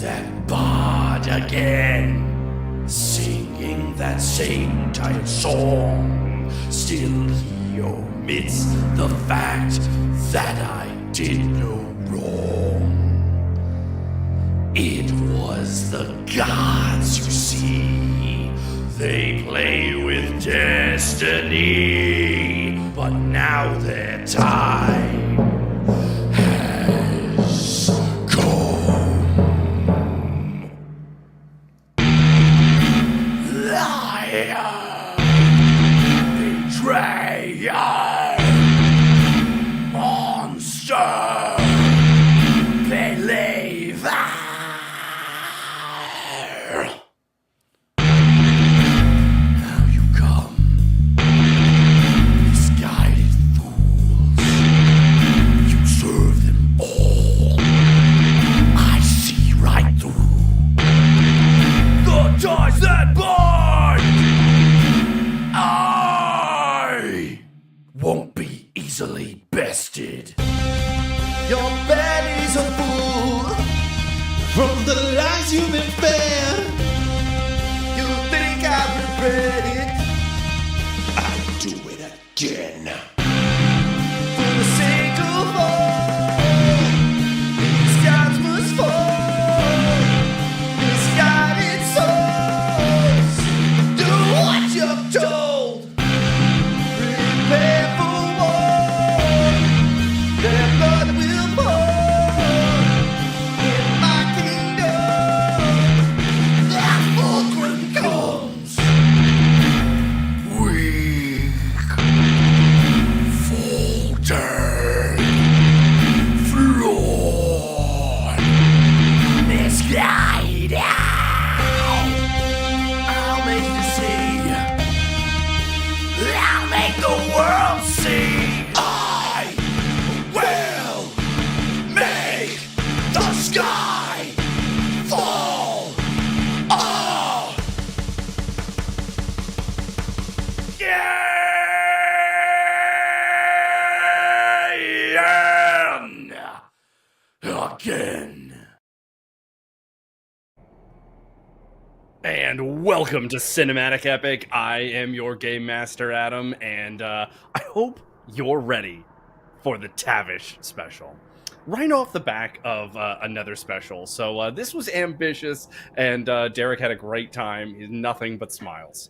that bard again, singing that same tired song. Still he omits the fact that I did no wrong. It was the gods, you see. They play with destiny, but now their time has come. Liar, betrayer, monster, believer. Now you come, misguided fools. You serve them all. I see right through the ties that bind. I won't be easily bested. Your belly's a fool from the lies you've been fed. You think I regret it? I'll do it again. For the sake of all, these gods must fall. Misguided souls, do what you're told. Prepare for war. Their blood will pour in my kingdom. That fulcrum comes. Weak, faltered, flawed, misguided. I'll make you see. I'll make the world see. I will make the sky fall. Again. And welcome to Cinematic Epic. I am your game master, Adam, and I hope you're ready for the Tavish special. Right off the back of another special. So this was ambitious, and Derek had a great time. He's nothing but smiles.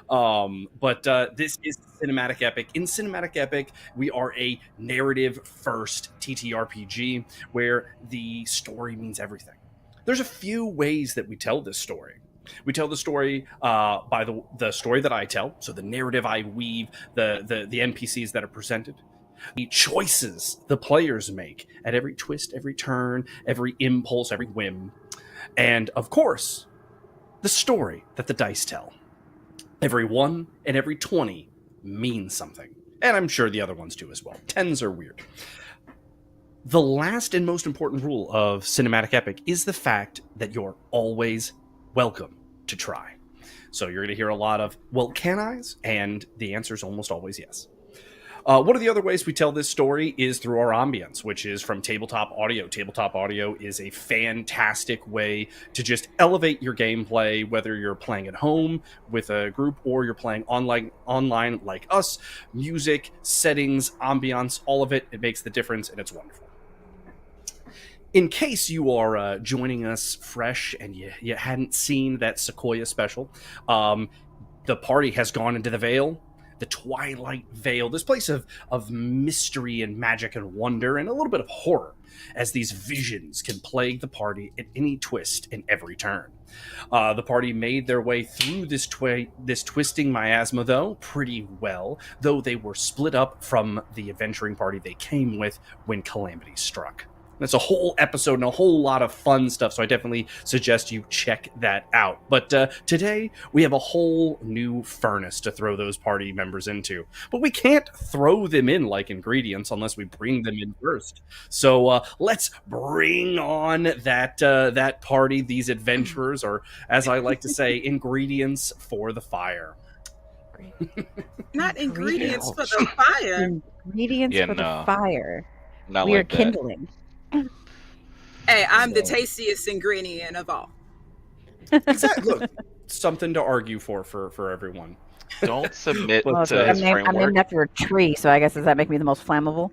But this is Cinematic Epic. In Cinematic Epic, we are a narrative-first TTRPG where the story means everything. There's a few ways that we tell this story. We tell the story by the story that I tell, so the narrative I weave, the NPCs that are presented, the choices the players make at every twist, every turn, every impulse, every whim, and of course, the story that the dice tell. Every 1 and every 20 means something. And I'm sure the other ones do as well. 10s are weird. The last and most important rule of Cinematic Epic is the fact that you're always welcome to try. So you're going to hear a lot of, well, can I's? And the answer is almost always yes. One of the other ways we tell this story is through our ambience, which is from Tabletop Audio. Tabletop Audio is a fantastic way to just elevate your gameplay, whether you're playing at home with a group or you're playing online like us. Music, settings, ambience, all of it makes the difference, and it's wonderful. In case you are joining us fresh and you hadn't seen that Sequoia special, the party has gone into the Vale. The Twilight Vale, this place of mystery and magic and wonder and a little bit of horror, as these visions can plague the party at any twist and every turn. The party made their way through this twisting miasma, though, pretty well, though they were split up from the adventuring party they came with when Calamity struck. That's a whole episode and a whole lot of fun stuff, so I definitely suggest you check that out. But today, we have a whole new furnace to throw those party members into. But we can't throw them in like ingredients unless we bring them in first. So let's bring on that party, these adventurers, or as I like to say, ingredients for the fire. Not ingredients for the fire. Ingredients for the fire. Not We are like that. kindling. Hey, I'm the So, tastiest ingredient of all. exactly. Look, something to argue for everyone. Don't submit But Well, to his I'm named framework. after a tree, so I guess does that make me the most flammable?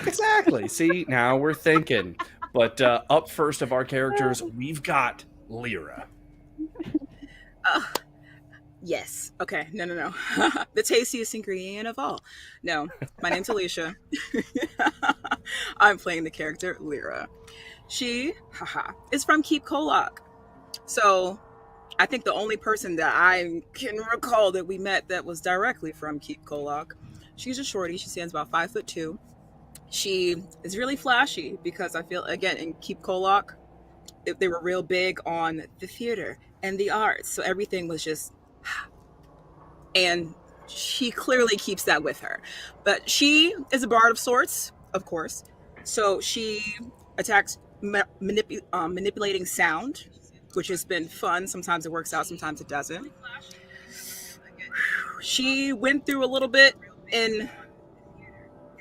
exactly. See, now we're thinking. But up first of our characters, we've got Lyra. Uh, yes. Okay. No, no, no. The tastiest ingredient of all. No, my name's Alicia. I'm playing the character Lyra. She, haha, is from Keep Kolak. So I think the only person that I can recall that we met that was directly from Keep Kolak. She's a shorty. She stands about 5'2". She is really flashy because I feel again in Keep Kolak, they were real big on the theater and the arts. So everything was just, and she clearly keeps that with her. But she is a bard of sorts, of course. So she attacks manipulating sound, which has been fun. Sometimes it works out, sometimes it doesn't. She went through a little bit in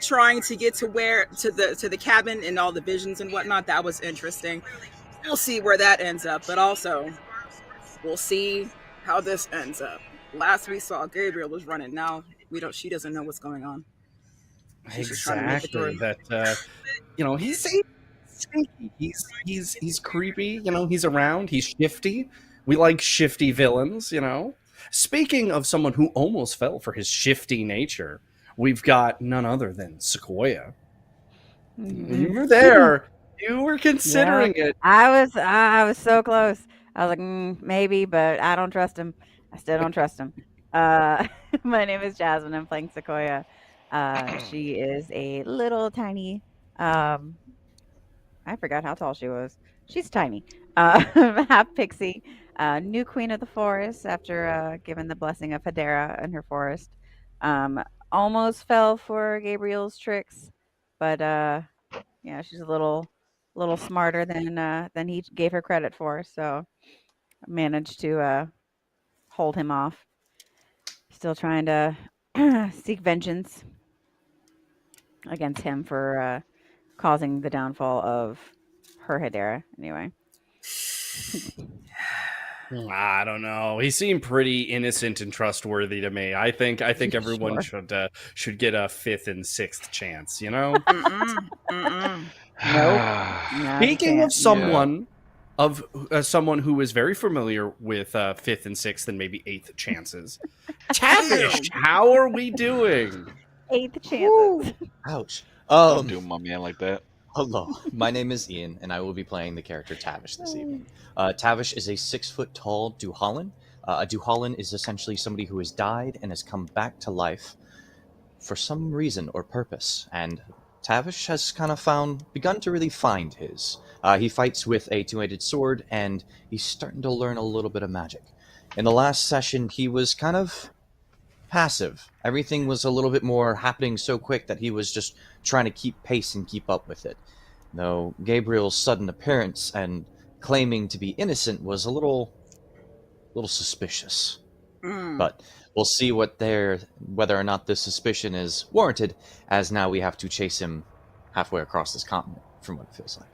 trying to get to the cabin and all the visions and whatnot. That was interesting. We'll see where that ends up, but also we'll see how this ends up. Last we saw, Gabriel was running. Now we don't. She doesn't know what's going on. She's just trying to make it Exactly. through. That he's sneaky. He's creepy. He's around. He's shifty. We like shifty villains. Speaking of someone who almost fell for his shifty nature, we've got none other than Sequoia. You were there. You were considering it. I was so close. I was like, maybe, but I don't trust him. I still don't trust him. My name is Jasmine. I'm playing Sequoia. She is a little tiny. Um, I forgot how tall she was. She's tiny. Half pixie. New queen of the forest after given the blessing of Hedera in her forest. Um, Almost fell for Gabriel's tricks, but yeah, she's a little smarter than he gave her credit for, so managed to hold him off. Still trying to seek vengeance against him for causing the downfall of her Hedera. Anyway, I don't know. He seemed pretty innocent and trustworthy to me. I think everyone sure. should get a fifth and sixth chance. Mm-mm, mm-mm. Nope, not a Speaking of chance. Yeah. someone who is very familiar with fifth and sixth and maybe eighth chances, Tavish, Damn. how are we doing? Eighth Woo! chances. Ouch. Don't do my man like that. Hello. My name is Ian, and I will be playing the character Tavish this evening. Tavish is a 6 foot tall Duhallan. A Duhallan is essentially somebody who has died and has come back to life for some reason or purpose, and Tavish has kind of begun to really find his. He fights with a two-handed sword, and he's starting to learn a little bit of magic. In the last session, he was kind of passive. Everything was a little bit more happening so quick that he was just trying to keep pace and keep up with it. Though Gabriel's sudden appearance and claiming to be innocent was a little suspicious. Mm. But we'll see whether or not this suspicion is warranted, as now we have to chase him halfway across this continent, from what it feels like.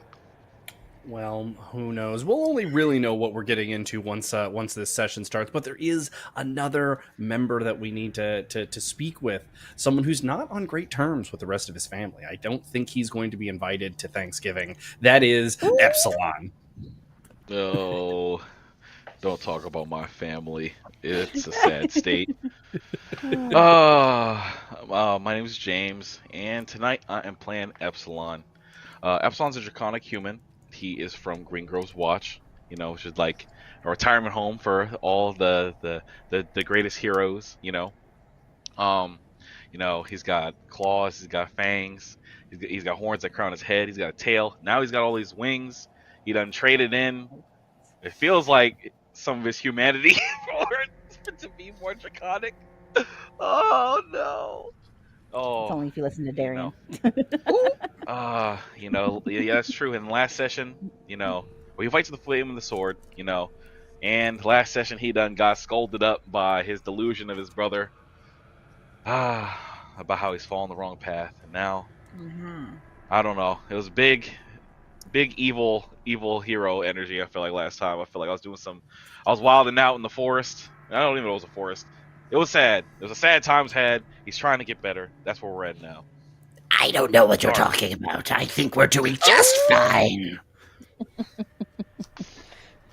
Well, who knows? We'll only really know what we're getting into once this session starts. But there is another member that we need to speak with. Someone who's not on great terms with the rest of his family. I don't think he's going to be invited to Thanksgiving. That is Epsilon. Oh, don't talk about my family. It's a sad state. My name is James, and tonight I am playing Epsilon. Epsilon's a draconic human. He is from Green Grove's Watch, which is like a retirement home for all the greatest heroes. He's got claws, he's got fangs, he's got horns that crown his head, he's got a tail. Now he's got all these wings. He done traded in. It feels like some of his humanity to be more draconic. Oh no. It's Oh, only if you listen to Darian. Yeah, that's true. In the last session, well, he fights with the flame and the sword, and last session he done got scolded up by his delusion of his brother, about how he's fallen the wrong path, and now, Mm-hmm. I don't know. It was big big evil hero energy. I feel like last time. I feel like I was wilding out in the forest. I don't even know it was a forest. It was sad. It was a sad times had. He's trying to get better. That's where we're at now. I don't know what you're Dark. talking about. I think we're doing just fine.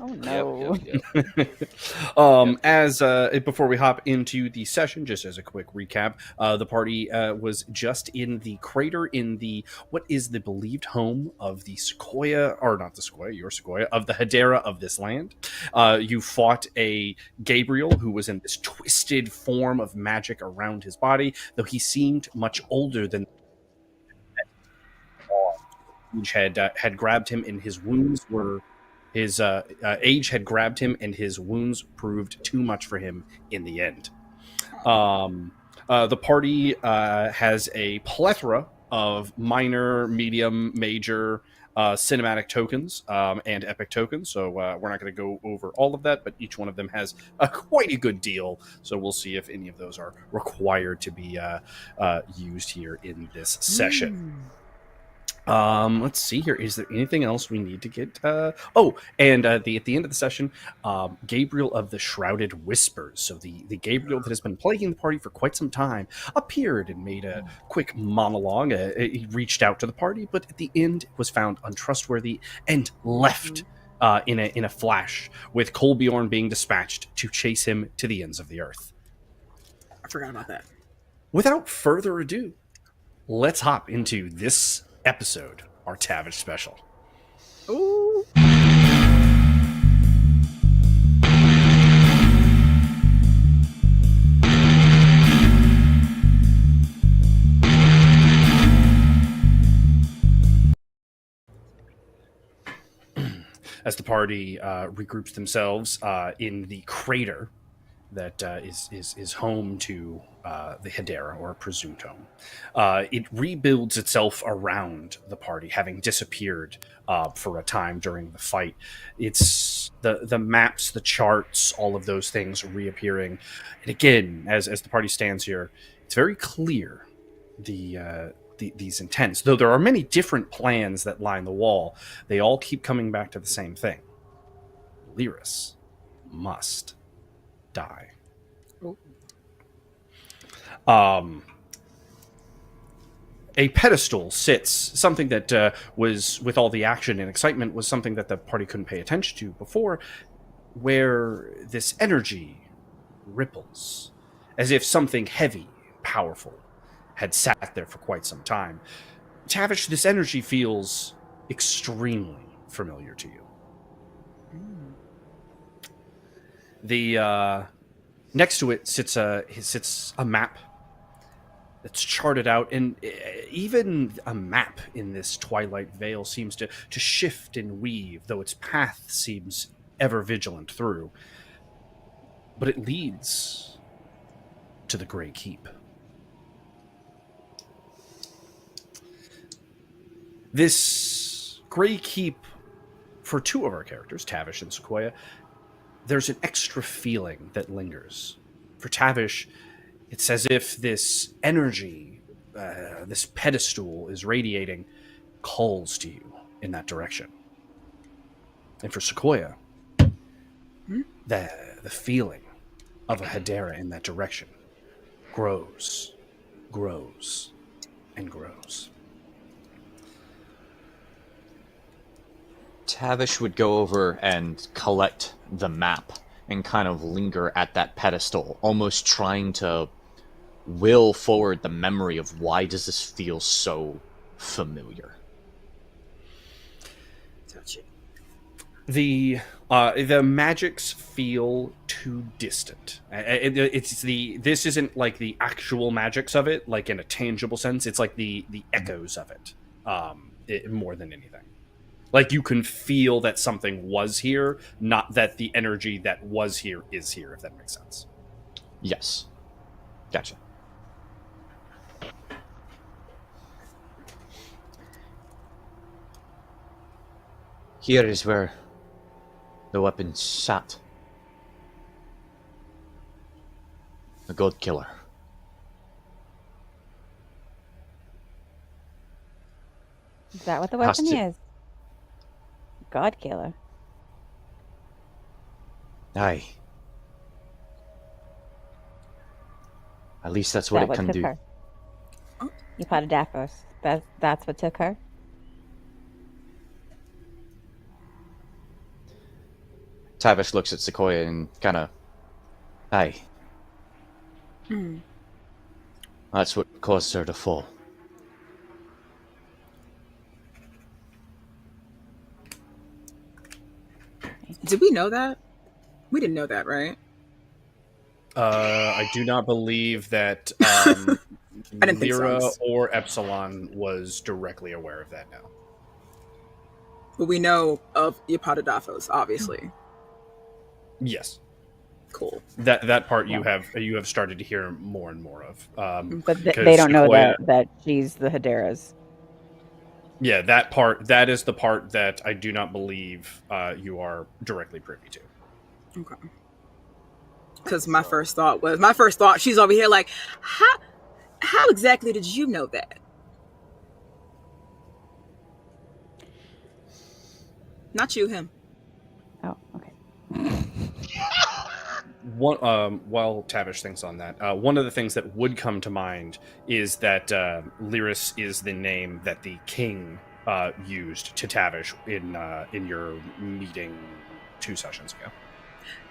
Oh no. Yep. As before we hop into the session, just as a quick recap, the party was just in the crater in the what is the believed home of the Sequoia, or not the Sequoia, your Sequoia, of the Hedera of this land. You fought a Gabriel who was in this twisted form of magic around his body, though he seemed much older than age had grabbed him, and his wounds were his age had grabbed him, and his wounds proved too much for him in the end. The party has a plethora of minor, medium, major cinematic tokens and epic tokens. So we're not going to go over all of that, but each one of them has quite a good deal. So we'll see if any of those are required to be used here in this session. Let's see here. Is there anything else we need to get? At the end of the session, Gabriel of the Shrouded Whispers. So the Gabriel that has been plaguing the party for quite some time appeared and made a quick monologue. He reached out to the party, but at the end was found untrustworthy and left in a flash, with Kolbjorn being dispatched to chase him to the ends of the earth. I forgot about that. Without further ado, let's hop into this episode, our Tavish special. Ooh. As the party regroups themselves in the crater that is home to the Hedera, or presumed home. It rebuilds itself around the party, having disappeared for a time during the fight. It's the maps, the charts, all of those things reappearing. And again, as the party stands here, it's very clear these intents. Though there are many different plans that line the wall, they all keep coming back to the same thing. Lyris must die. A pedestal sits, something that was, with all the action and excitement, was something that the party couldn't pay attention to before, where this energy ripples, as if something heavy, powerful, had sat there for quite some time. Tavish, this energy feels extremely familiar to you. The next to it sits a map that's charted out, and even a map in this twilight veil seems to shift and weave, though its path seems ever vigilant through. But it leads to the Grey Keep. This Grey Keep, for two of our characters, Tavish and Sequoia, there's an extra feeling that lingers. For Tavish, it's as if this energy, this pedestal is radiating, calls to you in that direction. And for Sequoia, the feeling of a Hedera in that direction grows, and grows. Tavish would go over and collect the map and kind of linger at that pedestal, almost trying to will forward the memory of why does this feel so familiar. Touchy. The magics feel too distant. This isn't like the actual magics of it, like in a tangible sense. It's like the echoes of it, more than anything. Like you can feel that something was here, not that the energy that was here is here, if that makes sense. Yes. Gotcha. Here is where the weapon sat. The God Killer. Is that what the weapon to- is? God killer. Aye. At least that's Is what that it what can took do. her? Epatadafos. That's what took her? Tavish looks at Sequoia and kind of, aye. That's what caused her to fall. Did we know that? We didn't know that, right? I do not believe that I didn't think Lyra so. or Epsilon was directly aware of that now. But we know of Epatadafos, obviously. Yes. Cool. That part you have started to hear more and more of. But they because don't know Sequoia- that she's the Hederas. Yeah, that is the part that I do not believe you are directly privy to. Okay. Because my first thought, she's over here like, how exactly did you know that? Not you, him. Oh, okay. While Tavish thinks on that, one of the things that would come to mind is that Lyris is the name that the king used to Tavish in your meeting 2 sessions ago.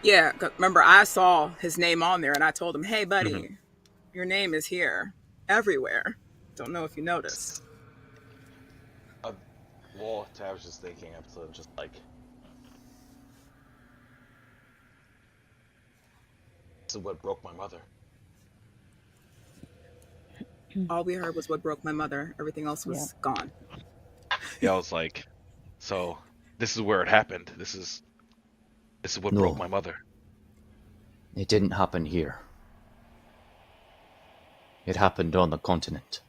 Yeah, 'cause remember, I saw his name on there and I told him, hey, buddy, your name is here everywhere. Don't know if you noticed. Well, I was just thinking, I'm just like, this is what broke my mother. All we heard was what broke my mother. Everything else was gone. Yeah, I was like, so this is where it happened. This is what No. broke my mother. It didn't happen here. It happened on the continent.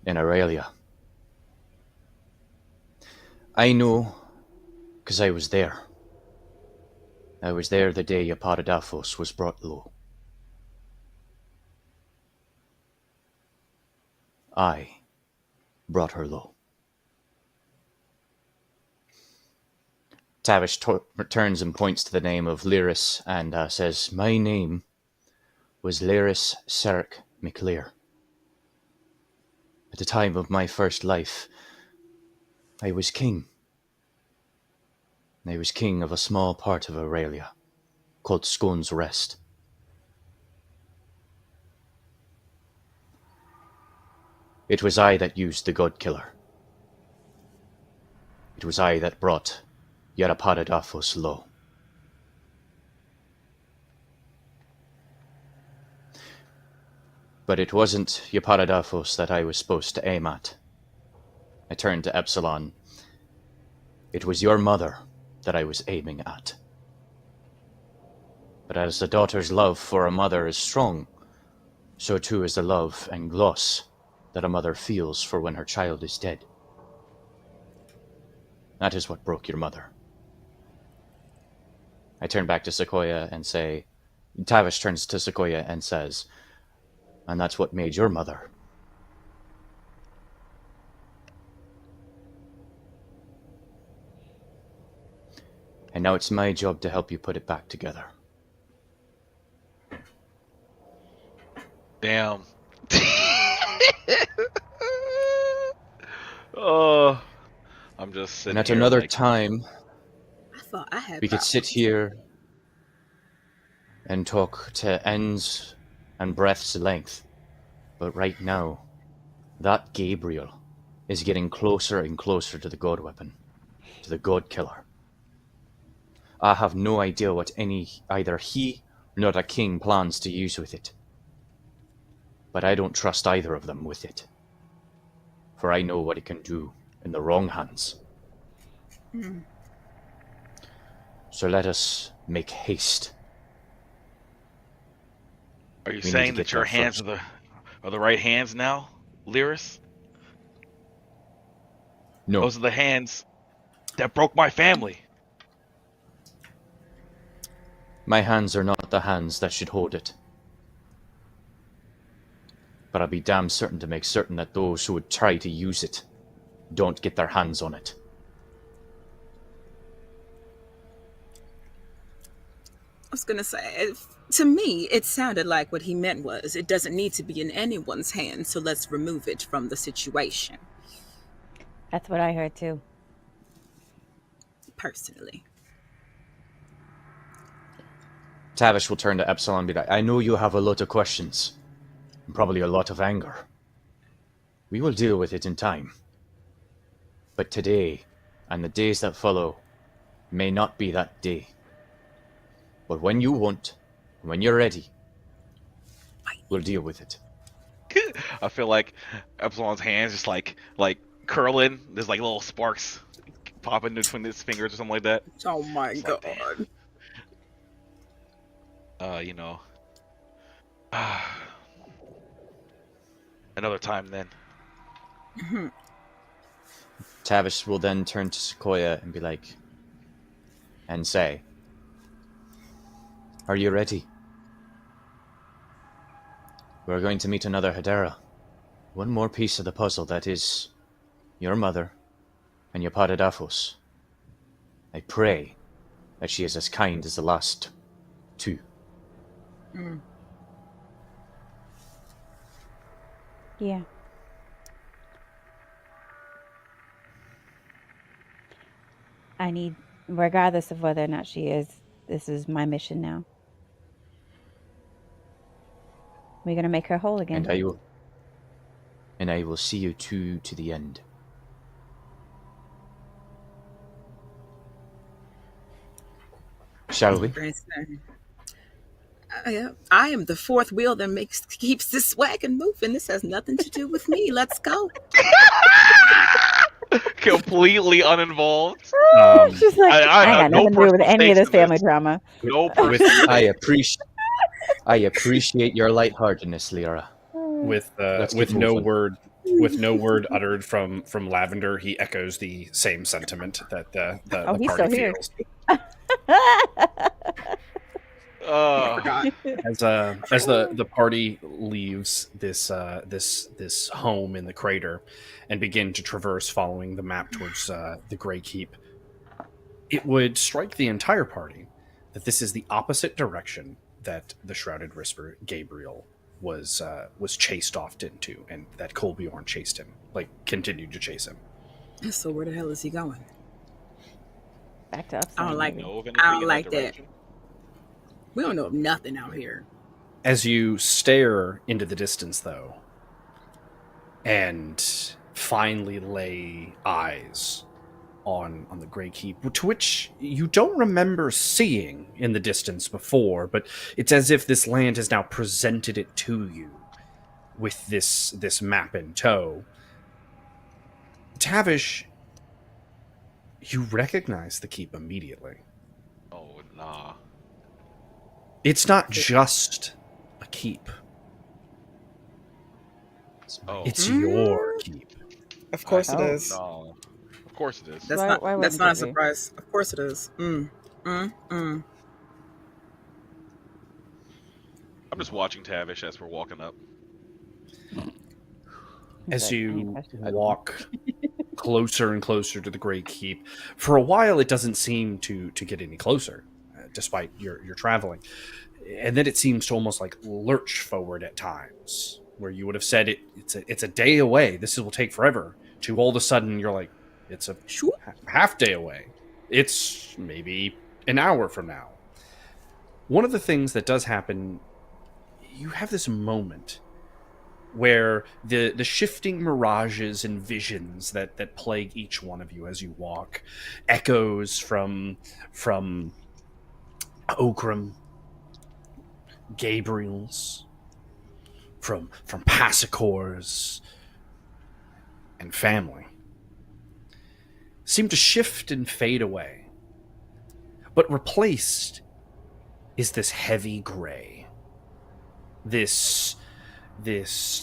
In Aurelia. I know, because I was there. I was there the day Epatadafos was brought low. I brought her low. Tavish turns and points to the name of Lyris and says, my name was Lyris Serek McLear. At the time of my first life, I was king. I was king of a small part of Aurelia, called Scone's Rest. It was I that used the God Killer. It was I that brought Yerapadadafos low. But it wasn't Yaparadafos that I was supposed to aim at. I turned to Epsilon. It was your mother that I was aiming at. But as a daughter's love for a mother is strong, so too is the love and gloss that a mother feels for when her child is dead. That is what broke your mother. I turn back to Sequoia and say, Tavish turns to Sequoia and says, and that's what made your mother. And now it's my job to help you put it back together. Damn. Oh, I'm just sitting And at here another like, time, I thought I had we could sit powers. here and talk to ends and breath's length. But right now, that Gabriel is getting closer and closer to the God Weapon, to the God Killer. I have no idea what either he nor the king plans to use with it. But I don't trust either of them with it. For I know what it can do in the wrong hands. So let us make haste. are you We need saying to that get your there hands first. are the right hands now, Lyris? No, Those are the hands that broke my family. my hands are not the hands that should hold it. But I'll be damn certain to make certain that those who would try to use it don't get their hands on it. was going to say, to me, it sounded like what he meant was it doesn't need to be in anyone's hands, so let's remove it from the situation, That's what I heard too. personally. Tavish will turn to Epsilon and be like, I know you have a lot of questions, and probably a lot of anger. We will deal with it in time. But today, and the days that follow, may not be that day. But when you want, when you're ready, we'll deal with it. I feel like Epsilon's hands just like curling. There's like little sparks popping between his fingers or something like that. Oh my It's god. like, you know, another time then. Tavish will then turn to Sequoia and be like, and say, are you ready? We're going to meet another Hedera. One more piece of the puzzle that is your mother and your Paradafos. I pray that she is as kind as the last two. Yeah. I need, regardless of whether or not she is, this is my mission now. We're gonna make her whole again. And I will see you two to the end. Shall we? Yeah, I am the fourth wheel that keeps this wagon moving. This has nothing to do with me. Let's go. Completely uninvolved. She's like, I got no nothing to do with personal any of stakes this in family drama. No personal. I appreciate your lightheartedness, Lyra. With keep no moving. word uttered from Lavender, he echoes the same sentiment that the he's party still here. feels. As the party leaves this home in the crater and begin to traverse following the map towards the Grey Keep, it would strike the entire party that this is the opposite direction that the Shrouded Whisper Gabriel was chased off into, and that Colbjorn chased him, continued to chase him. So where the hell is he going? Back to Upside. I don't like maybe. I don't like that. We don't know nothing out here. As you stare into the distance, though, and finally lay eyes on the Grey Keep, to which you don't remember seeing in the distance before, but it's as if this land has now presented it to you with this map in tow. Tavish, you recognize the keep immediately. Oh, nah. It's not just a keep. Oh, It's your keep. Of course Oh. it is. no. Of course it is. That's Why- not why that's wouldn't not a it be? surprise. Of course it is. I'm just watching Tavish as we're walking up. As Like, any you question? walk closer and closer to the Great Keep, for a while it doesn't seem to get any closer, despite your traveling. And then it seems to almost like lurch forward at times, where you would have said it's a day away. This will take forever. To all of a sudden you're like, it's a half day away. It's maybe an hour from now. One of the things that does happen, you have this moment where the shifting mirages and visions that plague each one of you as you walk, echoes from Okram, Gabriels, from Passacors, and family, seem to shift and fade away. But replaced is this heavy gray. This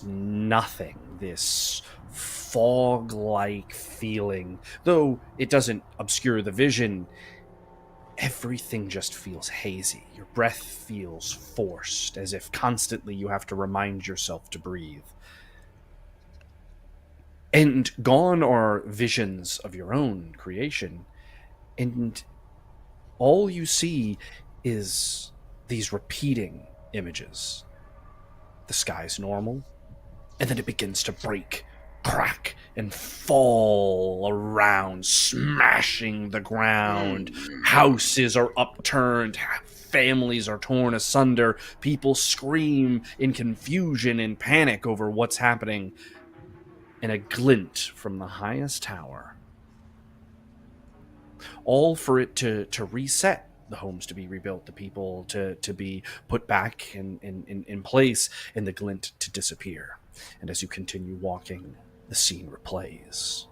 nothing, this fog-like feeling. Though it doesn't obscure the vision, everything just feels hazy. Your breath feels forced, as if constantly you have to remind yourself to breathe. And gone are visions of your own creation, and all you see is these repeating images. The sky's normal, and then it begins to break, crack, and fall around, smashing the ground. Houses are upturned, families are torn asunder, people scream in confusion and panic over what's happening. And a glint from the highest tower, all for it to reset, the homes to be rebuilt, the people to be put back in place, and the glint to disappear. And as you continue walking, the scene replays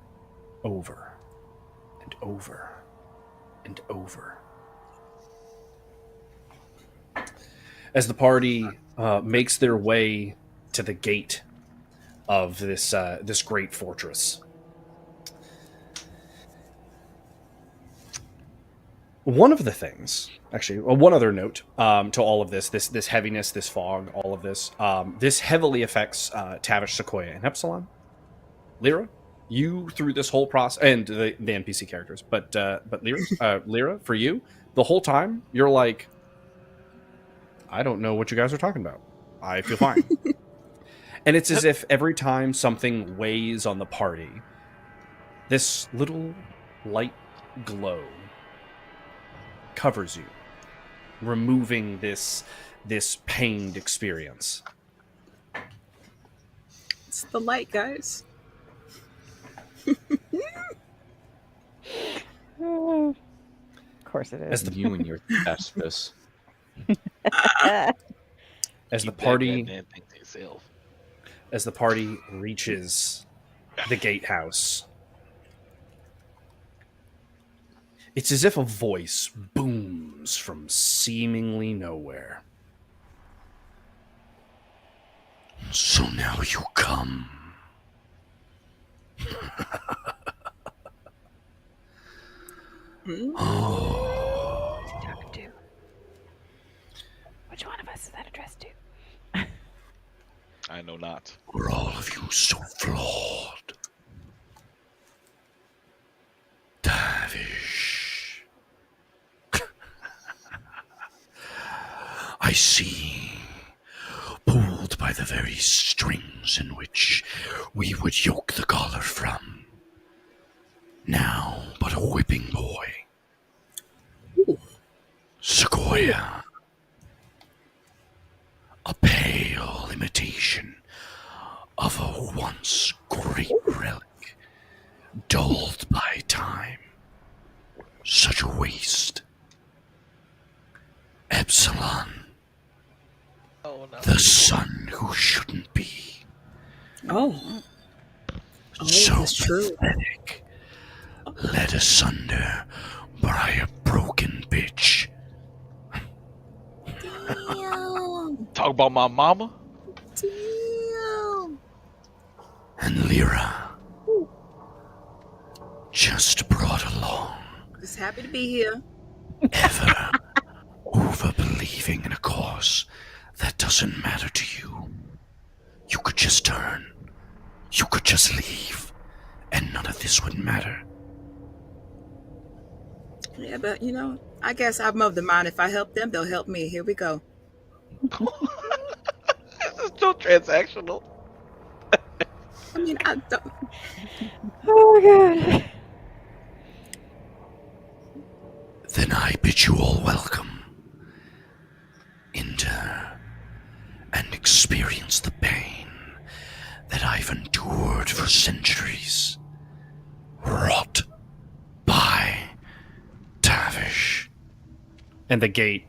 over and over and over. As the party makes their way to the gate of this great fortress, one of the things, actually, one other note to all of this heaviness, this fog, all of this, this heavily affects Tavish, Sequoia, and Epsilon. Lyra, you through this whole process, and the NPC characters, but Lyra, for you, the whole time you're like, I don't know what you guys are talking about. I feel fine. And it's as if every time something weighs on the party, this little light glow covers you, removing this pained experience. It's the light, guys. Of course it As is. You and your Thespis. As the Keep that party goddamn thing to yourself. as the party reaches the gatehouse, it's as if a voice booms from seemingly nowhere. So now you come. Oh, Who's he talking to? Which one of us is that addressed to? I know not. were all of you so flawed? Tavish. I see. Pulled by the very strings in which we would yoke the collar from. Now but a whipping boy. Sequoia. A pale imitation of a once great relic, dulled by time. Such a waste. Epsilon. Oh no. The son who shouldn't be. Oh, So that's true. pathetic. Led asunder by a broken bitch. Damn. Talk about my mama? Damn. And Lyra. Just brought along. Just happy to be here. Ever over believing in a cause that doesn't matter to you. You could just turn. You could just leave. And none of this would matter. Yeah, but you know, I guess I'm of the mind if I help them, they'll help me. Here we go. This is so transactional. I mean, I don't. Oh my god. Then I bid you all welcome. Enter and experience the pain that I've endured for centuries. Wrought by Tavish. And the gate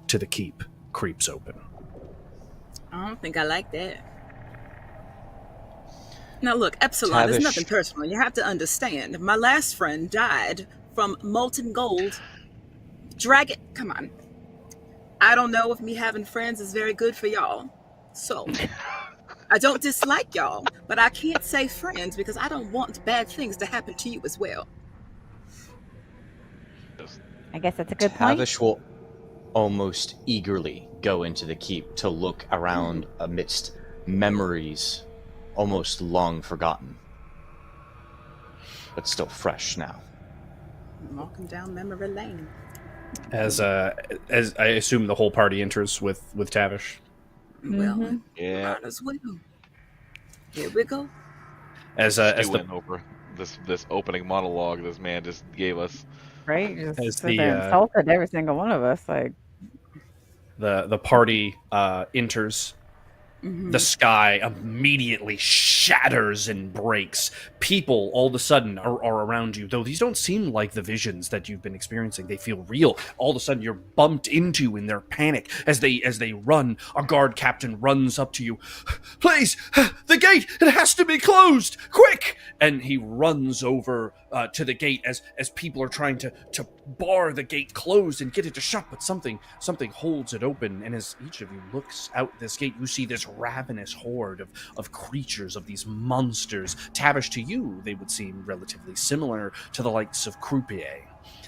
to the keep creeps open. I don't think I like that. Now look, Epsilon, Tavish. it's nothing personal. You have to understand. My last friend died from molten gold. Dragon, come on. I don't know if me having friends is very good for y'all. So, I don't dislike y'all, but I can't say friends because I don't want bad things to happen to you as well. I guess that's a good point. Tavish will almost eagerly go into the keep to look around amidst memories almost long forgotten. but still fresh now. Walking down memory lane. As I assume the whole party enters with Tavish. Well, Mhm. Yeah. might as well. Here we go. As Stewing the over this opening monologue this man just gave us. Right? Just As sit the, there and insulted every single one of us. Like, the party enters, the sky immediately shatters and breaks. People all of a sudden are around you, though these don't seem like the visions that you've been experiencing. They feel real. All of a sudden you're bumped into in their panic. As they run, a guard captain runs up to you. Please, the gate, it has to be closed, quick! And he runs over to the gate as people are trying to bar the gate closed and get it to shut, but something holds it open. And as each of you looks out this gate, you see this ravenous horde of creatures, of these monsters. Tavish, to you, they would seem relatively similar to the likes of Croupier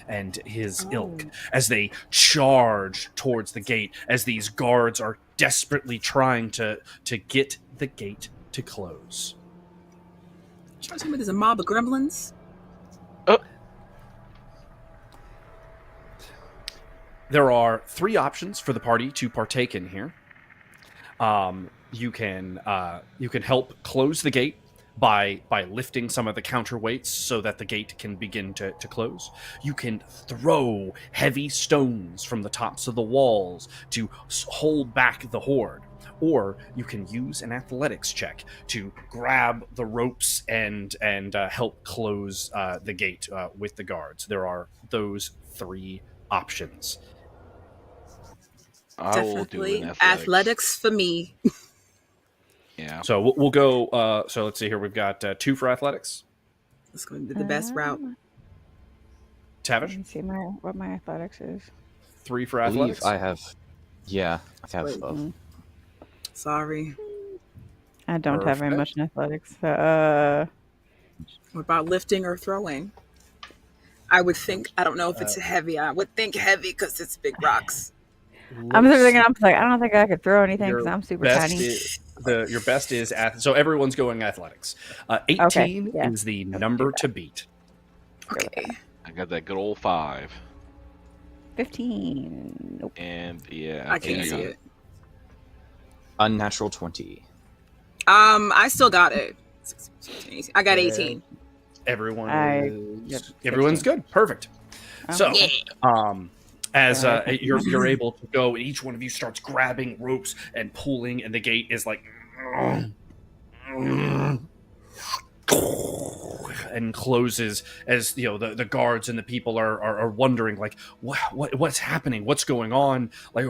and his ilk, as they charge towards the gate, as these guards are desperately trying to get the gate to close. Trying to tell me there's a mob of gremlins? There are 3 options for the party to partake in here. You can help close the gate by lifting some of the counterweights so that the gate can begin to close. You can throw heavy stones from the tops of the walls to hold back the horde. Or you can use an athletics check to grab the ropes and help close the gate with the guards. There are those 3 options. I will do Definitely an athletics for me. Yeah. So we'll go. So let's see here. We've got 2 for athletics. It's going to be the best route. let Tavish, me see what my athletics is. 3 for I believe athletics. I have. Yeah, I have Wait. both. Sorry. I don't have very Perfect. much in athletics. What about lifting or throwing? I would think, I don't know if it's heavy. I would think heavy because it's big rocks. I'm just thinking, I'm like, I don't think I could throw anything because Your I'm super best tiny. your best is so everyone's going athletics. 18 yeah. is the number to beat. Okay. I got that good old 5. 15. Nope. And yeah, I can't think see got it. Unnatural 20. I still got it. I got 18. Everyone Yep, everyone's 16. good. Perfect. So Yeah. as Alright. you're able to go, and each one of you starts grabbing ropes and pulling, and the gate is like and closes, as you know the guards and the people are wondering, like, what's happening, what's going on, like,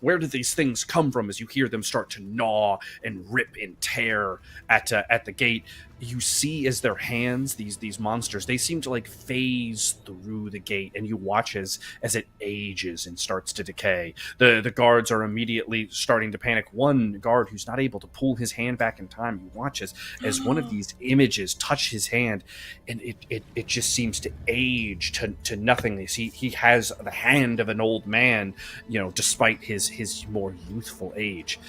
where did these things come from? As you hear them start to gnaw and rip and tear at the gate, you see as their hands, these monsters, they seem to like phase through the gate, and you watch as it ages and starts to decay. The guards are immediately starting to panic. One guard who's not able to pull his hand back in time, you watch as one of these images touch his hand, and it just seems to age to nothingness. He has the hand of an old man, despite his more youthful age.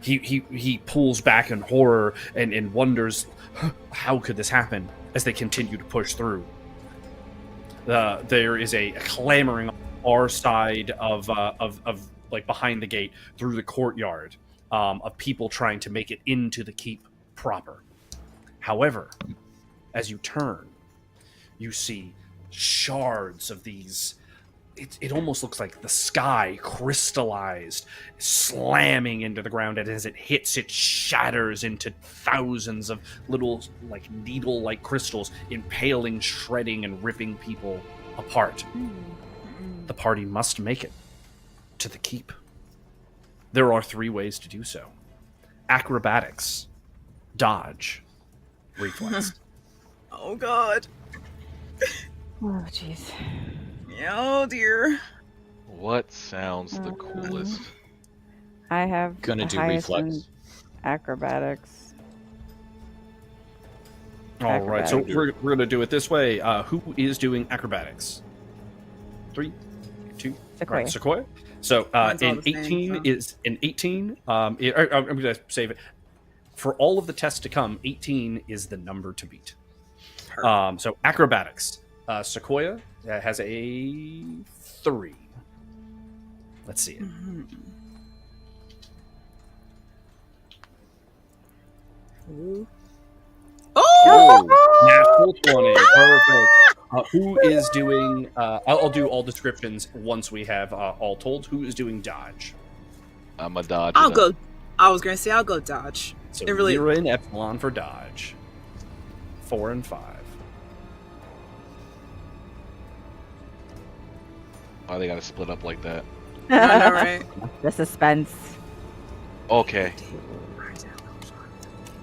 He pulls back in horror and wonders, how could this happen, as they continue to push through. There is a clamoring on our side of like behind the gate, through the courtyard, of people trying to make it into the keep proper. However, as you turn, you see shards of these. It almost looks like the sky crystallized, slamming into the ground, and as it hits, it shatters into thousands of little, like, needle-like crystals, impaling, shredding, and ripping people apart. The party must make it to the keep. There are 3 ways to do so: acrobatics, dodge, reflex. Oh, God. Oh, jeez. Oh, dear. What sounds the coolest? I have Gonna the do highest in reflex. acrobatics. All right, so Acrobatics. we're going to do it this way. Who is doing acrobatics? 3, 2, Sequoia. right, Sequoia. So Mine's all an the same, 18 so. is an 18. I'm going to save it for all of the tests to come. 18 is the number to beat. So acrobatics. Sequoia has a 3. Let's see it. Ooh. Natural 20. Perfect. Who is doing? I'll do all descriptions once we have all told. Who is doing dodge? I'm a dodge. I'll go. I was gonna say I'll go dodge. So It really- Lyra and Epsilon for dodge. 4 and 5. Oh, they gotta split up like that. I know, right? The suspense. Okay.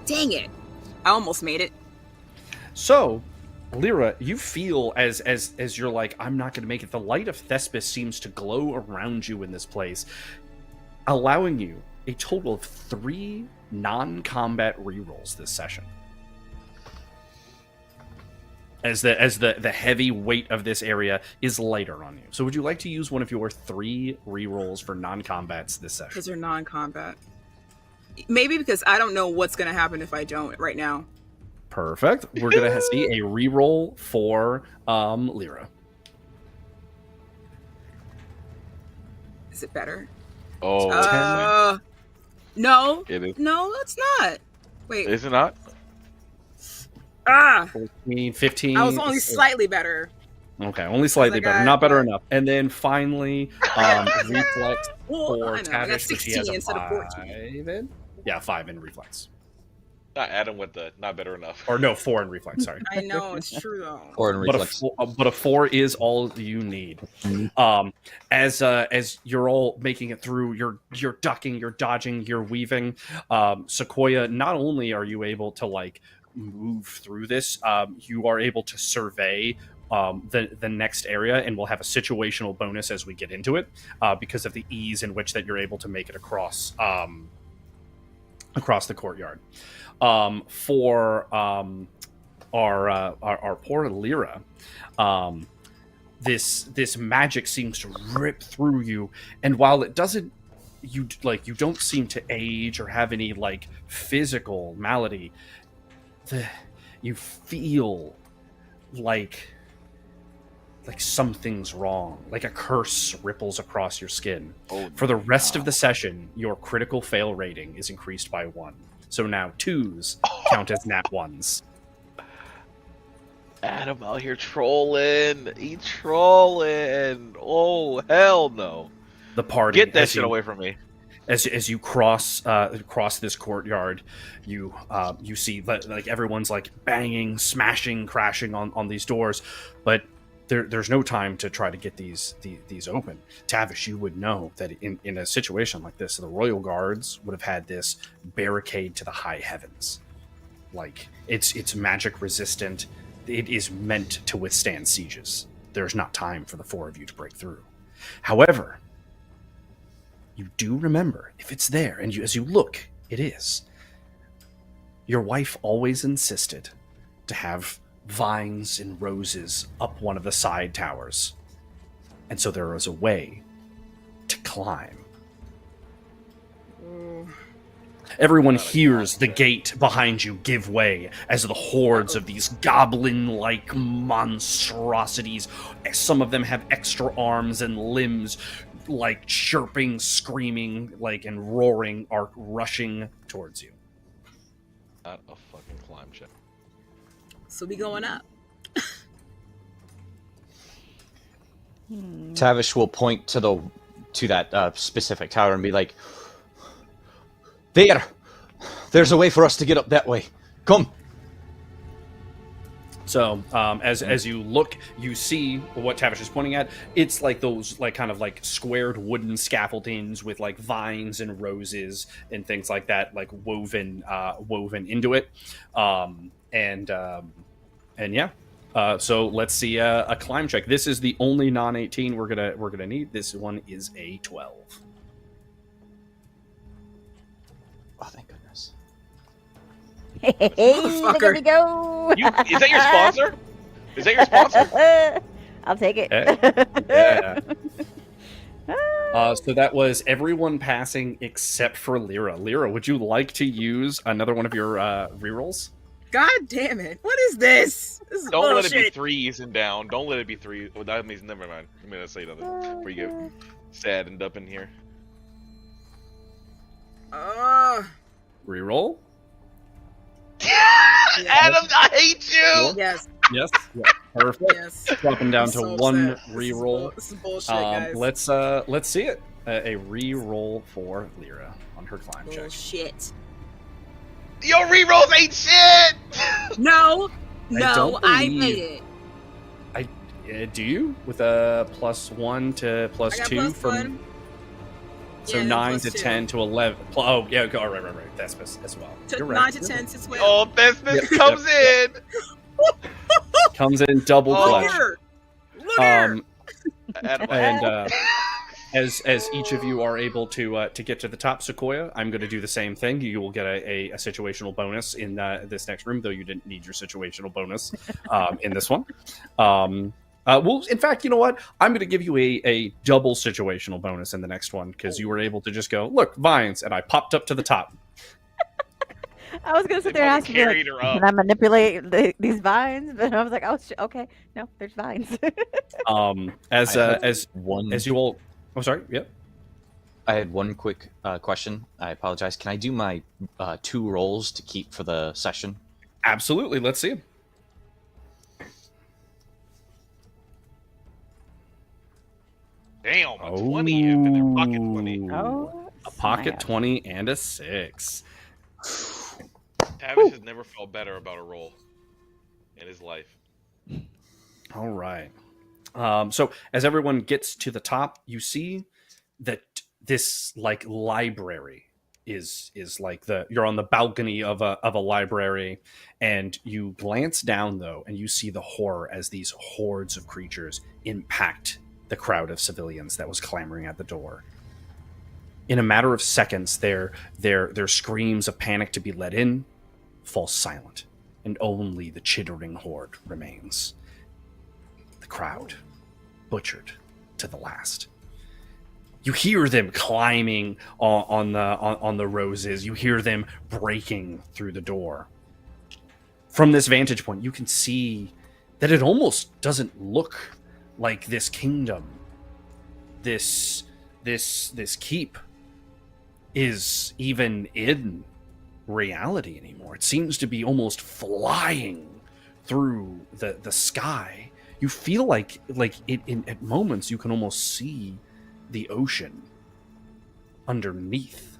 Dang it! I almost made it. So, Lyra, you feel as you're like, I'm not going to make it. The light of Thespis seems to glow around you in this place, allowing you a total of 3 non-combat rerolls this session. As the heavy weight of this area is lighter on you. So would you like to use one of your 3 rerolls for non-combats this session? Because they're non-combat. Maybe because I don't know what's gonna happen if I don't right now. Perfect. We're going to see a reroll for Lyra. Is it better? Oh, No. it is. No, it's not. Wait. Is it not? 14, 15. I was only slightly better. Okay, only slightly Like better. I- Not better enough. And then finally, reflex Well, for I know. I got Tavish, which he has 16 a instead of 14. 5 in. Yeah, 5 in reflex. Not Adam with the not better enough. Or no, 4 in reflex, sorry. I know, it's true though. Or in But reflex. a 4 is all you need. As you're all making it through, you're ducking, you're dodging, you're weaving. Sequoia, not only are you able to like move through this, you are able to survey the next area, and we'll have a situational bonus as we get into it, because of the ease in which that you're able to make it across the courtyard. For our poor Lyra, this magic seems to rip through you, and while it doesn't, you don't seem to age or have any like physical malady. You feel like something's wrong, like a curse ripples across your skin. For the rest of the session, your critical fail rating is increased by 1. So now 2s count as nat 1s. Adam out here trolling. He trolling. Oh, hell no. The party, Get that as shit you- away from me. As you cross this courtyard, you see like everyone's like banging, smashing, crashing on these doors, but there's no time to try to get these open. Tavish, you would know that in a situation like this, the royal guards would have had this barricade to the high heavens. Like it's magic resistant. It is meant to withstand sieges. There's not time for the 4 of you to break through. However, you do remember, if it's there, and as you look, it is. Your wife always insisted to have vines and roses up one of the side towers. And so there was a way to climb. Everyone hears the gate behind you give way as the hordes of these goblin-like monstrosities, some of them have extra arms and limbs, like chirping, screaming, like and roaring, are rushing towards you. Not a fucking climb check. So we going up. Tavish will point to that specific tower and be like, There's a way for us to get up that way. Come. So as you look, you see what Tavish is pointing at. It's like those like kind of like squared wooden scaffoldings with like vines and roses and things like that, like woven into it. And yeah. So let's see a climb check. This is the only non-18 we're gonna need. This one is a 12. Oh, thank goodness. Hey, look Motherfucker. at me go! Is that your sponsor? Is that your sponsor? I'll take it. Yeah. So that was everyone passing except for Lyra. Lyra, would you like to use another one of your rerolls? God damn it! What is this? This is Don't let it be bullshit. 3s and down. Don't let it be 3. Well, that means never mind. I'm gonna say nothing before you get saddened up in here. Reroll. Adam, I hate you. Yes. Yes. Yeah. Perfect. Yes. Dropping down I'm to so one upset. reroll. This is bullshit, guys. Let's see it. A reroll for Lyra on her climb check. Bullshit. Your rerolls ain't shit. No, don't I believe- made it. Do you with a +1 to I +2 got from +1. so Yeah, 9 to +2. 10 to 11? Oh yeah, go right. That's as well. You're right. 9 to 10 to 12. Oh, Thespis Yep, comes in. Comes in double Oh. clutch. Look here. Adam, And as each of you are able to get to the top, Sequoia, I'm going to do the same thing. You will get a situational bonus in this next room, though you didn't need your situational bonus in this one. Well, in fact, you know what? I'm going to give you a double situational bonus in the next one because you were able to just go, look, vines, and I popped up to the top. I was gonna sit They there and ask fucking you, like, carried her up. can I manipulate these vines? But I was like, oh, okay, no, there's vines. As I have as one. as you all, I'm sorry. Yep. I had one quick question. I apologize. Can I do my 2 rolls to keep for the session? Absolutely. Let's see. Damn, a 20 in their pocket 20. Oh, A pocket snap. 20 and a 6. Tavish has never felt better about a roll in his life. All right. So as everyone gets to the top, you see that this like library is like you're on the balcony of a library, and you glance down though, and you see the horror as these hordes of creatures impact the crowd of civilians that was clamoring at the door. In a matter of seconds, their screams of panic to be let in fall silent, and only the chittering horde remains. The crowd, butchered to the last. You hear them climbing on the roses. You hear them breaking through the door. From this vantage point, you can see that it almost doesn't look like this kingdom, this keep, is even in reality anymore. It seems to be almost flying through the sky. You feel like at moments you can almost see the ocean underneath.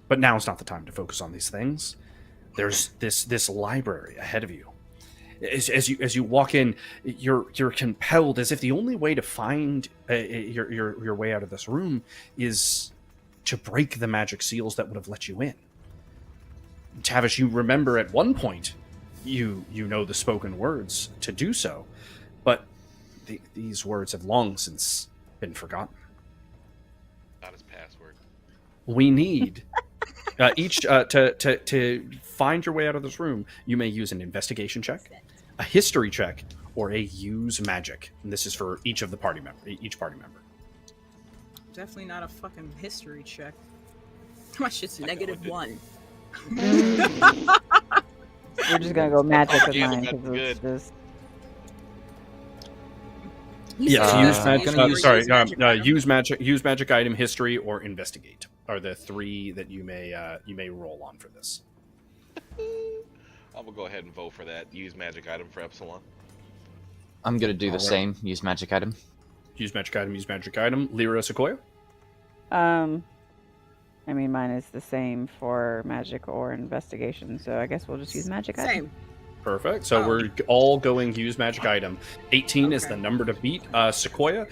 But now's not the time to focus on these things. There's this library ahead of you. As you walk in, you're compelled, as if the only way to find your way out of this room is to break the magic seals that would have let you in. Tavish, you remember at one point you know the spoken words to do so, but these words have long since been forgotten. Not his password. We need each to find your way out of this room. You may use an investigation check, a history check, or a use magic. And this is for each party member. Definitely not a fucking history check. My shit's -1. We're just gonna go magic with Yeah, mine that's because it's good. just. Yes, Uh, use magic. gonna use use magic item, history, or investigate are the 3 that you may roll on for this. I'm gonna go ahead and vote for that. Use magic item for Epsilon. I'm gonna do the Alright. same. Use magic item. Use magic item. Use magic item. Lyra, Sequoia. I mean, mine is the same for magic or investigation, so I guess we'll just use magic. Same. Perfect. So Oh. we're all going use magic item. 18 is Okay. the number to beat. Sequoia,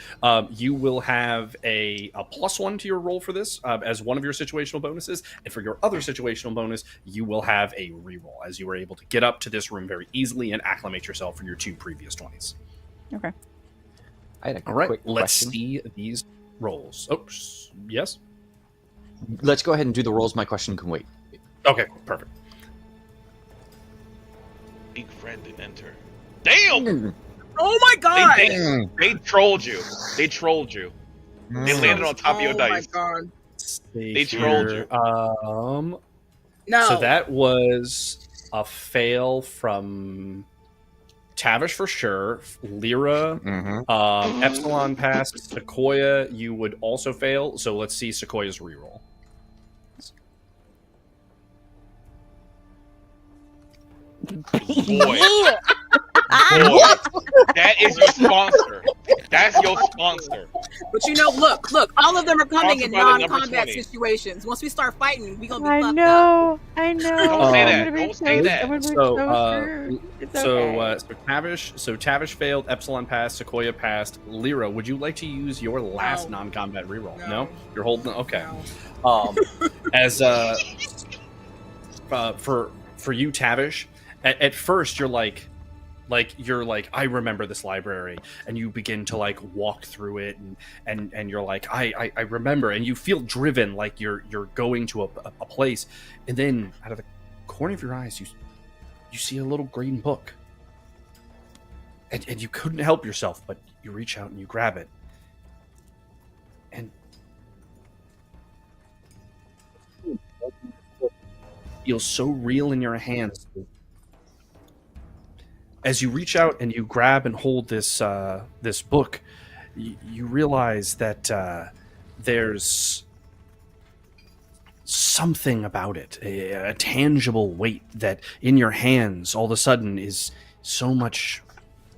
you will have a +1 to your roll for this as one of your situational bonuses. And for your other situational bonus, you will have a reroll as you were able to get up to this room very easily and acclimate yourself for your 2 previous 20s. Okay. I had a All right. quick Let's question. see these rolls. Oh, yes. Let's go ahead and do the rolls. My question can wait. Okay, perfect. Big friend and enter. Damn! Oh my god! They trolled you. They trolled you. They landed on top of your dice. Oh my god. They trolled you. No. So that was a fail from Tavish for sure. Lyra, Mm-hmm. Epsilon passed. Sequoia, you would also fail. So let's see Sequoia's reroll. Boy. Boy, that is your sponsor. That's your sponsor. But look, all of them are coming Sponsored in by the number non-combat 20. situations. Once we start fighting, we gonna be I fucked up. know. I know. Don't say I'm that. gonna be Don't say that. I'm gonna be So, screwed. It's okay. so Tavish failed. Epsilon passed. Sequoia passed. Lyra, would you like to use your last No. non-combat reroll? No. You're holding. Okay. No. As for you, Tavish, at first you're like I remember this library, and you begin to like walk through it, and you're like I remember, and you feel driven like you're going to a place, and then out of the corner of your eyes you see a little green book, and you couldn't help yourself, but you reach out and you grab it, and feels so real in your hands. As you reach out and you grab and hold this this book, you realize that there's something about it, a tangible weight that in your hands all of a sudden is so much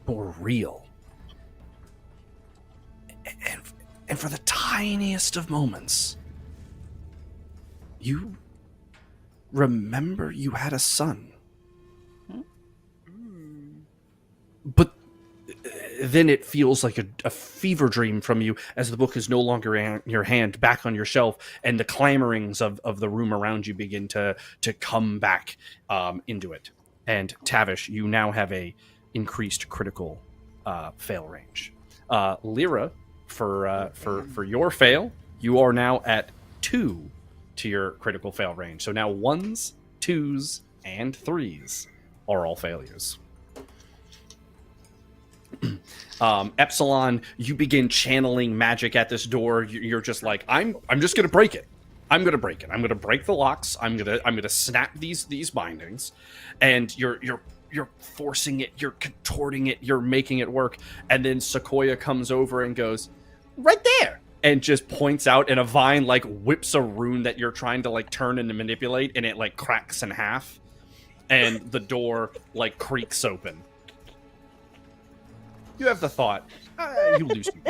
more real. And for the tiniest of moments, you remember you had a son. But then it feels like a fever dream from you as the book is no longer in your hand, back on your shelf, and the clamorings of the room around you begin to come back into it. And Tavish, you now have a increased critical fail range. Lyra, for your fail, you are now at 2 to your critical fail range. So now 1s, 2s, and 3s are all failures. Epsilon, you begin channeling magic at this door. You're just like, I'm just gonna break it. I'm gonna break it. I'm gonna break the locks. I'm gonna snap these bindings, and you're forcing it. You're contorting it. You're making it work. And then Sequoia comes over and goes, right there, and just points out, and a vine like whips a rune that you're trying to like turn and manipulate, and it like cracks in half, and the door like creaks open. You have the thought, you lose me.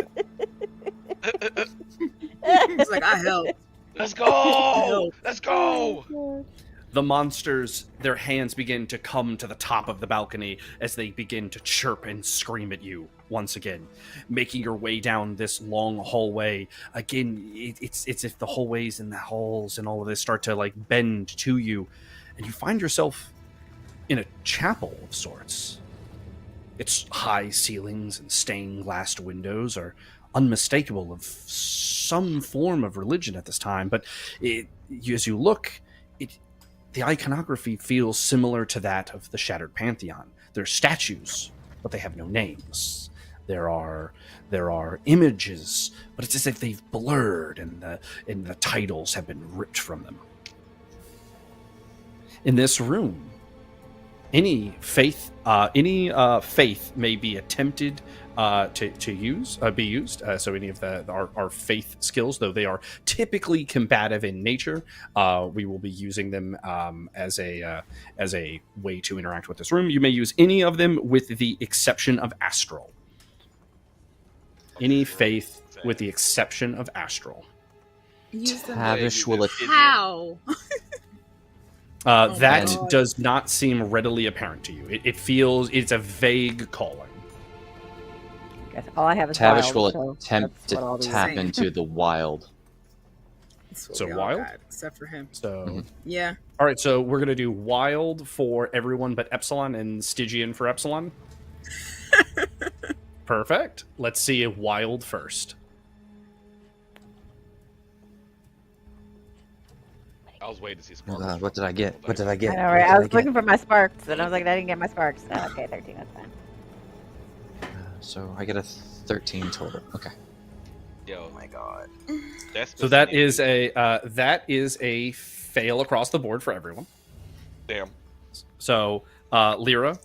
It's like, I help. Let's go! Let's go! The monsters, their hands begin to come to the top of the balcony as they begin to chirp and scream at you once again, making your way down this long hallway. Again, it's if the hallways and the halls and all of this start to like bend to you, and you find yourself in a chapel of sorts. Its high ceilings and stained glass windows are unmistakable of some form of religion at this time, but as you look, the iconography feels similar to that of the Shattered Pantheon. There are statues, but they have no names. There are images, but it's as if they've blurred and the titles have been ripped from them. In this room, any faith may be attempted to be used. So any of our faith skills, though they are typically combative in nature, we will be using them as a way to interact with this room. You may use any of them with the exception of astral. Any faith with the exception of astral. Use them. Tavish will How? That God. does not seem readily apparent to you. It feels it's a vague calling. Guess all I have is Tavish wild, will so attempt that's what I'll to be tap saying. into the wild. That's what So we all wild? got, except for him. So, Yeah. all right. So we're gonna do wild for everyone but Epsilon, and Stygian for Epsilon. Perfect. Let's see a wild first. I was waiting to see Oh Sparkles. God, what did I get? What did I I get? know, What right? did I was get? looking for my sparks, and I was like, I didn't get my sparks. Oh, okay, 13, that's fine. So I get a 13 total. Okay. Yo, Oh my God. that's So that is a fail across the board for everyone. Damn. So Lyra,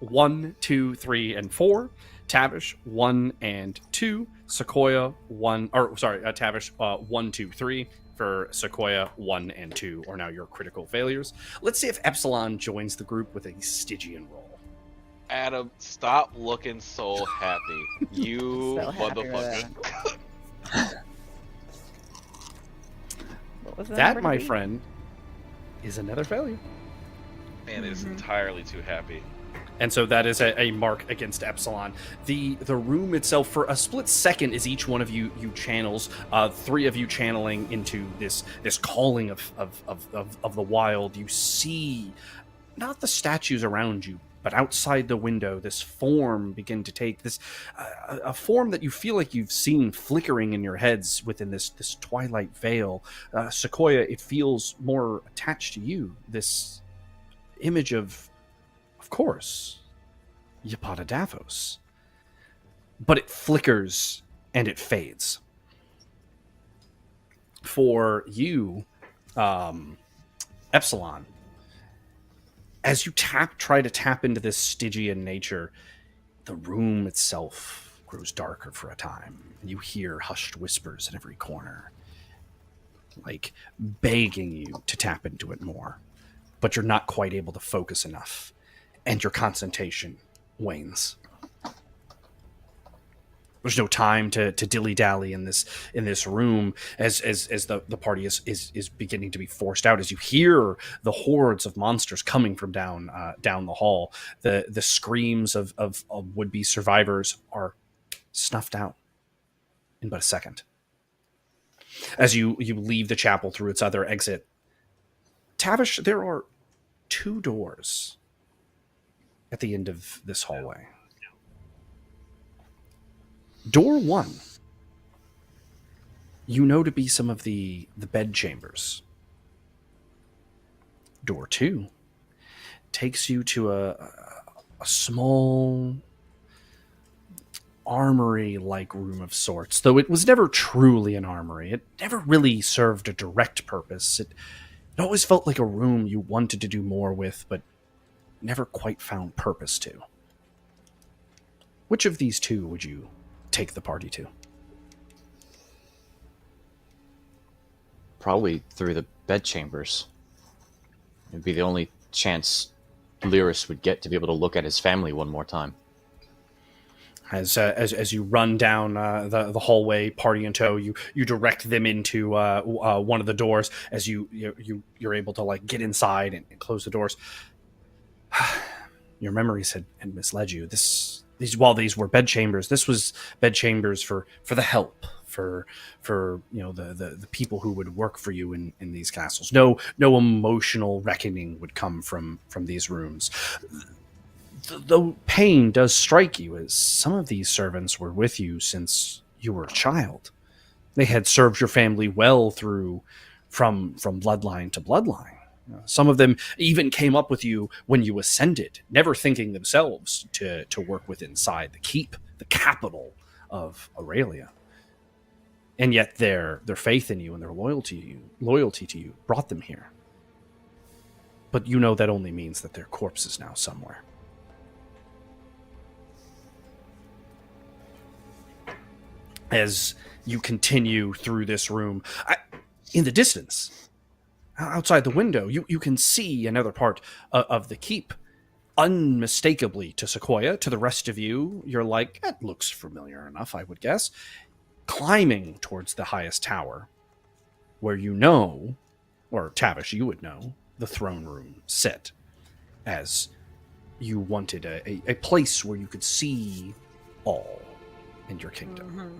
1, 2, 3, and 4. Tavish, 1 and 2. Sequoia, 1. Or sorry, Tavish, 1, 2, 3. For Sequoia, 1 and 2 are now your critical failures. Let's see if Epsilon joins the group with a Stygian roll. Adam, stop looking so happy. You So happy with motherfucker. What was the That, number to my beat? friend, is another failure. Man is entirely too happy. And so that is a mark against Epsilon. The room itself, for a split second, is each one of you channels. 3 of you channeling into this calling of the wild. You see not the statues around you, but outside the window, this form begin to take this a form that you feel like you've seen flickering in your heads within this twilight veil. Sequoia, it feels more attached to you. This image of course, Yapata but it flickers and it fades. For you, Epsilon, as you try to tap into this Stygian nature, the room itself grows darker for a time. You hear hushed whispers in every corner, like begging you to tap into it more, but you're not quite able to focus enough. And your concentration wanes. There's no time to dilly-dally in this room as the party is beginning to be forced out. As you hear the hordes of monsters coming from down the hall, the screams of would-be survivors are snuffed out in but a second. As you leave the chapel through its other exit, Tavish, there are 2 doors at the end of this hallway. Door 1, you know to be some of the bed chambers. Door 2 takes you to a small armory-like room of sorts, though it was never truly an armory. It never really served a direct purpose. It always felt like a room you wanted to do more with, but never quite found purpose to. Which of these 2 would you take the party to? Probably through the bedchambers. It'd be the only chance Lyris would get to be able to look at his family one more time. As you run down the hallway, party in tow, you direct them into one of the doors. As you're able to like get inside and close the doors. Your memories had misled you. While these were bedchambers, this was bedchambers for the help, for the people who would work for you in these castles. No emotional reckoning would come from these rooms. The pain does strike you, as some of these servants were with you since you were a child. They had served your family well from bloodline to bloodline. Some of them even came up with you when you ascended, never thinking themselves to work with inside the keep, the capital of Aurelia. And yet their faith in you and their loyalty to you brought them here. But you know that only means that their corpse is now somewhere. As you continue through this room, in the distance, outside the window, you can see another part of the keep. Unmistakably to Sequoia, to the rest of you, you're like, that looks familiar enough, I would guess. Climbing towards the highest tower, where you know, or Tavish, you would know, the throne room sit, as you wanted a place where you could see all in your kingdom. Mm-hmm.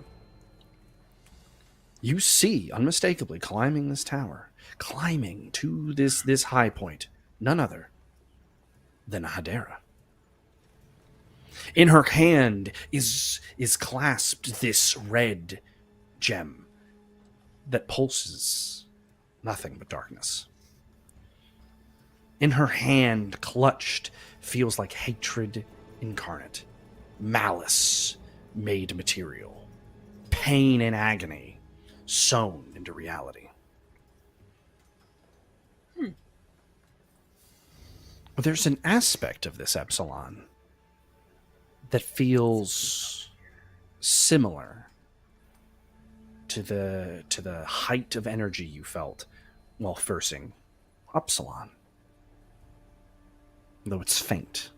You see, unmistakably, climbing this tower, climbing to this high point, none other than a Hedera. In her hand is clasped this red gem that pulses nothing but darkness. In her hand, clutched, feels like hatred incarnate, malice made material, pain and agony sewn into reality. there's an aspect of this Epsilon that feels similar to the height of energy you felt while versing Upsilon, though it's faint.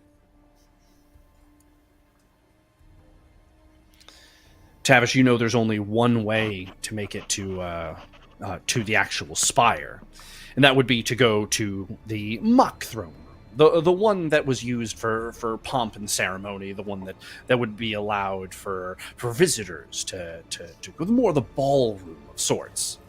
Tavish, you know there's only one way to make it to the actual spire, and that would be to go to the mock throne room, the one that was used for pomp and ceremony, the one that would be allowed for visitors to go, more the ballroom of sorts.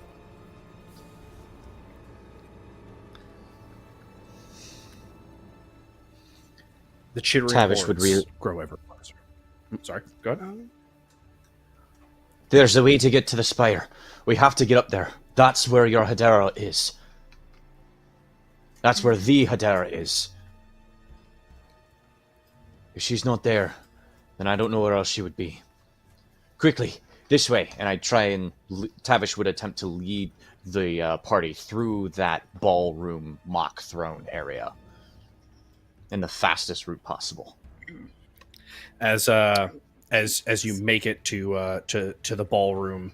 The chittering Tavish would hordes grow ever closer. Sorry, go ahead. There's a way to get to the spire. We have to get up there. That's where your Hedera is. That's where the Hedera is. If she's not there, then I don't know where else she would be. Quickly, this way. And I try and... Tavish would attempt to lead the party through that ballroom mock throne area in the fastest route possible. As you make it to the ballroom,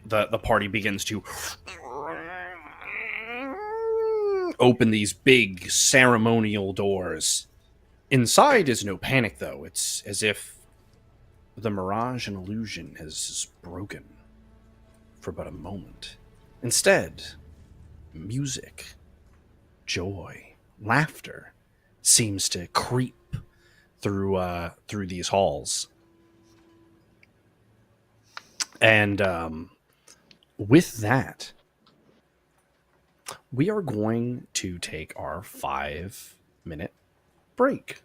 the party begins to open these big ceremonial doors. Inside is no panic, though. It's as if the mirage and illusion has broken for but a moment. Instead, music, joy, laughter seems to creep through these halls. And with that, we are going to take our 5-minute break.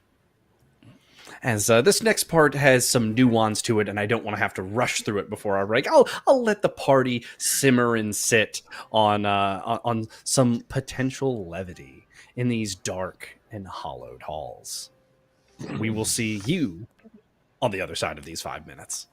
As this next part has some nuance to it, and I don't want to have to rush through it before our break, I'll let the party simmer and sit on some potential levity in these dark and hollowed halls. We will see you on the other side of these 5 minutes.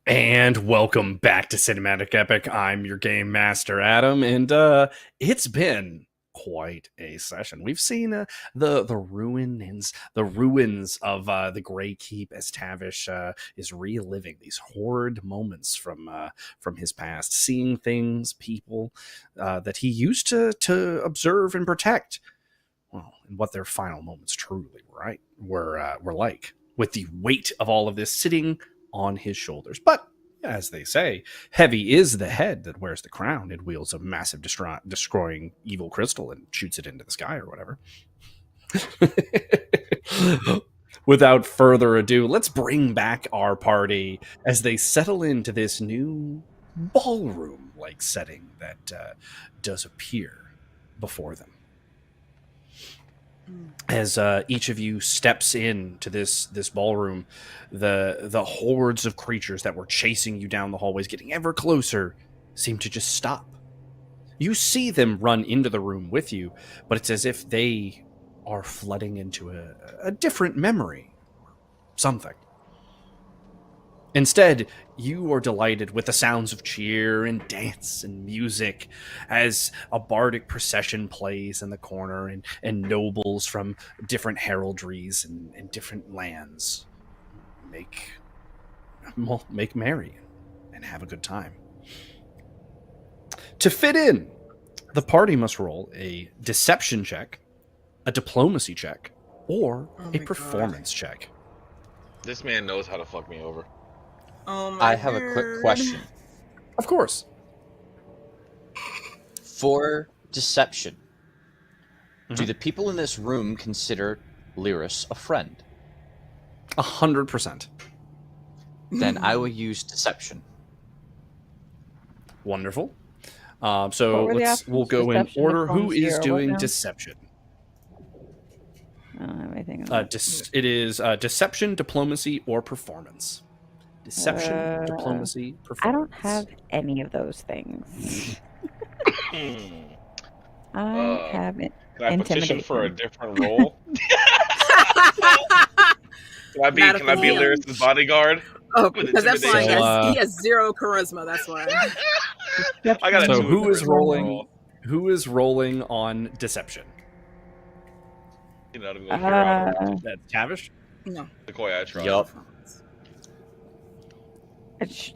And welcome back to Cinematic Epic. I'm your game master, Adam, and it's been quite a session. We've seen the ruins of the Grey Keep as Tavish is reliving these horrid moments from his past, seeing things, people that he used to observe and protect. Well, and what their final moments truly were like, with the weight of all of this sitting on his shoulders. But as they say, heavy is the head that wears the crown. It wields a massive destroying evil crystal and shoots it into the sky or whatever. Without further ado, let's bring back our party as they settle into this new ballroom-like setting that does appear before them. As each of you steps into this ballroom, the hordes of creatures that were chasing you down the hallways, getting ever closer, seem to just stop. You see them run into the room with you, but it's as if they are flooding into a different memory or something. Instead, you are delighted with the sounds of cheer and dance and music as a bardic procession plays in the corner, and nobles from different heraldries and different lands make merry and have a good time. To fit in, the party must roll a deception check, a diplomacy check, or a performance check. This man knows how to fuck me over. Oh my I have a quick question. Of course. For deception, do the people in this room consider Lyris a friend? 100%. Then I will use deception. Wonderful. What So were the we'll options? go in Deception, order. Who diplomacy, is or what doing now? deception? I don't have anything. It is deception, diplomacy, or performance. Deception, diplomacy, performance. I don't have any of those things. I have it. Can I petition for a Intimidation. different role? Can I be Not if it's him. Lyris' bodyguard? Oh, With because that's why intimidation. he has 0 charisma. That's why. I got a So 2 who is charisma rolling? roll. Who is rolling on deception? You know, I'm gonna figure out That's Tavish. No. Sequoia, I tried. Yup.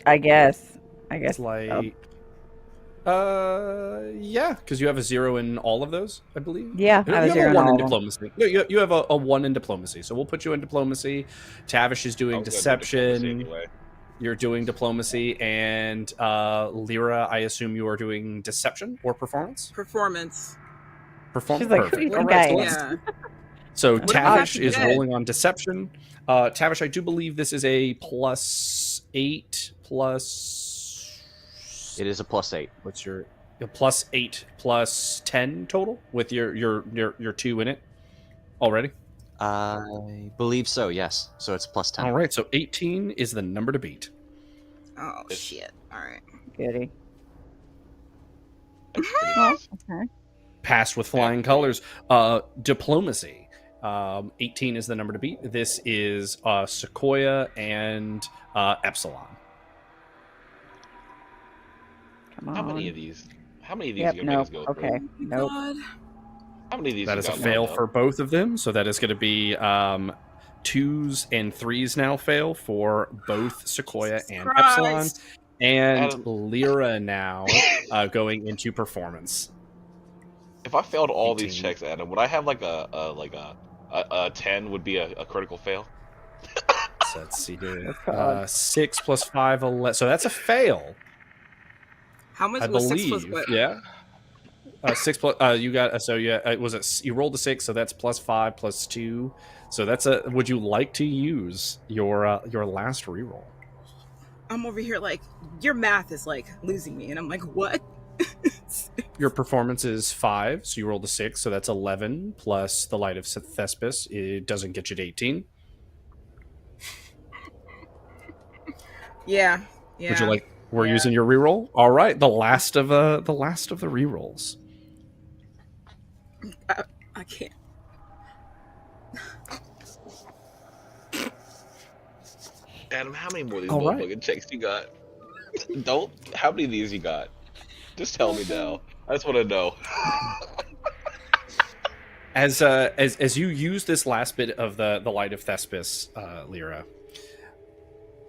I guess. It's like, yeah, because you have a 0 in all of those, I believe. Yeah, I have a you 0 have in a 1 all in of them. diplomacy. You have a 1 in diplomacy, so we'll put you in diplomacy. Tavish is I doing was gonna do diplomacy deception. anyway. You're doing diplomacy, and Lyra, I assume you are doing deception or performance. Performance. Performance. She's like, who do you Perfect. think I so am? let's- Yeah. So What about Tavish after is that? rolling on deception. Tavish, I do believe this is a +8 plus. It is a +8. What's your +8 plus 10 total with your 2 in it already? I believe so, yes. So it's +10. All right, so 18 is the number to beat. Oh shit. All right. Goody. That's pretty Well, nice. okay. Passed with flying colors. Diplomacy. 18 is the number to beat. This is Sequoia and Epsilon. Come on. How many of these? How many of these Yep, you gonna no. make us go through? Okay. Nope. God. How many of these? That you is a got fail lined up? for both of them. So that is going to be 2s and 3s now fail for both Sequoia Jesus and Christ. Epsilon. And Adam. Lyra now going into performance. If I failed all these 18. checks, Adam, would I have like a 10 would be a critical fail? So let's see here. That's odd. 6 plus 5, 11. So that's a fail, How much I was 6 believe. plus what? Yeah. 6 plus. You got. So yeah. It was a. You rolled a 6, so that's +5 plus 2. So that's a. Would you like to use your last reroll? I'm over here like your math is like losing me, and I'm like, what? Your performance is 5, so you rolled a 6, so that's 11 plus the Light of Thespis. It doesn't get you to 18. Yeah. Yeah. Would you like? We're Yeah. using your reroll. All right, the last of the rerolls. I can't. Adam, how many more of these All right. motherfucking checks you got? Don't. How many of these you got? Just tell me now. I just want to know. As you use this last bit of the light of Thespis, Lyra,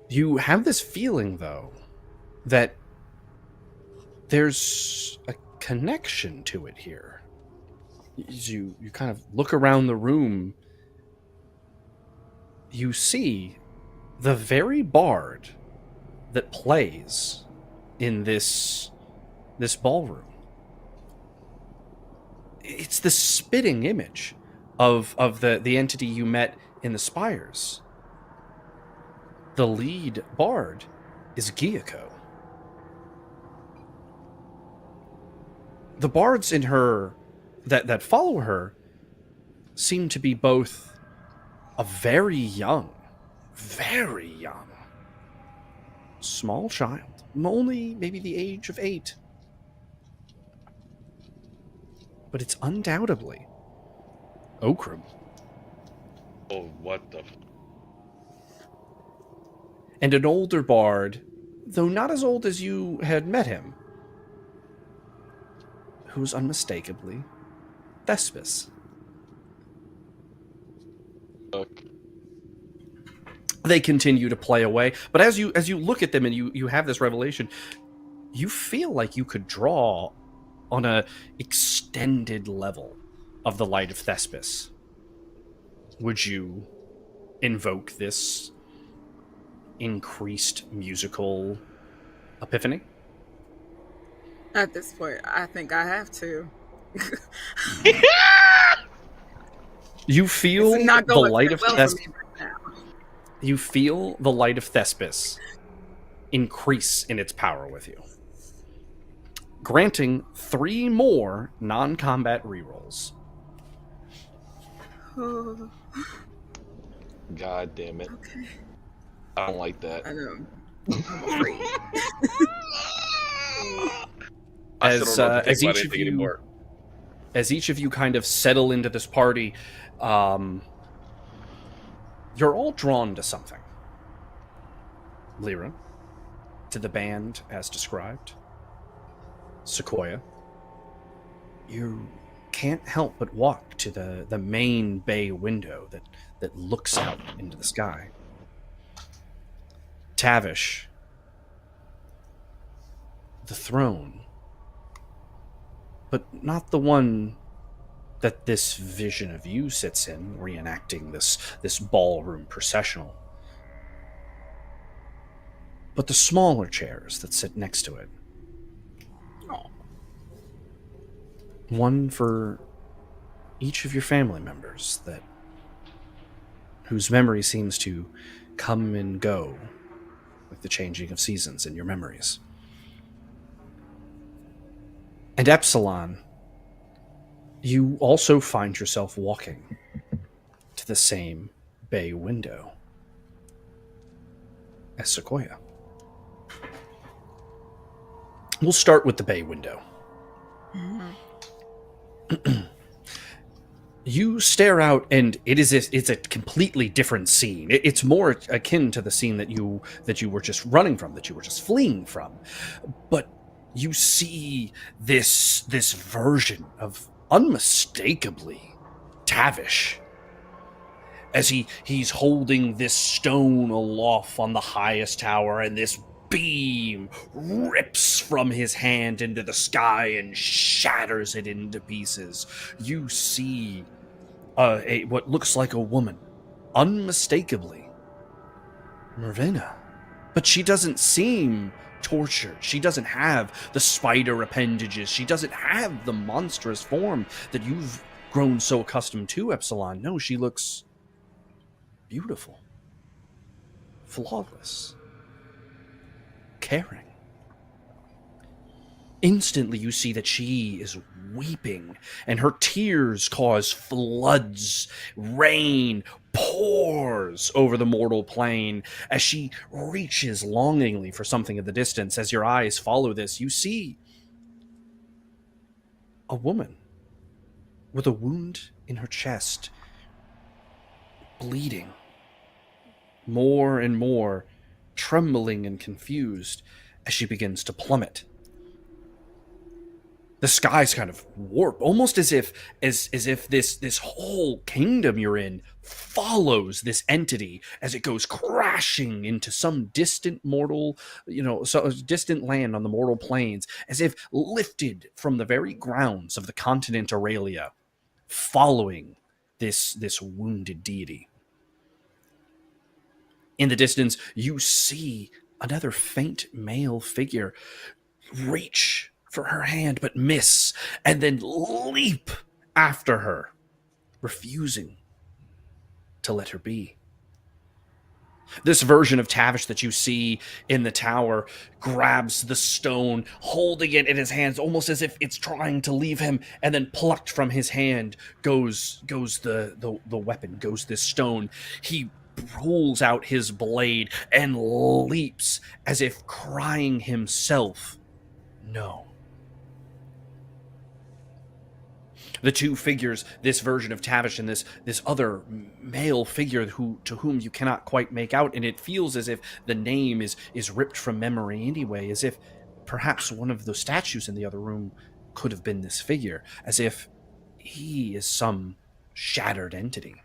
you have this feeling though that there's a connection to it here. As you kind of look around the room, you see the very bard that plays in this ballroom. It's the spitting image of the entity you met in the spires. The lead bard is Gyako. The bards in her that follow her seem to be both a very young, small child, only maybe the age of 8. But it's undoubtedly Okram. Oh, what the? And an older bard, though not as old as you had met him, who's unmistakably Thespis. Fuck. They continue to play away, but as you look at them and you have this revelation, you feel like you could draw on a extended level of the light of Thespis. Would you invoke this increased musical epiphany? At this point, I think I have to. You feel It's not the going light very of well Thespis. for me right now. You feel the light of Thespis increase in its power with you, granting 3 more non-combat rerolls. Oh, God damn it. okay. I don't like that. I know. I'm afraid. I still don't know what to As think about each of anything you, anymore. as each of you kind of settle into this party, you're all drawn to something. Lyra, to the band as described. Sequoia, you can't help but walk to the main bay window that looks out into the sky. Tavish, the throne, but not the one that this vision of you sits in, reenacting this ballroom processional, but the smaller chairs that sit next to it. One for each of your family members whose memory seems to come and go with the changing of seasons in your memories. And Epsilon, you also find yourself walking to the same bay window as Sequoia. We'll start with the bay window. You stare out, and it's a completely different scene. It's more akin to the scene that you were just running from, that you were just fleeing from. But you see this version of unmistakably Tavish, as he's holding this stone aloft on the highest tower, and this beam rips from his hand into the sky and shatters it into pieces. You see what looks like a woman, unmistakably Mervina, but she doesn't seem tortured. She doesn't have the spider appendages. She doesn't have the monstrous form that you've grown so accustomed to, Epsilon. No, she looks beautiful, flawless, caring. Instantly, you see that she is weeping, and her tears cause floods. Rain pours over the mortal plane as she reaches longingly for something in the distance. As your eyes follow this, you see a woman with a wound in her chest, bleeding, more and more, trembling and confused as she begins to plummet. The skies kind of warp, almost as if this whole kingdom you're in follows this entity as it goes crashing into some distant mortal, so distant land on the mortal plains, as if lifted from the very grounds of the continent Aurelia, following this wounded deity. In the distance, you see another faint male figure reach for her hand but miss, and then leap after her, refusing to let her be. This version of Tavish that you see in the tower grabs the stone, holding it in his hands, almost as if it's trying to leave him, and then plucked from his hand goes the weapon, goes this stone. He pulls out his blade and leaps as if crying himself, no. The two figures, this version of Tavish and this other male figure to whom you cannot quite make out, and it feels as if the name is ripped from memory anyway, as if perhaps one of the statues in the other room could have been this figure, as if he is some shattered entity.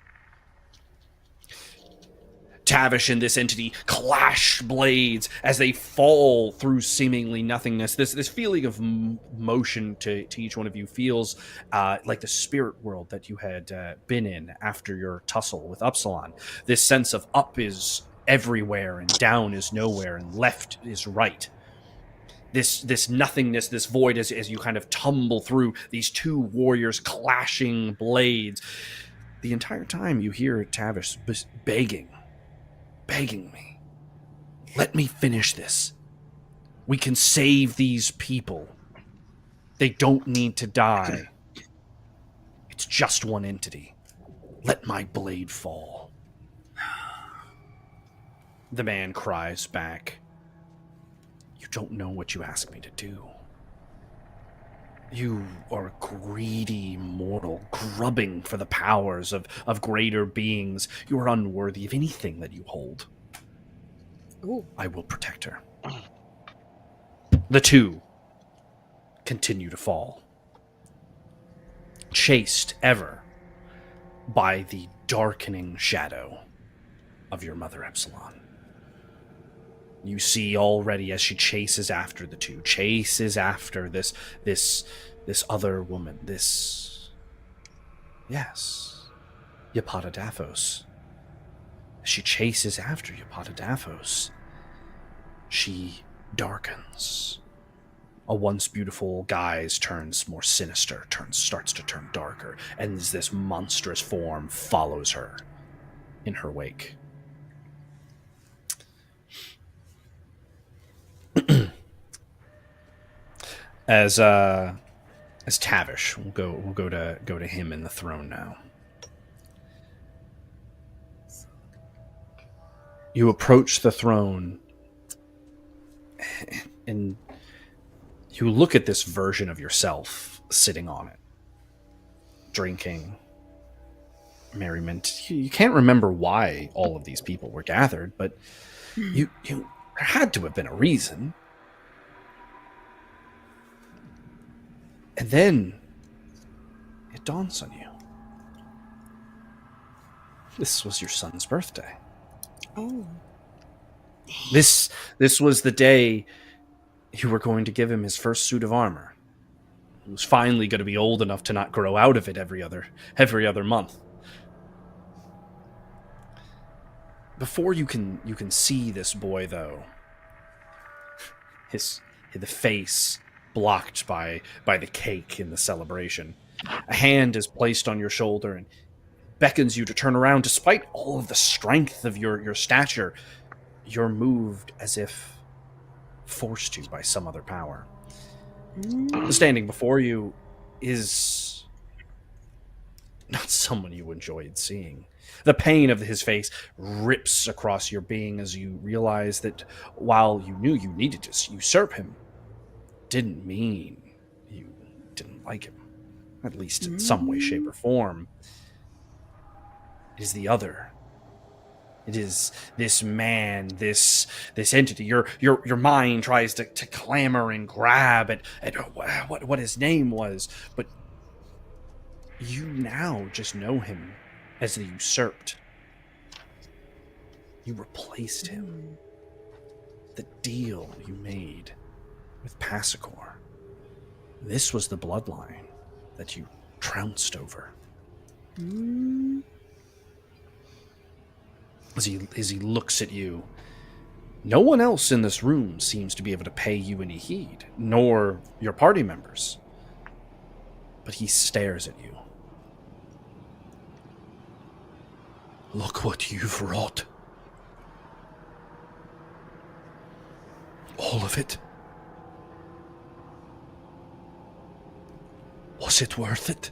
Tavish and this entity clash blades as they fall through seemingly nothingness. This feeling of motion to each one of you feels like the spirit world that you had been in after your tussle with Upsilon. This sense of up is everywhere and down is nowhere and left is right. This nothingness, this void, as you kind of tumble through these two warriors clashing blades. The entire time you hear Tavish begging me, let me finish this. We can save these people. They don't need to die. It's just one entity. Let my blade fall. The man cries back, you don't know what you ask me to do. You are a greedy mortal, grubbing for the powers of greater beings. You are unworthy of anything that you hold. Ooh. I will protect her. The two continue to fall, chased ever by the darkening shadow of your mother Epsilon. You see already as she chases after the two, chases after this other woman, Yapatadaphos. As she chases after Yapatadaphos, she darkens. A once beautiful guise turns more sinister, starts to turn darker, and this monstrous form follows her in her wake. As Tavish, we'll go to him in the throne now. You approach the throne, and you look at this version of yourself sitting on it, drinking, merriment. You can't remember why all of these people were gathered, but there had to have been a reason. And then it dawns on you. This was your son's birthday. Oh. This was the day you were going to give him his first suit of armor. He was finally going to be old enough to not grow out of it every other month. Before you can see this boy, though, the face blocked by the cake in the celebration. A hand is placed on your shoulder and beckons you to turn around. Despite all of the strength of your stature, you're moved as if forced to by some other power. Standing before you is not someone you enjoyed seeing. The pain of his face rips across your being as you realize that while you knew you needed to usurp him, didn't mean you didn't like him, at least in some way, shape, or form. It is the other It is this man, this entity. Your mind tries to clamor and grab at what his name was, but you now just know him as the usurped. You replaced him. The deal you made with Passacor. This was the bloodline that you trounced over. As he looks at you, no one else in this room seems to be able to pay you any heed, nor your party members. But he stares at you. Look what you've wrought. All of it. Was it worth it?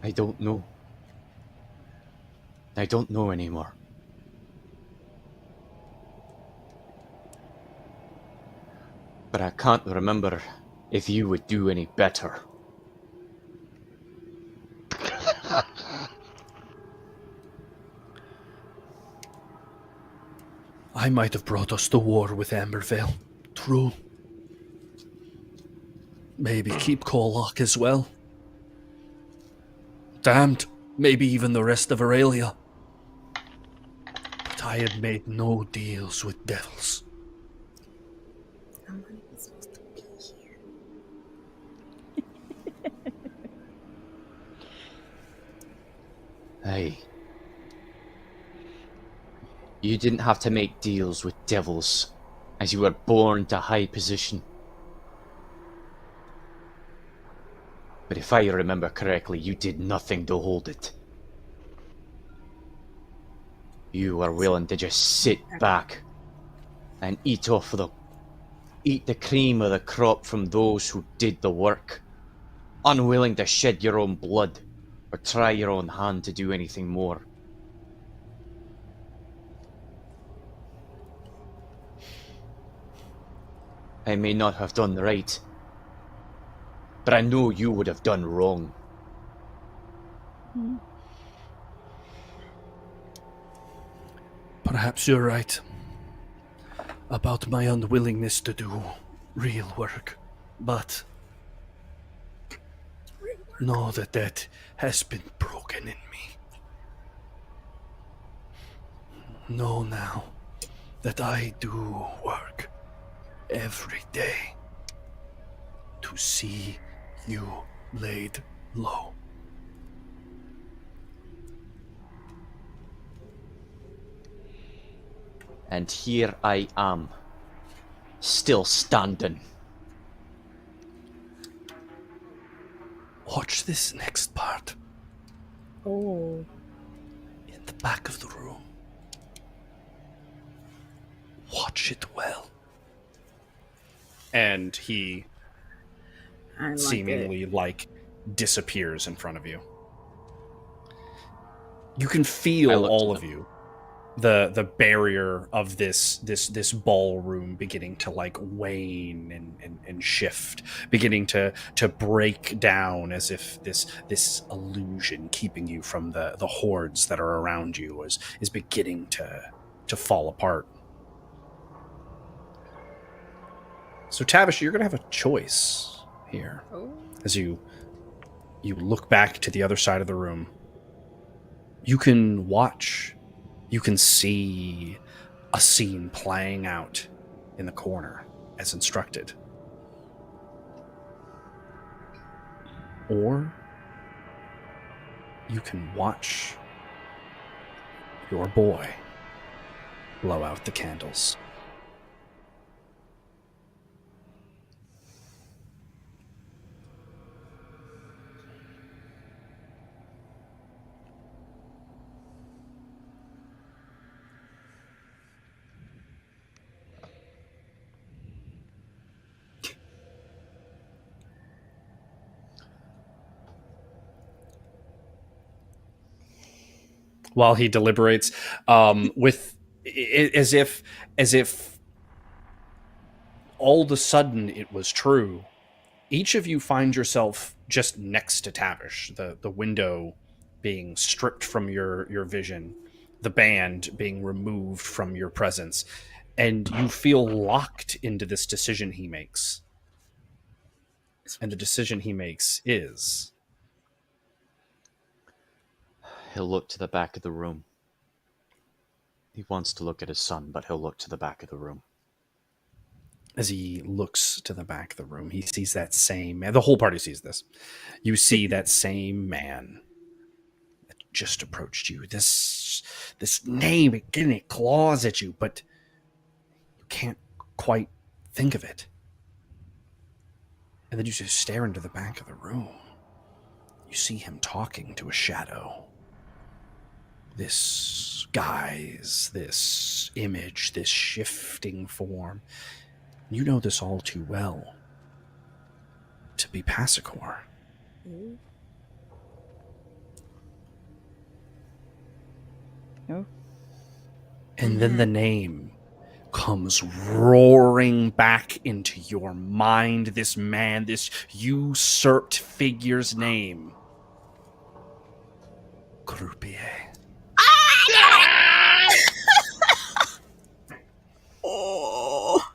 I don't know. I don't know anymore. But I can't remember if you would do any better. I might have brought us to war with Ambervale. True. Maybe keep Corlock as well. Damned, maybe even the rest of Aurelia. But I had made no deals with devils. I'm not even supposed to be here. Hey. You didn't have to make deals with devils, as you were born to high position. But if I remember correctly, you did nothing to hold it. You were willing to just sit back and eat the cream of the crop from those who did the work, unwilling to shed your own blood or try your own hand to do anything more. I may not have done right, but I know you would have done wrong. Perhaps you're right about my unwillingness to do real work, but know that has been broken in me. Know now that I do work every day to see you laid low. And here I am, still standing. Watch this next part. Oh. In the back of the room. Watch it well. And he I like seemingly disappears in front of you. You can feel all of you, the barrier of this ballroom beginning to wane and shift, beginning to break down, as if this illusion keeping you from the hordes that are around you is beginning to fall apart. So Tavish, you're gonna have a choice here. As you look back to the other side of the room. You can watch, you can see a scene playing out in the corner as instructed. Or you can watch your boy blow out the candles. While he deliberates, with as if all of a sudden it was true. Each of you find yourself just next to Tavish, the window being stripped from your vision, the band being removed from your presence, and you feel locked into this decision he makes. And the decision he makes is He'll look to the back of the room. He wants to look at his son, but he'll look to the back of the room. as he looks to the back of the room, he sees that same man. The whole party sees this. You see that same man that just approached you. This name, again, it claws at you, but you can't quite think of it. And then you just stare into the back of the room. You see him talking to a shadow. This guise, this image, this shifting form. You know this all too well to be Passacor. Oh. And then the name comes roaring back into your mind. This man, this usurped figure's name. Croupier. Oh.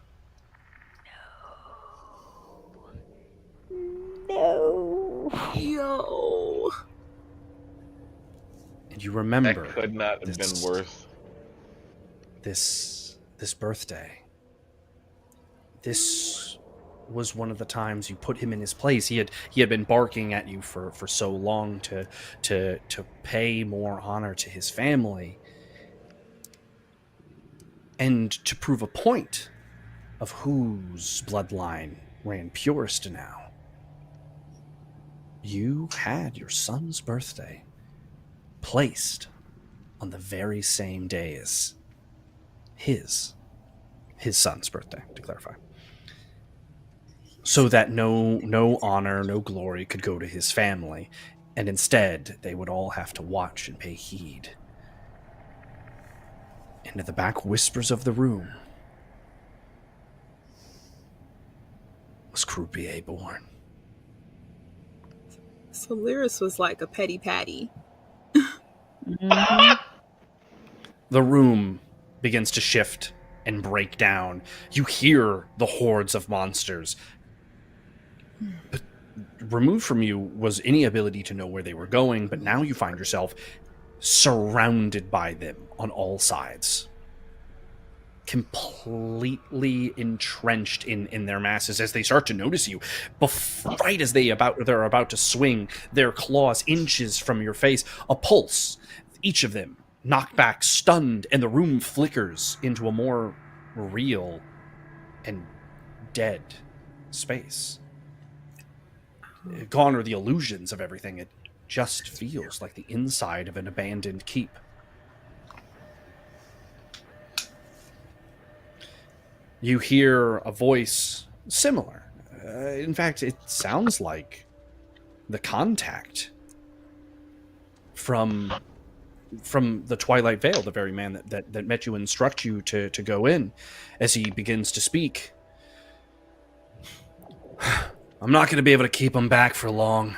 No. Yo. And you remember That could not have this- been worse. this birthday. This was one of the times you put him in his place. He had been barking at you for so long to pay more honor to his family and to prove a point of whose bloodline ran purest now. You had your son's birthday placed on the very same day as his son's birthday, to clarify. So that no honor, no glory could go to his family, and instead they would all have to watch and pay heed. Into the back whispers of the room was Croupier born. So Lyris was like a petty patty. Mhm. The room begins to shift and break down. You hear the hordes of monsters. But removed from you was any ability to know where they were going, but now you find yourself surrounded by them on all sides. Completely entrenched in their masses as they start to notice you. Right as they're about to swing their claws inches from your face, a pulse, each of them knocked back, stunned, and the room flickers into a more real and dead space. Gone are the illusions of everything. It just feels like the inside of an abandoned keep. You hear a voice similar. In fact, it sounds like the contact from the Twilight Vale, the very man that met you and instruct you to go in. As he begins to speak, I'm not going to be able to keep him back for long.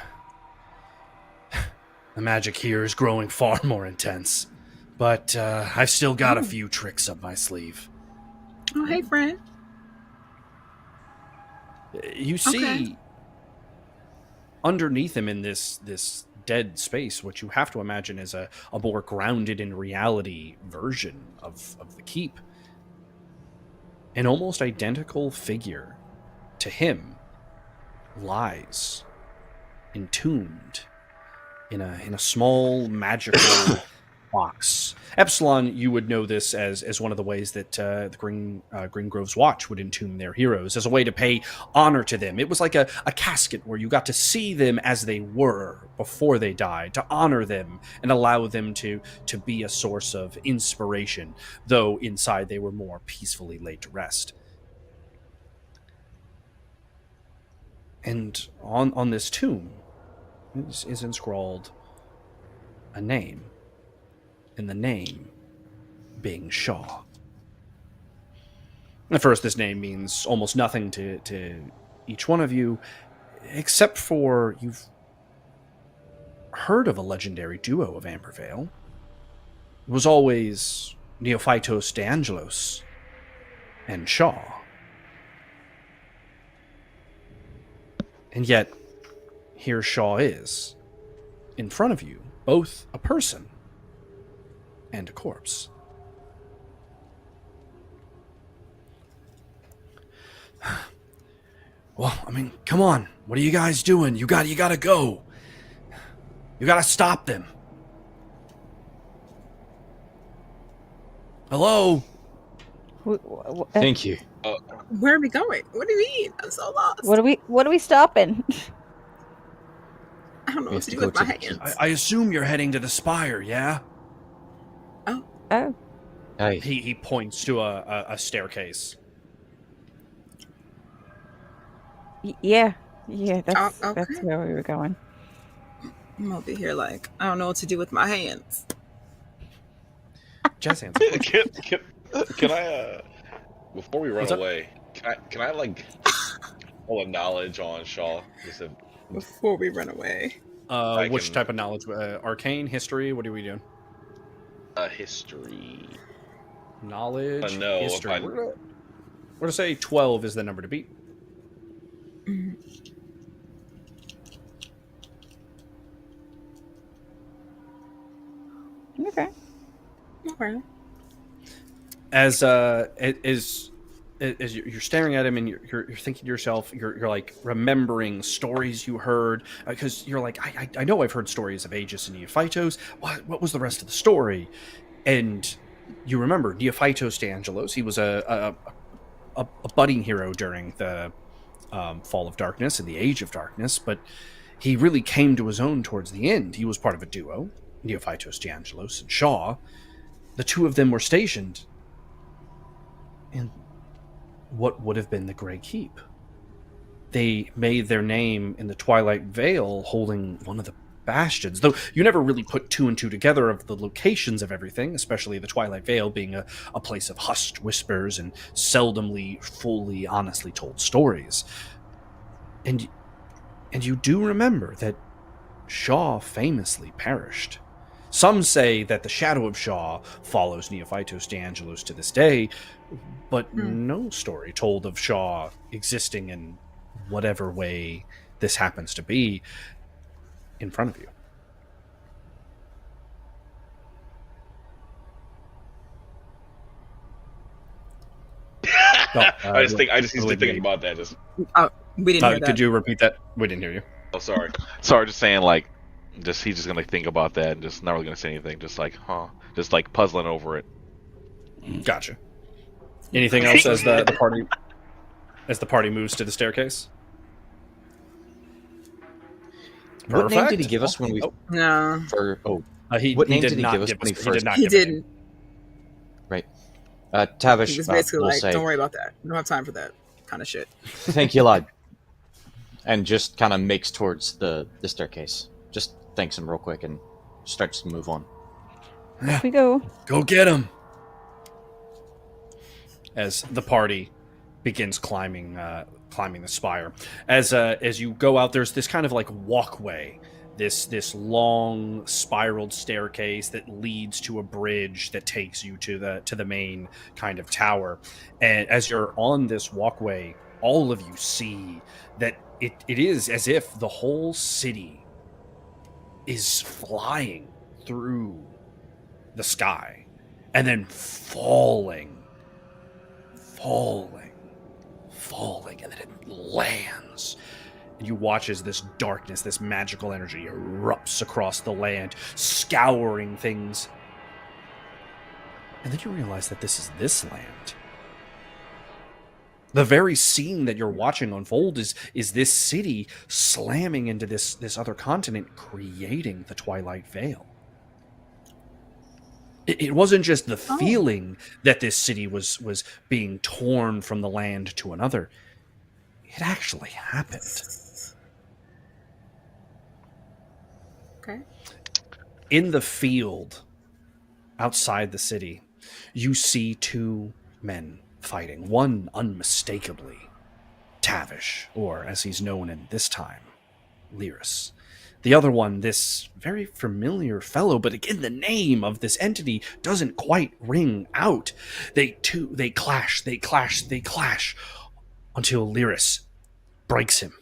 The magic here is growing far more intense, but I've still got a few tricks up my sleeve. Oh, hey, friend. You see, Okay. underneath him in this dead space, what you have to imagine is a more grounded in reality version of the keep. An almost identical figure to him lies entombed in a small magical box. Epsilon, you would know this as one of the ways that the Green Grove's Watch would entomb their heroes, as a way to pay honor to them. It was like a casket where you got to see them as they were before they died, to honor them and allow them to be a source of inspiration, though inside they were more peacefully laid to rest. And on this tomb is inscrawled a name, and the name being Shaw. At first, this name means almost nothing to each one of you, except for you've heard of a legendary duo of Ambervale. It was always Neophytos de Angelos and Shaw. And yet, here Shaw is, in front of you, both a person and a corpse. Well, I mean, come on. What are you guys doing? You gotta go. You gotta stop them. Hello? Thank you. Where are we going? What do you mean? I'm so lost. What are we stopping? I don't know We what have to to do go with to my the hands. keep. I assume you're heading to the spire, yeah? Oh, Hey, He points to a staircase. yeah. That's Okay. where we were going. I'm over here like, I don't know what to do with my hands. Jazz hands, of course. Can I before we run What's up? away, can I like roll a knowledge on Shaw? Just a, Before we run away. I Which can type of knowledge? Arcane, history? What are we doing? history. Knowledge, No, if history. I We're gonna say 12 is the number to beat. Mhm. Okay. Okay. As you're staring at him and you're thinking to yourself, you're like remembering stories you heard, because you're like, I know I've heard stories of Aegis and Neophytos. What was the rest of the story? And you remember Neophytos de Angelos. He was a budding hero during the Fall of Darkness and the Age of Darkness, but he really came to his own towards the end. He was part of a duo, Neophytos de Angelos and Shaw. The two of them were stationed in what would have been the Grey Keep. They made their name in the Twilight Vale holding one of the bastions, though you never really put two and two together of the locations of everything, especially the Twilight Vale being a place of hushed whispers and seldomly fully honestly told stories. And you do remember that Shaw famously perished. Some say that the shadow of Shaw follows Neophytos de Angelos to this day, but no story told of Shaw existing in whatever way this happens to be in front of you. I just need to think about that. Just Oh, we didn't hear that. Could you repeat that? We didn't hear you. sorry, just saying like, he's just gonna think about that and just not really gonna say anything. Just like, just like puzzling over it. Gotcha. Anything else as the party moves to the staircase? what name did he Perfect. give us when we? No, What name did he give us when he He first? did not he give a name. didn't. Right. Tavish He was basically will like, say, don't worry about that. We don't have time for that kind of shit. "Thank you, lad," and just kind of makes towards the staircase. Just thanks him real quick and starts to move on. Off we go. Go get him! As the party begins climbing the spire, as you go out, there's this kind of like walkway, this long spiraled staircase that leads to a bridge that takes you to the main kind of tower. And as you're on this walkway, all of you see that it is as if the whole city is flying through the sky and then falling, and then it lands. And you watch as this darkness, this magical energy erupts across the land, scouring things. And then you realize that this is this land. The very scene that you're watching unfold is this city slamming into this other continent, creating the Twilight Vale. It wasn't just the feeling that this city was being torn from the land to another. It actually happened. Okay. In the field outside the city, you see two men fighting. One unmistakably Tavish, or as he's known in this time, Lyris. The other one, this very familiar fellow, but again, the name of this entity doesn't quite ring out. They clash, until Lyris breaks him.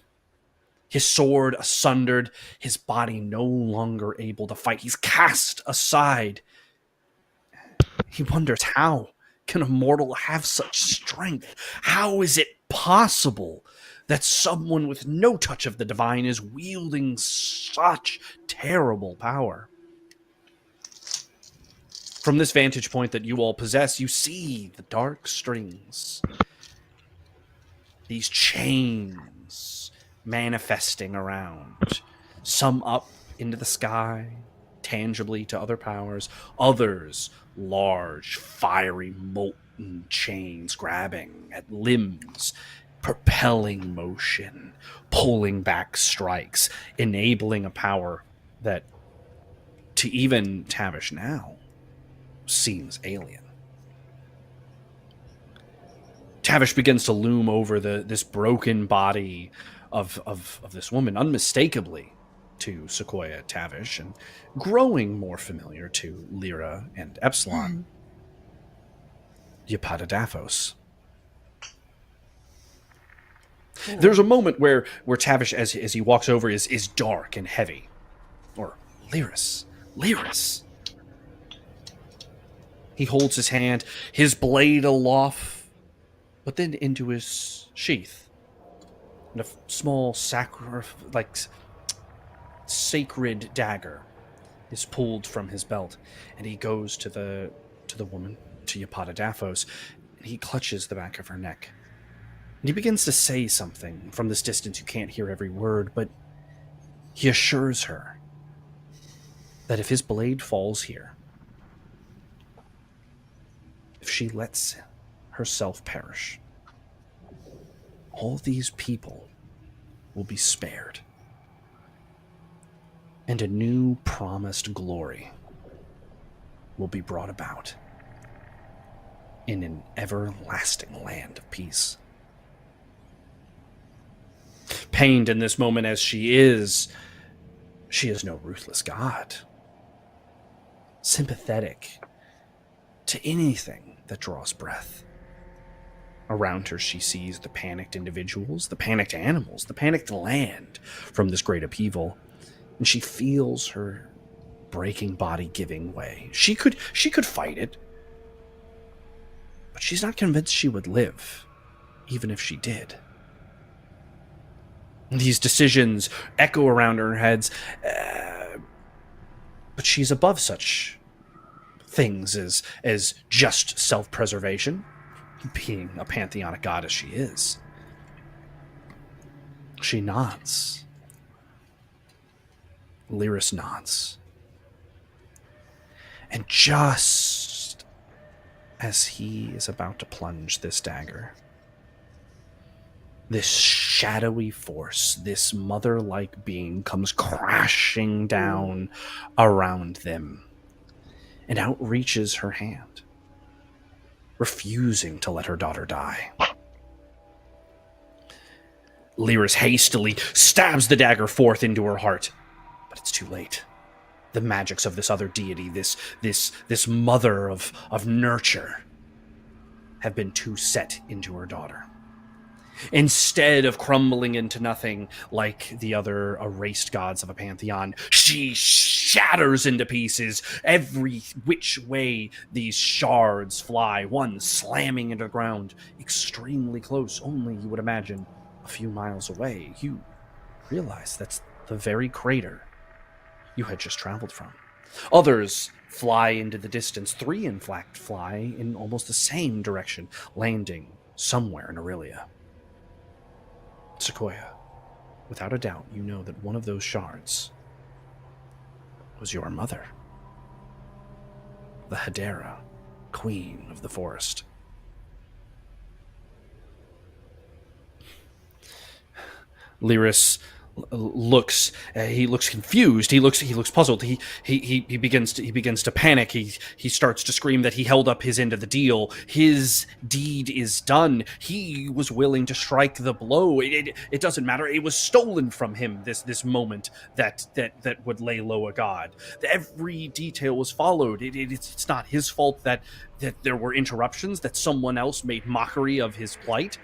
His sword asundered, his body no longer able to fight. He's cast aside. He wonders, how can a mortal have such strength? How is it possible that someone with no touch of the divine is wielding such terrible power? From this vantage point that you all possess, you see the dark strings, these chains manifesting around, some up into the sky, tangibly to other powers, others large, fiery, molten chains grabbing at limbs, propelling motion, pulling back strikes, enabling a power that, to even Tavish now, seems alien. Tavish begins to loom over this broken body of this woman, unmistakably to Sequoia Tavish, and growing more familiar to Lyra and Epsilon. Epatadaphos. There's a moment where Tavish, as he walks over, is dark and heavy. Or Lyris. He holds his hand, his blade aloft, but then into his sheath. And a small sacred dagger is pulled from his belt, and he goes to the woman, to Epatadaphos, and he clutches the back of her neck. And he begins to say something. From this distance, you can't hear every word, but he assures her that if his blade falls here, if she lets herself perish, all these people will be spared, and a new promised glory will be brought about in an everlasting land of peace. Pained in this moment as she is no ruthless god. Sympathetic to anything that draws breath. Around her, she sees the panicked individuals, the panicked animals, the panicked land from this great upheaval, and she feels her breaking body giving way. She could fight it, but she's not convinced she would live, even if she did. These decisions echo around her heads, but she's above such things as just self-preservation, being a pantheonic goddess she is. She nods. Lyris nods. And just as he is about to plunge this dagger, this shadowy force, this mother-like being comes crashing down around them and outreaches her hand, refusing to let her daughter die. Lyris hastily stabs the dagger forth into her heart, but it's too late. The magics of this other deity, this mother of nurture, have been too set into her daughter. Instead of crumbling into nothing like the other erased gods of a pantheon, she shatters into pieces. Every which way these shards fly, one slamming into the ground, extremely close, only, you would imagine, a few miles away. You realize that's the very crater you had just traveled from. Others fly into the distance. 3, in fact, fly in almost the same direction, landing somewhere in Aurelia. Sequoia, without a doubt, you know that one of those shards was your mother, the Hedera, queen of the forest. Lyris looks he looks confused. He looks puzzled. He begins to panic. He starts to scream that he held up his end of the deal. His deed is done. He was willing to strike the blow. It doesn't matter. It was stolen from him. This moment that would lay low a god. Every detail was followed. It's not his fault that there were interruptions. That someone else made mockery of his plight.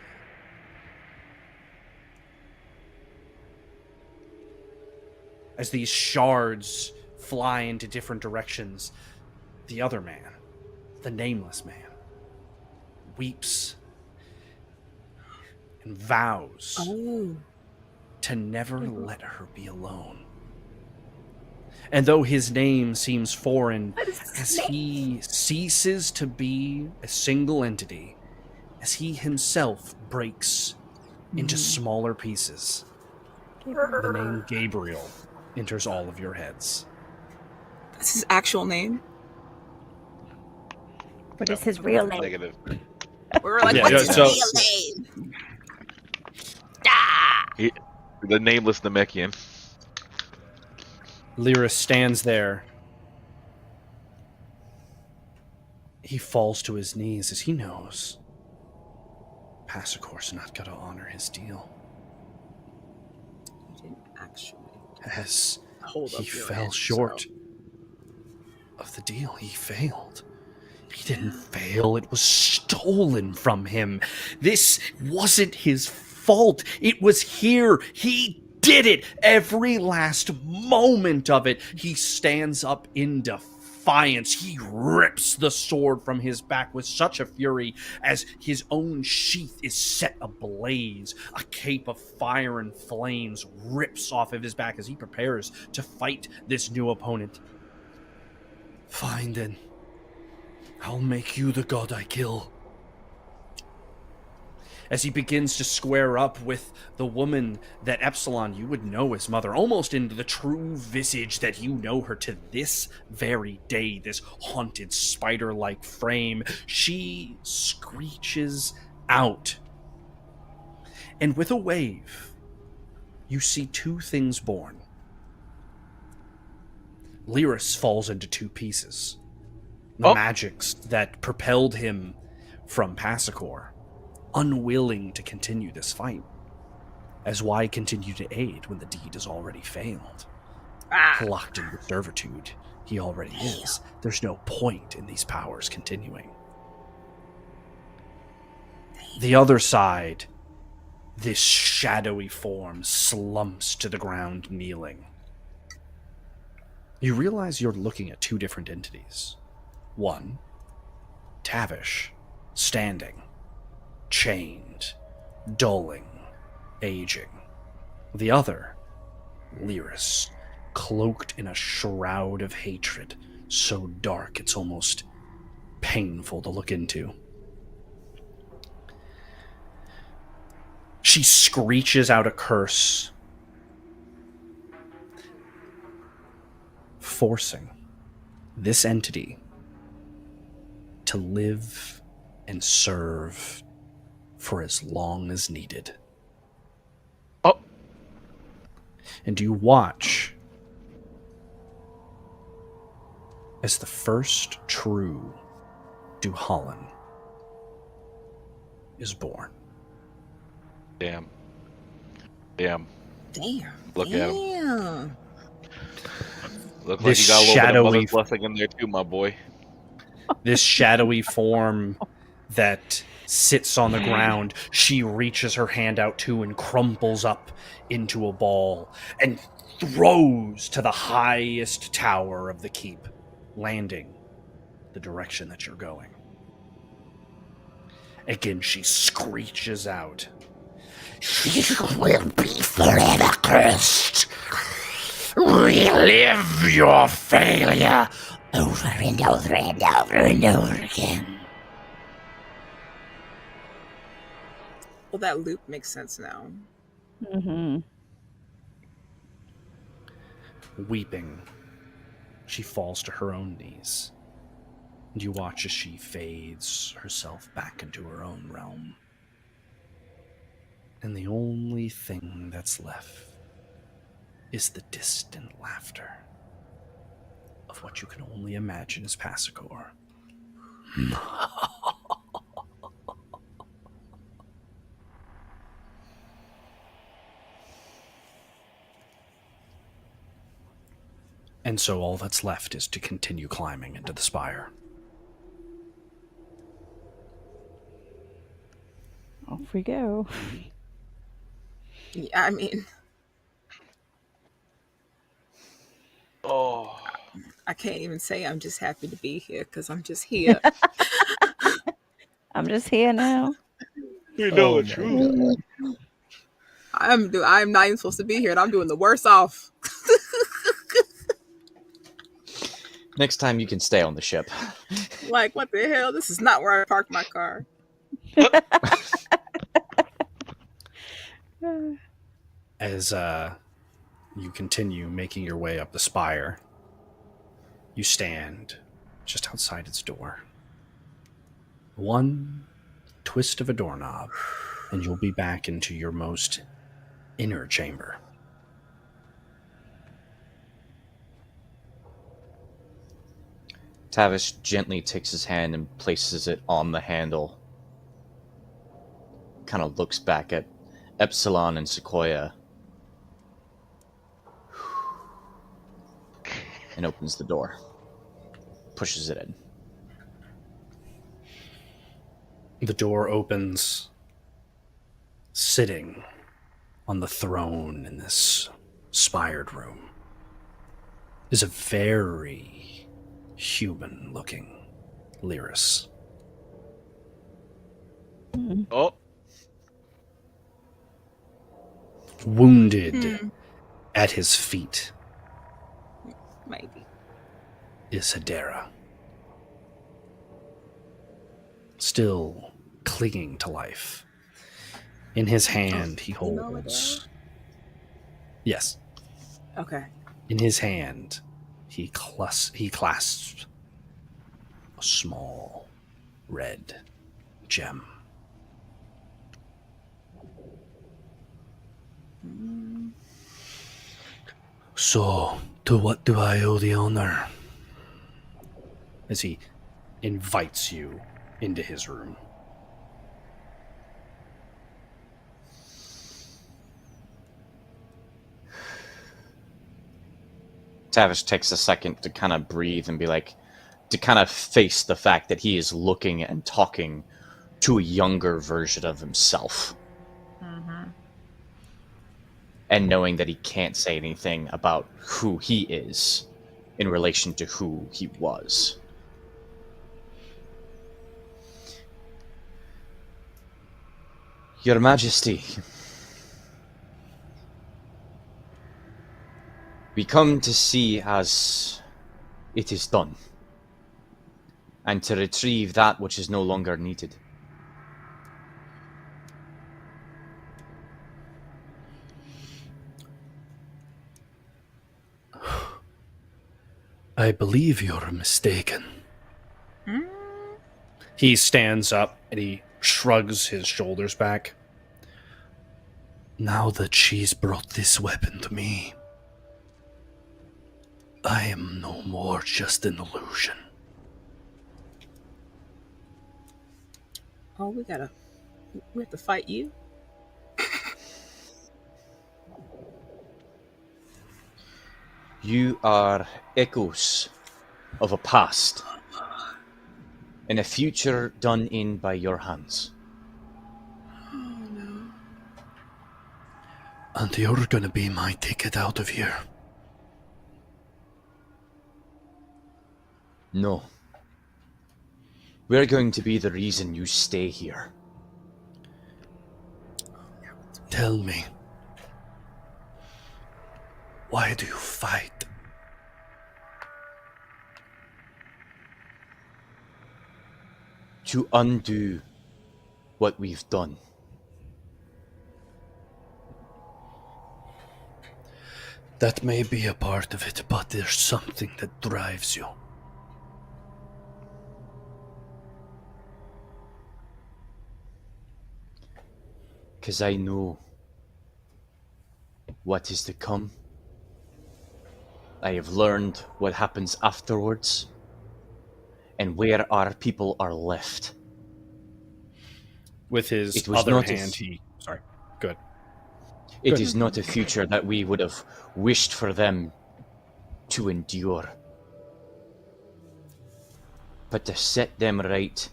As these shards fly into different directions, the other man, the nameless man, weeps and vows to never let her be alone. And though his name seems foreign, as he ceases to be a single entity, as he himself breaks into smaller pieces, the name Gabriel enters all of your heads. That's his actual name. What is his real name? Negative. We were like, Yeah, what's yeah, his real name? The nameless Namekian. Lyra stands there. He falls to his knees as he knows Passacor's not going to honor his deal. He didn't actually As hold he up your fell end, short so. of the deal. He failed. He didn't fail. It was stolen from him. This wasn't his fault. It was here. He did it. Every last moment of it. He stands up in defiance. He rips the sword from his back with such a fury as his own sheath is set ablaze. A cape of fire and flames rips off of his back as he prepares to fight this new opponent. Fine then. I'll make you the god I kill. As he begins to square up with the woman that Epsilon you would know as mother, almost into the true visage that you know her to this very day, this haunted spider-like frame, she screeches out. And with a wave, you see two things born. Lyris falls into two pieces. The magics that propelled him from Passacor, unwilling to continue this fight. As why continue to aid when the deed has already failed? Locked into servitude, he already is. There's no point in these powers continuing. The other side, this shadowy form slumps to the ground kneeling. You realize you're looking at two different entities. One, Tavish, standing, chained, dulling, aging. The other, Lyris, cloaked in a shroud of hatred, so dark it's almost painful to look into. She screeches out a curse, forcing this entity to live and serve for as long as needed. Oh. And you watch as the first true Duhallen is born. Damn. Look at him. Look like This you got a little bit of shadowy mother's blessing in there too, my boy. This shadowy form that sits on the ground, she reaches her hand out to and crumples up into a ball and throws to the highest tower of the keep, landing the direction that you're going. Again, she screeches out. You will be forever cursed. Relive your failure over and over and over and over again. Well, that loop makes sense now. Mm-hmm. Weeping, she falls to her own knees, and you watch as she fades herself back into her own realm. And the only thing that's left is the distant laughter of what you can only imagine is Passacor. And so all that's left is to continue climbing into the spire. Off we go. Yeah, I mean, Oh, I can't even say I'm just happy to be here because I'm just here. I'm just here now. you know Oh the my truth. God. I'm not even supposed to be here, and I'm doing the worst off. Next time you can stay on the ship. Like, what the hell? This is not where I parked my car. As you continue making your way up the spire, you stand just outside its door. One twist of a doorknob, and you'll be back into your most inner chamber. Tavish gently takes his hand and places it on the handle. Kind of looks back at Epsilon and Sequoia. And opens the door. Pushes it in. The door opens. Sitting on the throne in this spired room is a very human-looking Lyris. Oh, Wounded at his feet Maybe. is Hedera, still clinging to life. In his hand, he holds... Yes. Okay. In his hand, he clasps a small red gem. So, to what do I owe the honor? As he invites you into his room. Tavish takes a second to kind of breathe and be like, to kind of face the fact that he is looking and talking to a younger version of himself. And knowing that he can't say anything about who he is in relation to who he was. Your Majesty, we come to see as it is done, and to retrieve that which is no longer needed. I believe you're mistaken. He stands up and he shrugs his shoulders back. Now that she's brought this weapon to me, I am no more just an illusion. Oh, we have to fight you? You are echoes of a past, and a future done in by your hands. Oh, no. And you're gonna be my ticket out of here. No. We're going to be the reason you stay here. Tell me, why do you fight? To undo what we've done. That may be a part of it, but there's something that drives you. Because I know what is to come, I have learned what happens afterwards and where our people are left. With his It was other not a hand, he. Sorry. Good. It Good. is not a future that we would have wished for them to endure. But to set them right,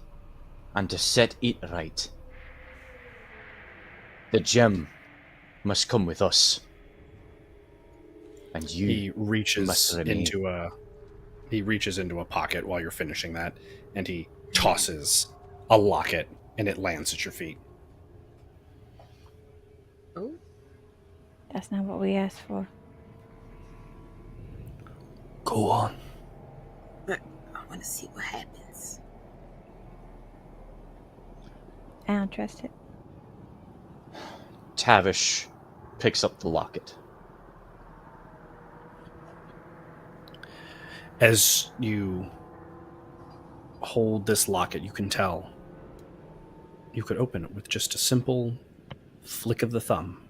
and to set it right, the gem must come with us. And you He must reaches remain. into a pocket while you're finishing that, and he tosses a locket, and it lands at your feet. Oh, That's not what we asked for. Go on. but I want to see what happens. I don't trust it. Tavish picks up the locket. As you hold this locket, you can tell you could open it with just a simple flick of the thumb.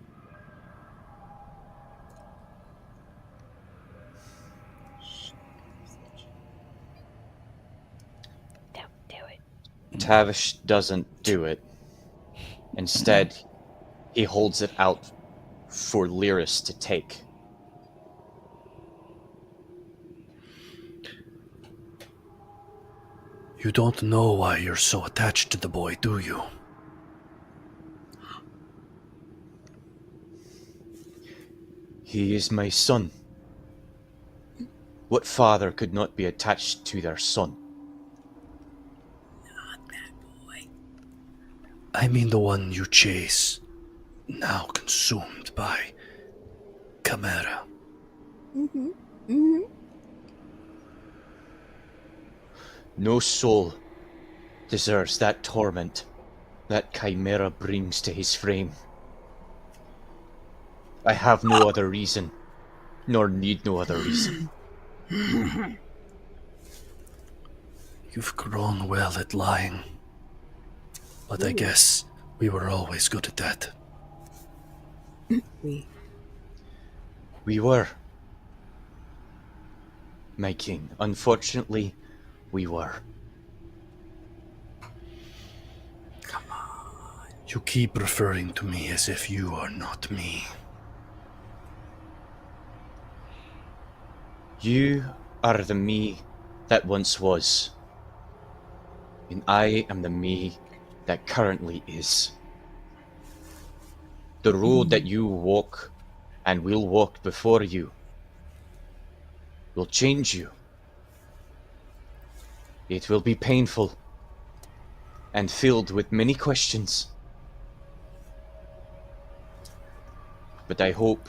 Don't do it. Tavish doesn't do it. Instead, he holds it out for Lyris to take. You don't know why you're so attached to the boy, do you? He is my son. What father could not be attached to their son? I mean the one you chase, now consumed by Chimera. No soul deserves that torment that Chimera brings to his frame. I have no other reason, nor need no other reason. You've grown well at lying. But I guess we were always good at that. We were. My king, unfortunately, we were. You keep referring to me as if you are not me. You are the me that once was. And I am the me that currently is. The road that you walk and will walk before you will change you. It will be painful and filled with many questions. But I hope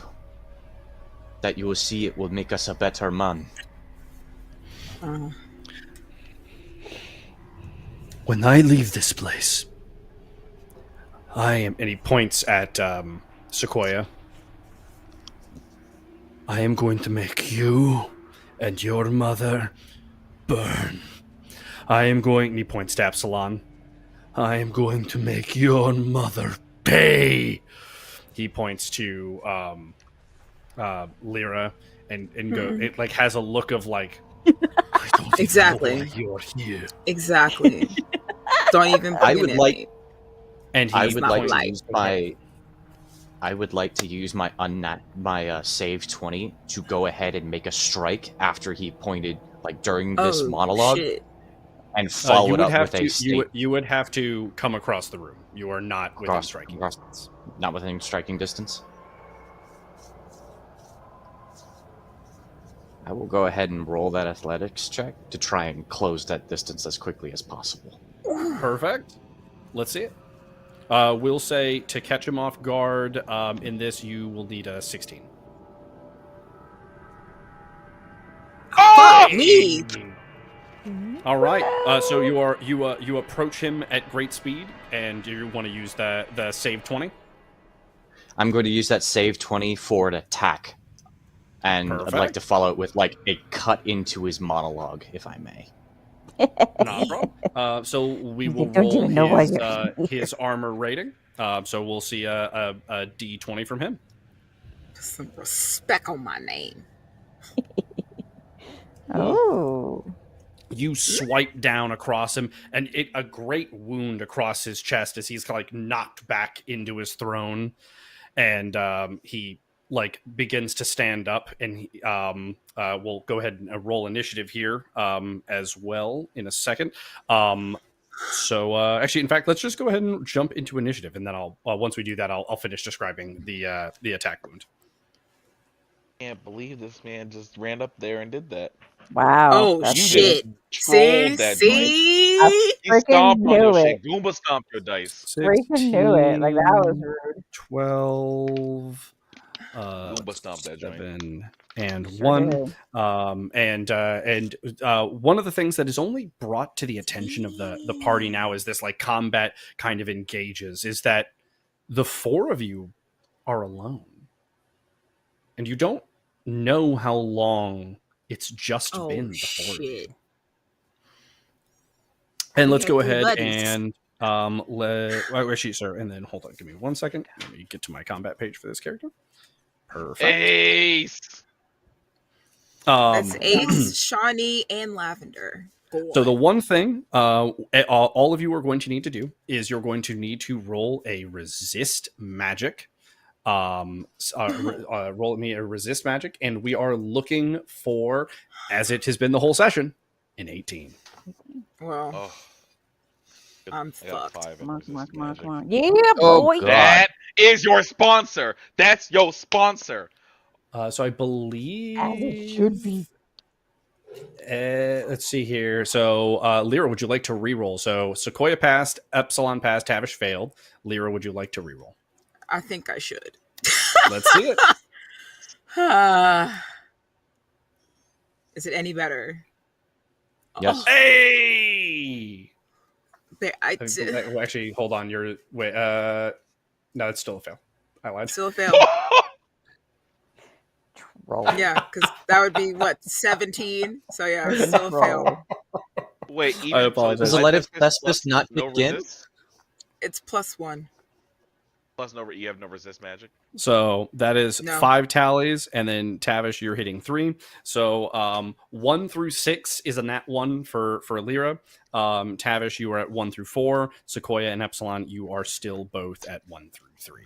that you will see it will make us a better man. When I leave this place, And he points at Sequoia. I am going to make you and your mother burn. And he points to Absalon. I am going to make your mother pay. He points to Lyra and go. It like has a look of like, I don't even Exactly. know why you're here. Exactly. Don't even. I begin would at like- me. and he I It's would not like light. to use my. I would like to use my save 20 to go ahead and make a strike after he pointed, like during this monologue, Shit. and follow you it would up have with a to. state. You would have to come across the room. You are not within Across- striking across- distance. Not within striking distance. I will go ahead and roll that athletics check to try and close that distance as quickly as possible. Perfect. Let's see it. We'll say to catch him off guard. In this, you will need a 16. Fuck me. All right. So you approach him at great speed, and you want to use the save 20. I'm going to use that save 20 for an attack. And I'd like Perfect. to follow it with like a cut into his monologue, if I may. Not a problem. So we will Don't roll even know why you're his armor rating. So we'll see a D20 from him. Put some respect on my name. Oh. You swipe down across him, and a great wound across his chest as he's like knocked back into his throne, and he like begins to stand up, and we'll go ahead and roll initiative here as well in a second. So actually, in fact, let's just go ahead and jump into initiative, and then I'll once we do that, I'll finish describing the attack wound. Can't believe this man just ran up there and did that. Wow. Oh that's shit! trolled See, that see. I He freaking stomped on your knew shit. it. Goomba stomped your dice. Freaking knew it. Like, that was rude. 12, Goomba stomped that joint. 7, and Sure 1. did. And one of the things that is only brought to the attention of the party now is this like combat kind of engages is that the four of you are alone, and you don't know how long it's just been the four of you. And let's go ahead and actually, sir, and then hold on, give me 1 second. Let me get to my combat page for this character. Perfect. Ace. That's Ace, Shawnee, and Lavender. So the one thing all of you are going to need to do is you're going to need to roll a resist magic. Roll me a resist magic, and we are looking for, as it has been the whole session, an 18. Well, Oh. I'm I got fucked. 5 in Come on, resist come on, come on, magic. come on. Yeah, Oh, boy. God. That is your sponsor. That's your sponsor. So I believe, As it should be. let's see here. So Lyra, would you like to re-roll? So Sequoia passed, Epsilon passed, Tavish failed. Lyra, would you like to re-roll? I think I should. Let's see it. Is it any better? Yes. Oh, Hey! I Actually, hold on. You're wait. No, it's still a fail. I lied. still fail. Troll. Yeah, because that would be what 17. So yeah, it's still a fail. Wait, even I apologize. Does the light of Thespis not no kick in? resist? It's +1. Plus you have no resist magic. So that is No. 5 tallies, and then Tavish, you're hitting 3. So 1 through 6 is a nat 1 for Lyra. Tavish, you are at 1 through 4. Sequoia and Epsilon, you are still both at 1 through 3.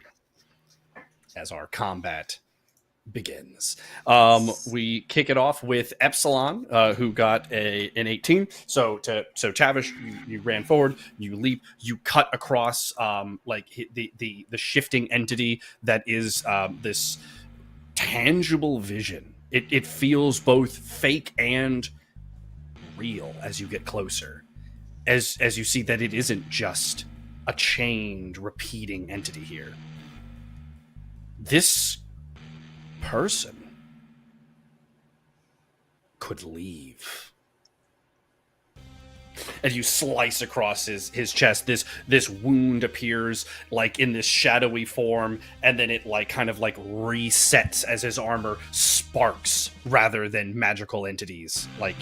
As our combat begins, we kick it off with Epsilon, who got an 18. So Tavish, you ran forward, you leap, you cut across like the shifting entity that is this tangible vision. It feels both fake and real as you get closer, as you see that it isn't just a chained repeating entity here. This person could leave. And you slice across his chest. This wound appears like in this shadowy form, and then it like kind of like resets as his armor sparks rather than magical entities. Like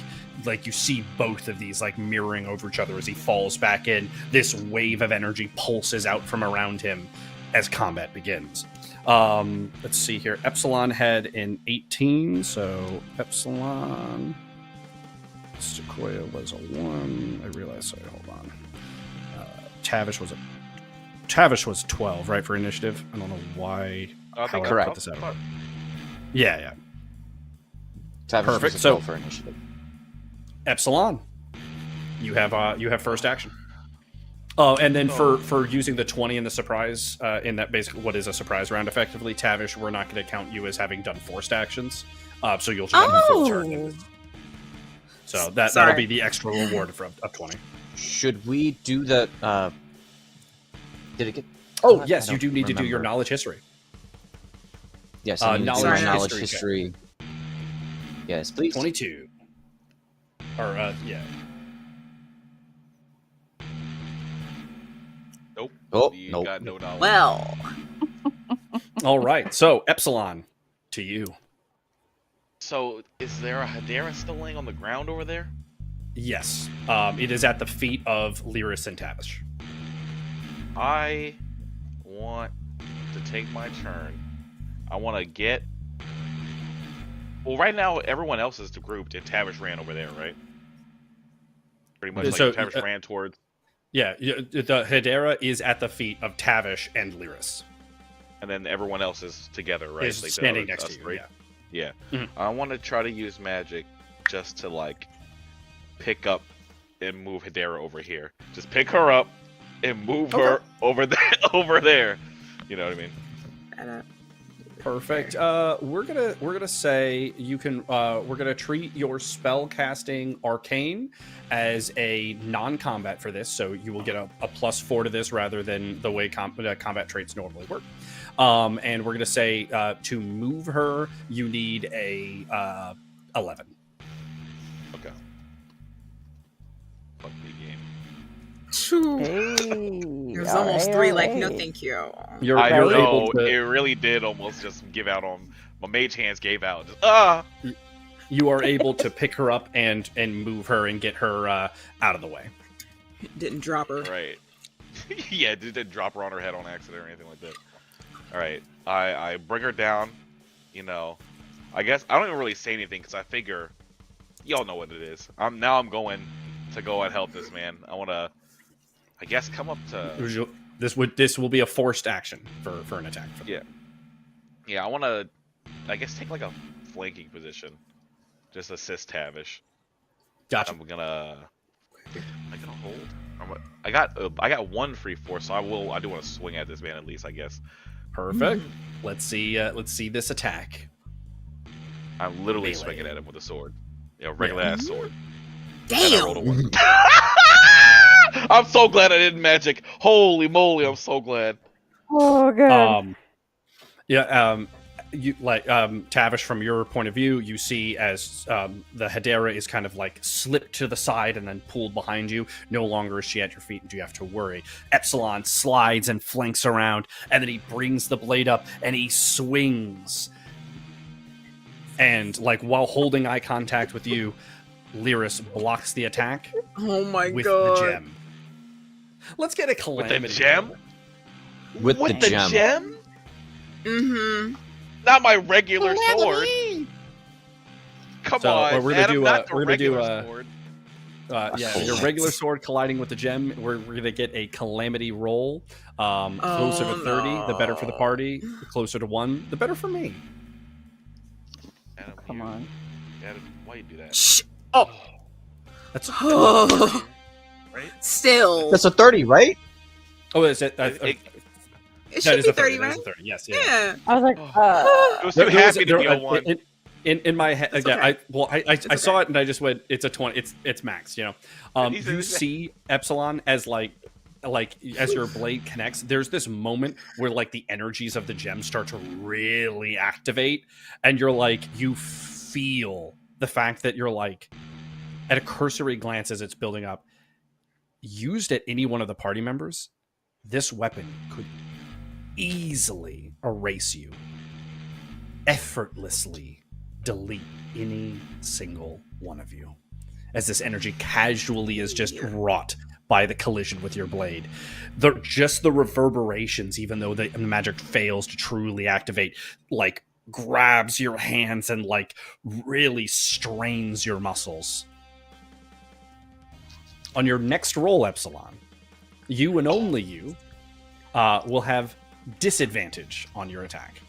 you see both of these like mirroring over each other as he falls back in. This wave of energy pulses out from around him as combat begins. Let's see here. Epsilon had an 18, so Epsilon. Sequoia was a 1. I realized. Sorry, hold on. Tavish was 12, right, for initiative. I don't know why. How I correct. put this out. Yeah. Tavish Perfect. was a So- 12 for initiative. Epsilon, you have first action. Oh, and then for using the 20 in the surprise, in that basically what is a surprise round, effectively, Tavish, we're not going to count you as having done forced actions, so you'll just have a full turn. So that'll be the extra reward of 20. Should we do the? Did it get? Oh, I yes, you don't do need to do your remember. knowledge history. Yes, I need to do knowledge my knowledge history, history. Yes, please. 22. Or yeah. Nope. Oh, You nope. got no knowledge. Well, All right. So Epsilon, to you. So is there a Hedera still laying on the ground over there? Yes. It is at the feet of Lyris and Tavish. I want to take my turn. I want to get Well, right now everyone else is grouped, and Tavish ran over there, right? Pretty much like So, Tavish ran towards. Yeah, the Hedera is at the feet of Tavish and Lyris. And then everyone else is together, right? Is Like the standing other- next us to you. three? Yeah. Yeah. Mhm. I want to try to use magic just to like pick up and move Hedera over here. Just pick her up and move her over there. Over there. You know what I mean? Perfect. We're gonna say you can. We're gonna treat your spell casting arcane as a non-combat for this, so you will get a +4 to this rather than the way combat traits normally work. And we're gonna say to move her, you need a 11. Okay. Fuck me game. Hey, It was almost 3. Like, no, hey. thank you. You're I able know to. it really did almost just give out on my mage hands. Gave out. Just, You are able to pick her up and move her and get her out of the way. Didn't drop her. Right. Yeah, didn't drop her on her head on accident or anything like that. All right. I bring her down. You know, I guess I don't even really say anything because I figure y'all know what it is. I'm going to go and help this man. I want to, I guess, come up to. This will be a forced action for an attack. Yeah, I want to, I guess, take like a flanking position. Just assist Tavish. Gotcha. I'm gonna hold. I got 1 free force, so I do want to swing at this man at least, I guess. Perfect. Let's see this attack. I'm literally Melee. swinging at him with a sword. Regular ass sword. And I rolled a Damn. 1. I'm so glad I didn't magic. Holy moly, I'm so glad. Oh, good. You like Tavish, from your point of view, you see as the Hedera is kind of like slipped to the side and then pulled behind you. No longer is she at your feet, and do you have to worry. Epsilon slides and flanks around, and then he brings the blade up and he swings. And like while holding eye contact with you, Lyris blocks the attack Oh my with god. the gem. Let's get a With calamity. the gem? With the gem. Mm-hmm. Not my regular sword. Come So, on, what we're gonna Adam, do, not the we're gonna do, regular sword. Your regular sword colliding with the gem. We're gonna get a calamity roll. Closer to 30, the better for the party. Closer to 1, the better for me. Adam, Come on. Adam, why you do that? Shh. That's Oh. Right? Still. That's a 30, right? oh, is it? It That should is be a 30, 30. That right? is a 30. Yes. Yeah. Yeah. I was like, It was too happy to be a 1. In my head, It's yeah, okay. I saw it and I just went, it's a 20. It's max. You know, He's- you see Epsilon as like as your blade connects. There's this moment where like the energies of the gem start to really activate, and you're like, you feel the fact that you're like, at a cursory glance as it's building up, used at any one of the party members, this weapon could easily erase you, effortlessly delete any single one of you, as this energy casually is just wrought by the collision with your blade. Just the reverberations, even though the magic fails to truly activate, like grabs your hands and like really strains your muscles. On your next roll, Epsilon, you and only you will have disadvantage on your attack.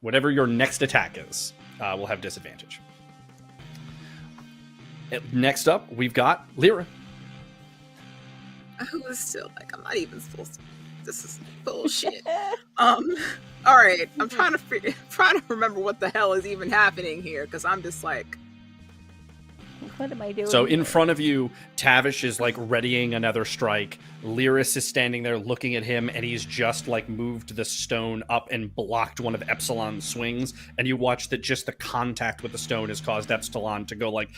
Whatever your next attack is, will have disadvantage. Next up, we've got Lyra. I was still like, I'm not even supposed to. This is bullshit. All right. I'm trying to remember what the hell is even happening here, because I'm just like, what am I doing? So in here? front of you, Tavish is like readying another strike. Lyris is standing there looking at him, and he's just like moved the stone up and blocked one of Epsilon's swings. And you watch that just the contact with the stone has caused Epsilon to go like,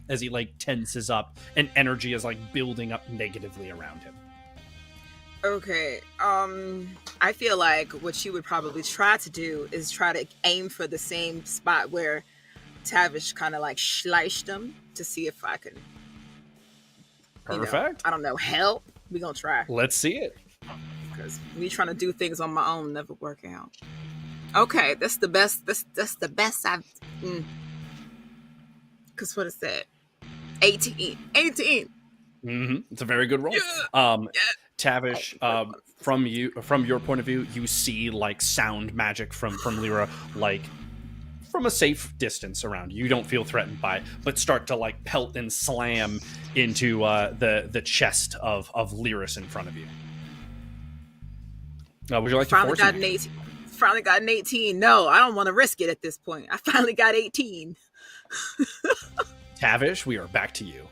as he like tenses up, and energy is like building up negatively around him. okay. I feel like what she would probably try to do is try to aim for the same spot where Tavish kind of like sliced him, to see if I can. Perfect. I don't know. Help. We gonna try, Let's see it. because me trying to do things on my own never work out. Okay, that's the best. That's the best I've. Because what is that? 18. 18. It's a very good roll. Yeah. Tavish, from your point of view, you see like sound magic from Lyra, like from a safe distance around you. You don't feel threatened by it, but start to like pelt and slam into the chest of Lyris in front of you. Would you like to force got an 18? Finally got an 18. No, I don't want to risk it at this point. I finally got 18. Tavish, we are back to you.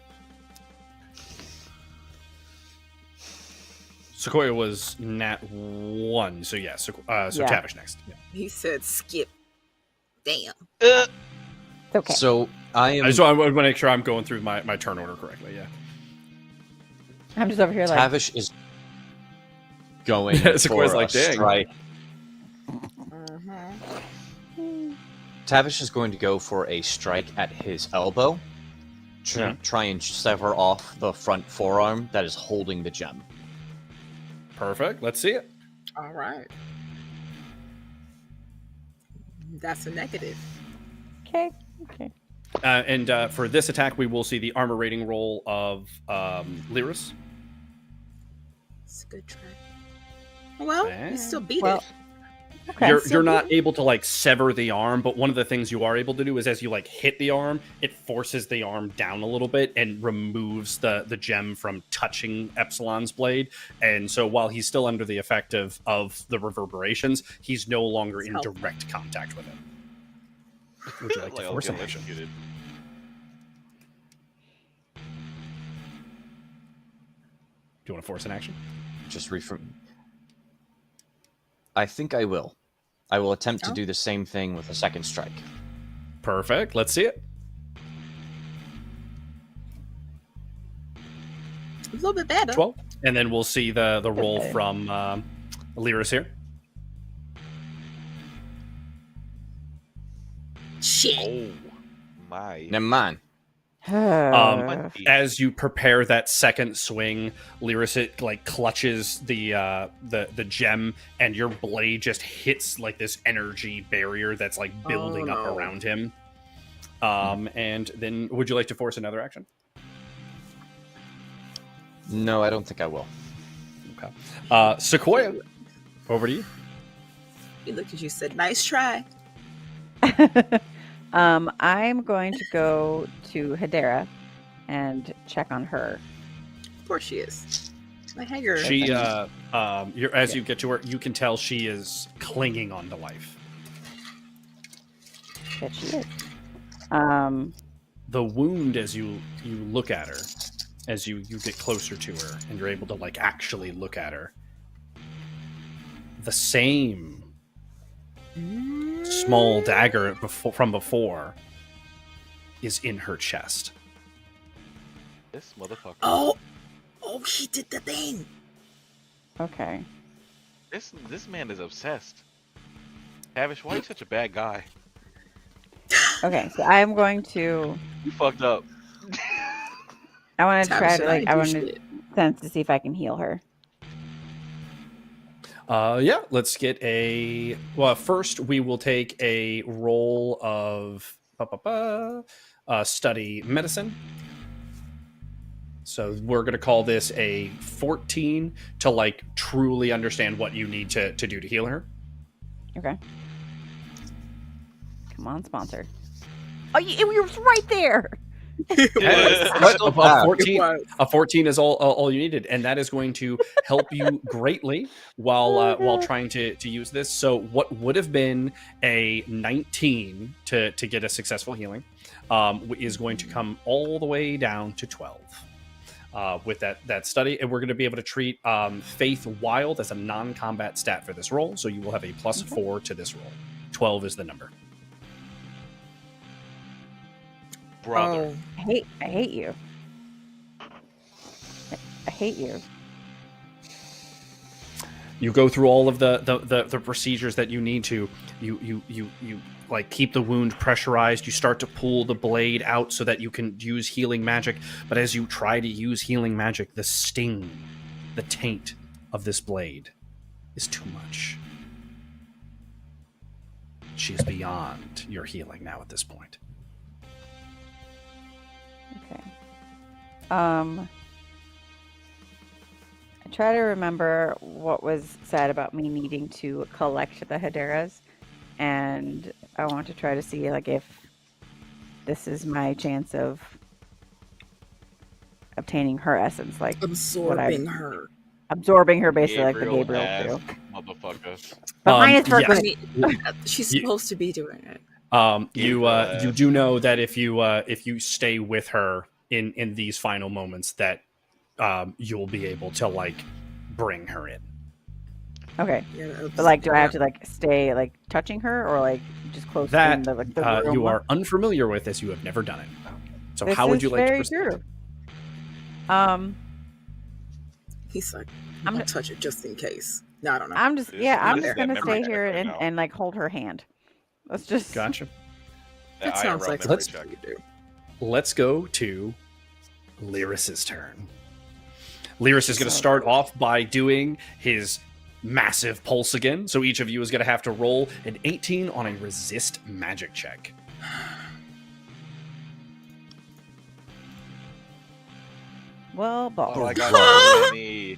Sequoia was nat 1, so yeah. So Yeah. Tavish next. Yeah. He said skip. Damn. It's okay. So I am. I just want to make sure I'm going through my turn order correctly. Yeah. I'm just over here like. Tavish is going Sequoia's for like, a dang. strike. Tavish is going to go for a strike at his elbow to Yeah. try and sever off the front forearm that is holding the gem. Perfect. Let's see it. All right. That's a negative. Okay. And for this attack, we will see the armor rating roll of Lyris. It's a good try. Well, you still beat Well, it. Okay. You're not able to like sever the arm, but one of the things you are able to do is as you like hit the arm, it forces the arm down a little bit and removes the gem from touching Epsilon's blade. And so while he's still under the effect of the reverberations, he's no longer in helpful. direct contact with it. Would you like to force an action? electrocuted. Do you want to force an action? Just I think I will. I will attempt to do the same thing with a second strike. Perfect. Let's see it. A little bit better. 12. And then we'll see the roll from Lyris here. Shit. Oh my! Never mind. As you prepare that second swing, Lyris it like clutches the gem, and your blade just hits like this energy barrier that's like building up around him. And then, would you like to force another action? No, I don't think I will. Okay. Sequoia, over to you. He looked at you, said, "Nice try." I'm going to go to Hedera and check on her. Of course she is. My hanger. She, as you get to her, you can tell she is clinging on to life. That she is. The wound, as you look at her, as you get closer to her, and you're able to like actually look at her, the same small dagger from before is in her chest. This motherfucker. Oh, she did the thing. Okay. This man is obsessed. Tavish, why are you such a bad guy? Okay, so I'm going to. You fucked up. I want to Tavish try and to I like. I want appreciate to it. sense to see if I can heal her. Yeah, let's get a. Well, first we will take a roll of study medicine. So we're going to call this a 14 to like truly understand what you need to do to heal her. Okay. Come on, sponsor. Oh, you were right there. What? so A bad. 14, It was. a 14 is all you needed, and that is going to help you greatly while trying to use this. So what would have been a 19 to get a successful healing is going to come all the way down to 12 with that study, and we're going to be able to treat Faith Wild as a non-combat stat for this roll. So you will have a +4 to this roll. 12 is the number. Brother. I hate you. I hate you. You go through all of the procedures that you need to. You like keep the wound pressurized. You start to pull the blade out so that you can use healing magic. But as you try to use healing magic, the sting, the taint of this blade is too much. She is beyond your healing now at this point. Okay. I try to remember what was said about me needing to collect the Hederas, and I want to try to see like if this is my chance of obtaining her essence, like Absorbing her. absorbing her basically like the Gabriel Gabriel ass do. motherfucker. But mine is for yes. good. She's You- supposed to be doing it. You do know that if you stay with her in these final moments, that you'll be able to like bring her in. Okay. Yeah, But like, do I have to like stay like touching her or like just close That in the room? you are unfamiliar with, as you have never done it. So This how would is you like to very proceed? true. He's like, I'm I'm gonna- gonna touch it just in case. No, I don't know. I'm just This- I'm this is just that gonna memory stay check here right now. and like hold her hand. Let's just Gotcha. That The sounds IRL like memory something check. you do. Let's go to Lyris's turn. Lyris is going to start off by doing his massive pulse again. So each of you is going to have to roll an 18 on a resist magic check. well balls. Oh, I got so many.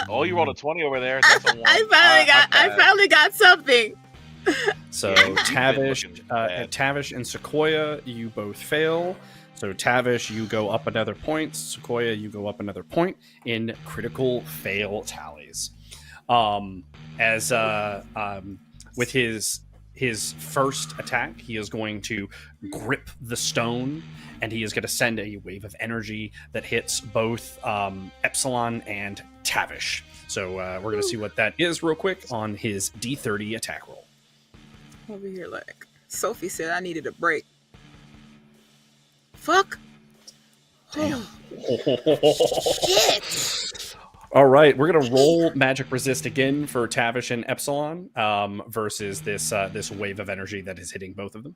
Oh, you rolled a 20 over there. That's a one. I finally got something. So Yeah, you've been Tavish, looking bad. Tavish and Sequoia, you both fail. So Tavish, you go up another point. Sequoia, you go up another point in critical fail tallies. With his first attack, he is going to grip the stone, and he is going to send a wave of energy that hits both Epsilon and Tavish. So we're going to see what that is real quick on his D30 attack roll. Over here, like Sophie said, I needed a break. Fuck. Damn. Shit. All right, we're gonna roll magic resist again for Tavish and Epsilon versus this wave of energy that is hitting both of them.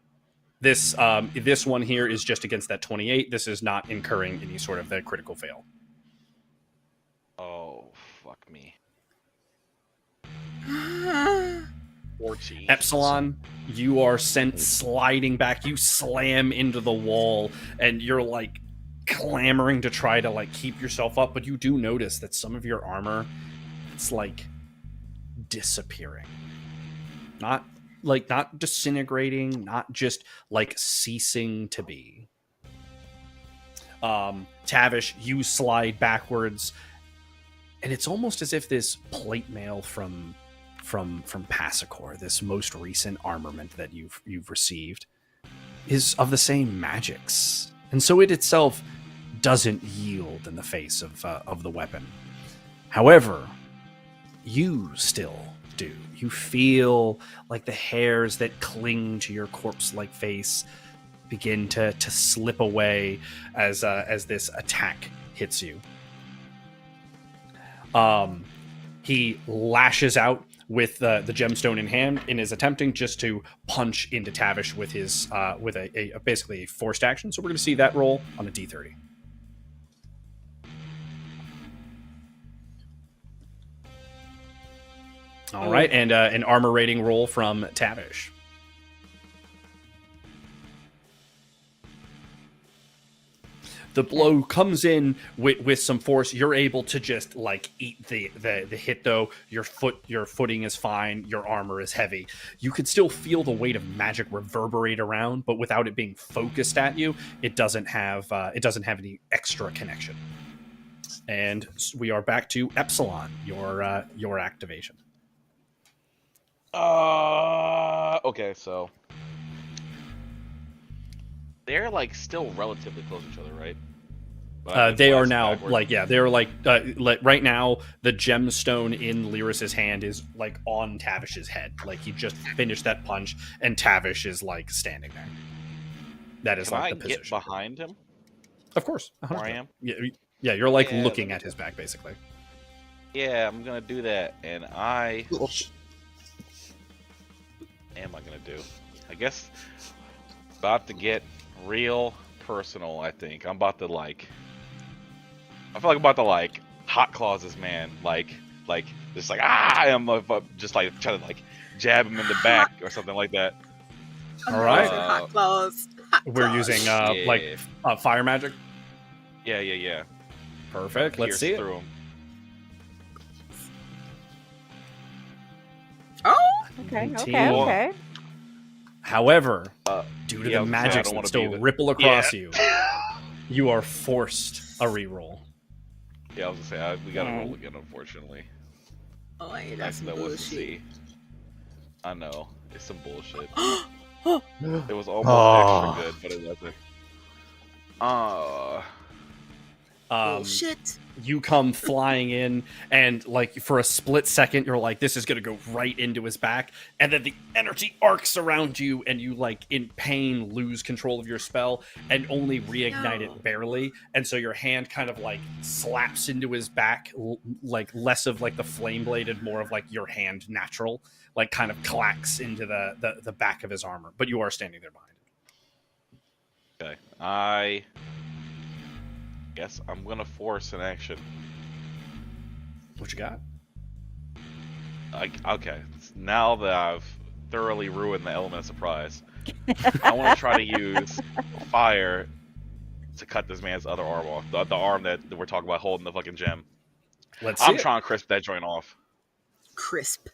This one here is just against that 28. This is not incurring any sort of the critical fail. Oh, fuck me. 14. Epsilon, you are sent sliding back. You slam into the wall, and you're like clamoring to try to like keep yourself up, but you do notice that some of your armor, it's like disappearing. Not disintegrating, not just like ceasing to be. Tavish, you slide backwards, and it's almost as if this plate mail from Passacor, this most recent armament that you've received, is of the same magics, and so it itself doesn't yield in the face of the weapon. However, you still do. You feel like the hairs that cling to your corpse-like face begin to slip away as this attack hits you. He lashes out with the gemstone in hand and is attempting just to punch into Tavish with his with a basically a forced action. So we're going to see that roll on a D30. All right, and an armor rating roll from Tavish. The blow comes in with some force. You're able to just like eat the hit though. Your footing is fine. Your armor is heavy. You could still feel the weight of magic reverberate around, but without it being focused at you, it doesn't have any extra connection. And we are back to Epsilon. Your activation. Okay, so they're like still relatively close to each other, right? They are now they're like right now the gemstone in Lyris's hand is like on Tavish's head. Like he just finished that punch, and Tavish is like standing there. That is Can like I the position. get behind him? Of course, Where I am? Yeah, you're like Yeah, looking at his back basically. Yeah, I'm gonna do that, and I. Am I gonna do? I guess about to get real personal. I think I'm about to like. I feel like I'm about to like hot claws this man. Like like just like I'm just like trying to like jab him in the back or something like that. All right. Hot claws. Hot We're claws. using Yeah. fire magic. Yeah. Perfect. Let's Pierce see it. through him. Oh, Okay. 19. Okay. However, Uh, due to yeah, I the was gonna say, I magic don't that wanna still be the- ripple across Yeah. you, you are forced a reroll. Yeah, I was gonna say we gotta roll again, unfortunately. oh, that's That's some that was to bullshit. see. I know it's some bullshit. Oh, It was almost extra good, but it wasn't. bullshit. You come flying in, and like for a split second, you're like, "This is gonna go right into his back," and then the energy arcs around you, and you like in pain lose control of your spell and only reignite No. it barely, and so your hand kind of like slaps into his back, like less of like the flame bladed, more of like your hand natural, like kind of clacks into the back of his armor, but you are standing there behind him. Okay, I guess I'm gonna force an action. What you got? Okay, now that I've thoroughly ruined the element of surprise, I want to try to use fire to cut this man's other arm off. The arm that we're talking about holding the fucking gem. Let's see I'm it. trying to crisp that joint off. Crisp.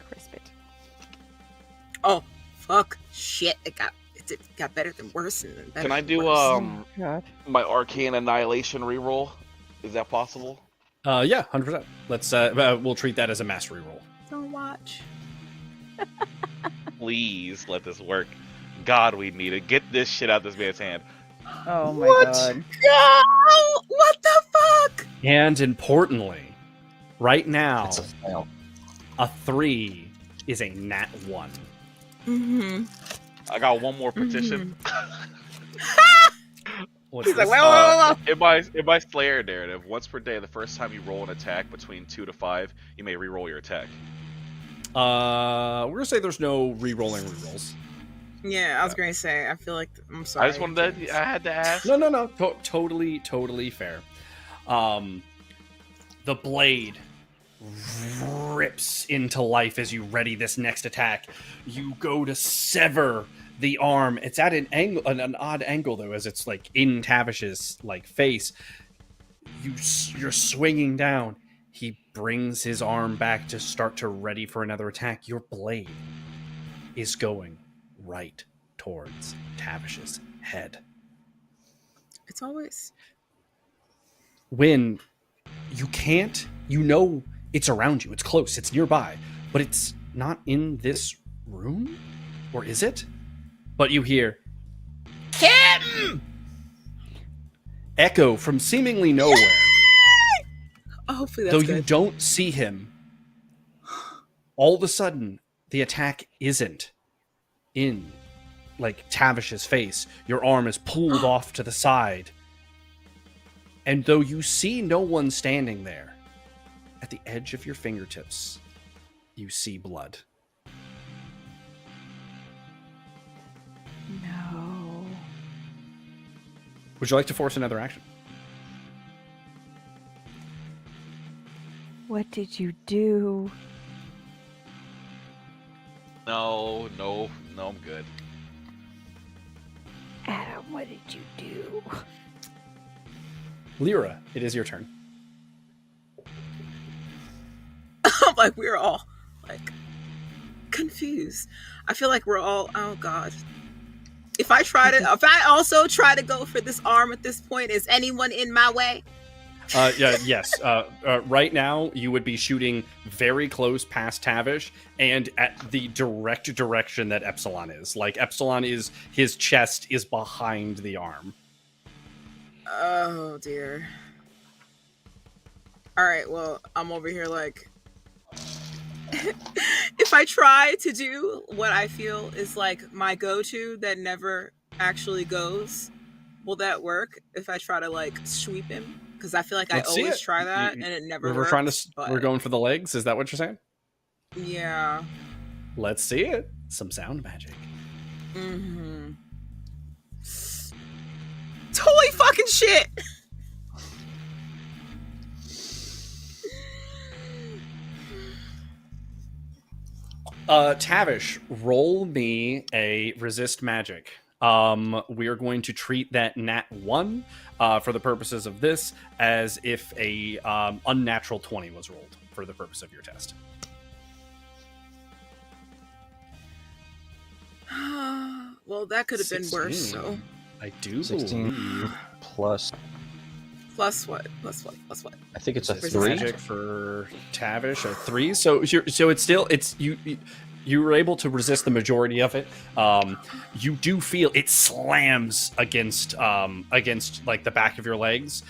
Crisp it. Oh, fuck. Shit. It got better than worse. And better Can I than do worse. Oh, God. my arcane annihilation reroll? Is that possible? Yeah, 100%. Let's we'll treat that as a mastery roll. Don't watch. Please let this work. God, we need it. Get this shit out this man's hand. Oh my What? God. No! What the fuck? And importantly, right now, It's a fail. a 3 is a nat 1. Mm-hmm. I got one more petition. What's He's like, this? wait. In my Slayer narrative, once per day, the first time you roll an attack between 2 to 5, you may reroll your attack. We're gonna say there's no re-rolling rerolls. Yeah, I was going to say, I feel like, I'm sorry. I just wanted to, I had to ask. No. Totally fair. The blade rips into life as you ready this next attack. You go to sever the arm. It's at an angle, an odd angle though, as it's like in Tavish's like face. You're swinging down. He brings his arm back to start to ready for another attack. Your blade is going right towards Tavish's head. It's always. When you can't, you know it's around you, it's close, it's nearby, but it's not in this room? Or is it? But you hear, Kim! Echo from seemingly nowhere. Oh, hopefully that's Though good. you don't see him, all of a sudden, the attack isn't in, like, Tavish's face. Your arm is pulled off to the side. And though you see no one standing there, at the edge of your fingertips, you see blood. No. Would you like to force another action? What did you do? No, I'm good. Adam, what did you do? Lyra, it is your turn. I'm like, we're all, like, confused. I feel like we're all, oh, God. If I also try to go for this arm at this point, is anyone in my way? Yes. Right now, you would be shooting very close past Tavish and at the direct direction that Epsilon is. Like, Epsilon is, his chest is behind the arm. Oh, dear. All right, well, I'm over here like, if I try to do what I feel is like my go-to that never actually goes, will that work if I try to like sweep him? Because I feel like Let's I see always it. try that and it never We're works. trying to. but We're going for the legs. Is that what you're saying? yeah. Let's see it. Some sound magic. Mm-hmm. Holy fucking shit! Tavish, roll me a resist magic. We are going to treat that nat 1 for the purposes of this as if a unnatural 20 was rolled for the purpose of your test. Well, that could have been worse. 16. So I do 16 believe plus. plus what? Plus what? Plus what? I think it's a resist 3. magic for Tavish, a 3. So it's still you were able to resist the majority of it. You do feel it slams against like the back of your legs.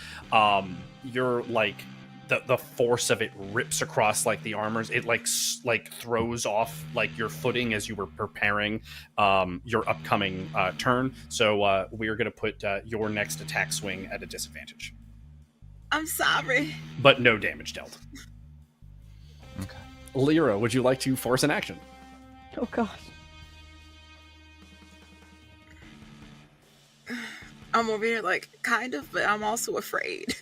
You're like the force of it rips across like the armors. It like throws off like your footing as you were preparing your upcoming turn. So we are going to put your next attack swing at a disadvantage, I'm sorry. but no damage dealt. Okay. Lyra, would you like to force an action? Oh gosh. I'm over here like kind of, but I'm also afraid.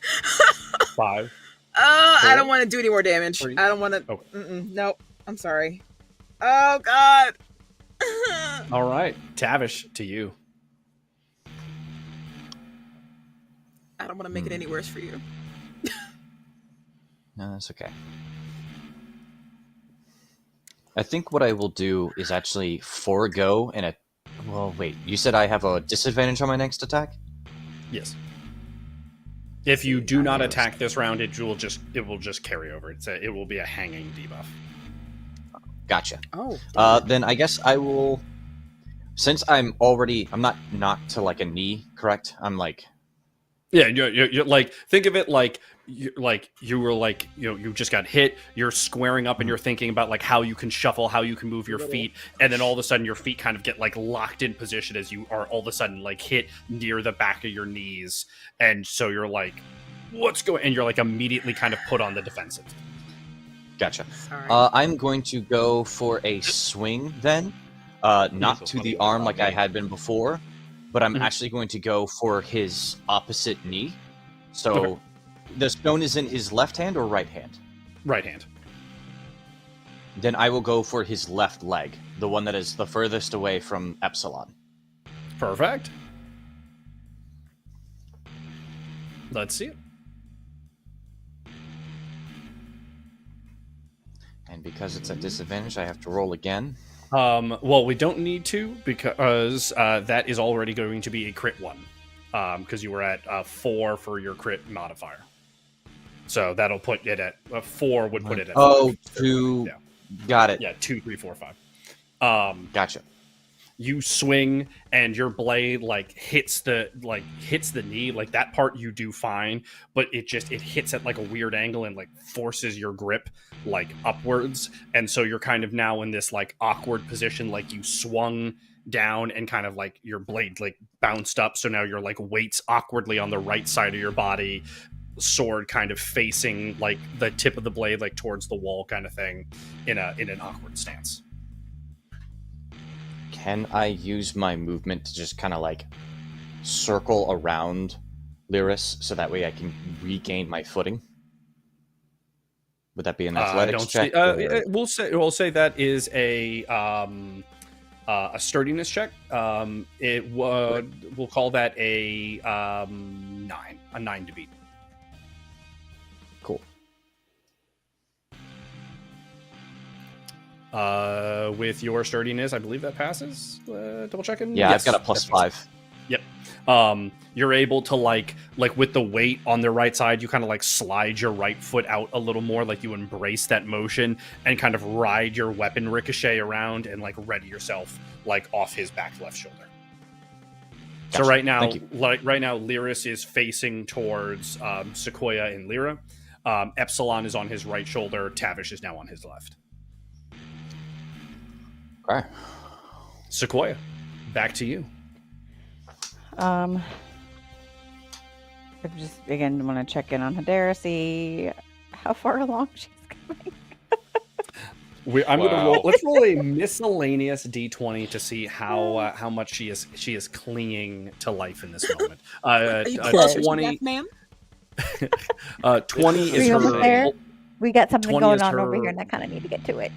5. I don't Four, want to do any more damage. 3. I don't want to. Okay. Nope. I'm sorry. Oh God. All right, Tavish, to you. I don't want to make it any worse for you. No, that's okay. I think what I will do is actually forego and a. Well, wait. You said I have a disadvantage on my next attack? Yes. If you do not attack this round, it will just carry over. It will be a hanging debuff. Gotcha. Oh. Then I guess I will. Since I'm not knocked to like a knee, correct? I'm like. Yeah, you're like, think of it like you were like, you just got hit. You're squaring up and you're thinking about like how you can shuffle, how you can move your feet, and then all of a sudden your feet kind of get like locked in position as you are all of a sudden like hit near the back of your knees, and so you're like, what's going? And you're like immediately kind of put on the defensive. Gotcha. Sorry. I'm going to go for a swing then, not to the arm like I had been before, but I'm actually going to go for his opposite knee. So Okay. the stone is in his left hand or right hand? Right hand. Then I will go for his left leg, the one that is the furthest away from Epsilon. Perfect. Let's see it. And because it's at disadvantage, I have to roll again. Well, we don't need to because that is already going to be a crit 1. Because you were at 4 for your crit modifier. So that'll put it at 4 would put it at 5. 2. Yeah. Got it. Yeah, 2, 3, 4, 5. Gotcha. You swing and your blade hits the knee. Like that part you do fine, but it hits at like a weird angle and like forces your grip like upwards, and so you're kind of now in this like awkward position, like you swung down and kind of like your blade like bounced up, so now you're like weights awkwardly on the right side of your body, sword kind of facing like the tip of the blade like towards the wall kind of thing in an awkward stance. Can I use my movement to just kind of like circle around Lyris so that way I can regain my footing? Would that be an athletics check? We'll say that is a sturdiness check. We'll call that a 9 to beat. Cool. With your sturdiness, I believe that passes. Double checking. Yeah, Yes, I've got a +5. Yep. You're able to like with the weight on the right side, you kind of like slide your right foot out a little more, like you embrace that motion and kind of ride your weapon ricochet around and like ready yourself like off his back left shoulder. Gotcha. So right now, Thank you. Lyris is facing towards Sequoia and Lyra. Epsilon is on his right shoulder. Tavish is now on his left. Okay. Sequoia, back to you. I just again want to check in on Hedera, see how far along she's coming. I'm gonna roll. Let's roll a miscellaneous d20 to see how much she is clinging to life in this moment. Are you closer to 20. death, ma'am? 20 is Are you almost her. there? We got something 20 going is on over her- here, and I kind of need to get to it.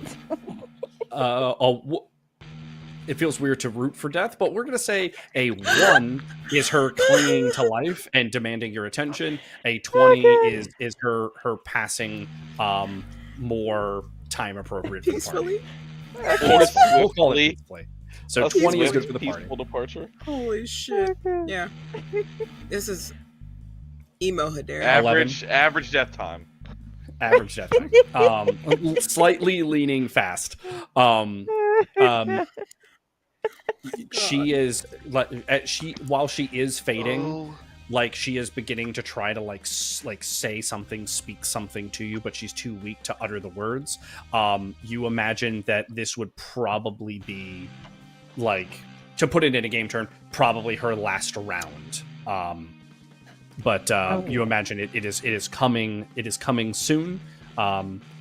it feels weird to root for death, but we're going to say a 1 is her clinging to life and demanding your attention. A 20 Okay. is her passing more time appropriate for the party. Peacefully. Or We'll call it swiftly. peacefully. So A 20 is swift, good for the party. peaceful departure. Holy shit. Okay. Yeah. This is emo Hedera. Average death time. Average death time. Slightly leaning fast. She is while she is fading, like she is beginning to try to like say something, speak something to you, but she's too weak to utter the words. You imagine that this would probably be, like, to put it in a game term, probably her last round. But you imagine it is coming soon.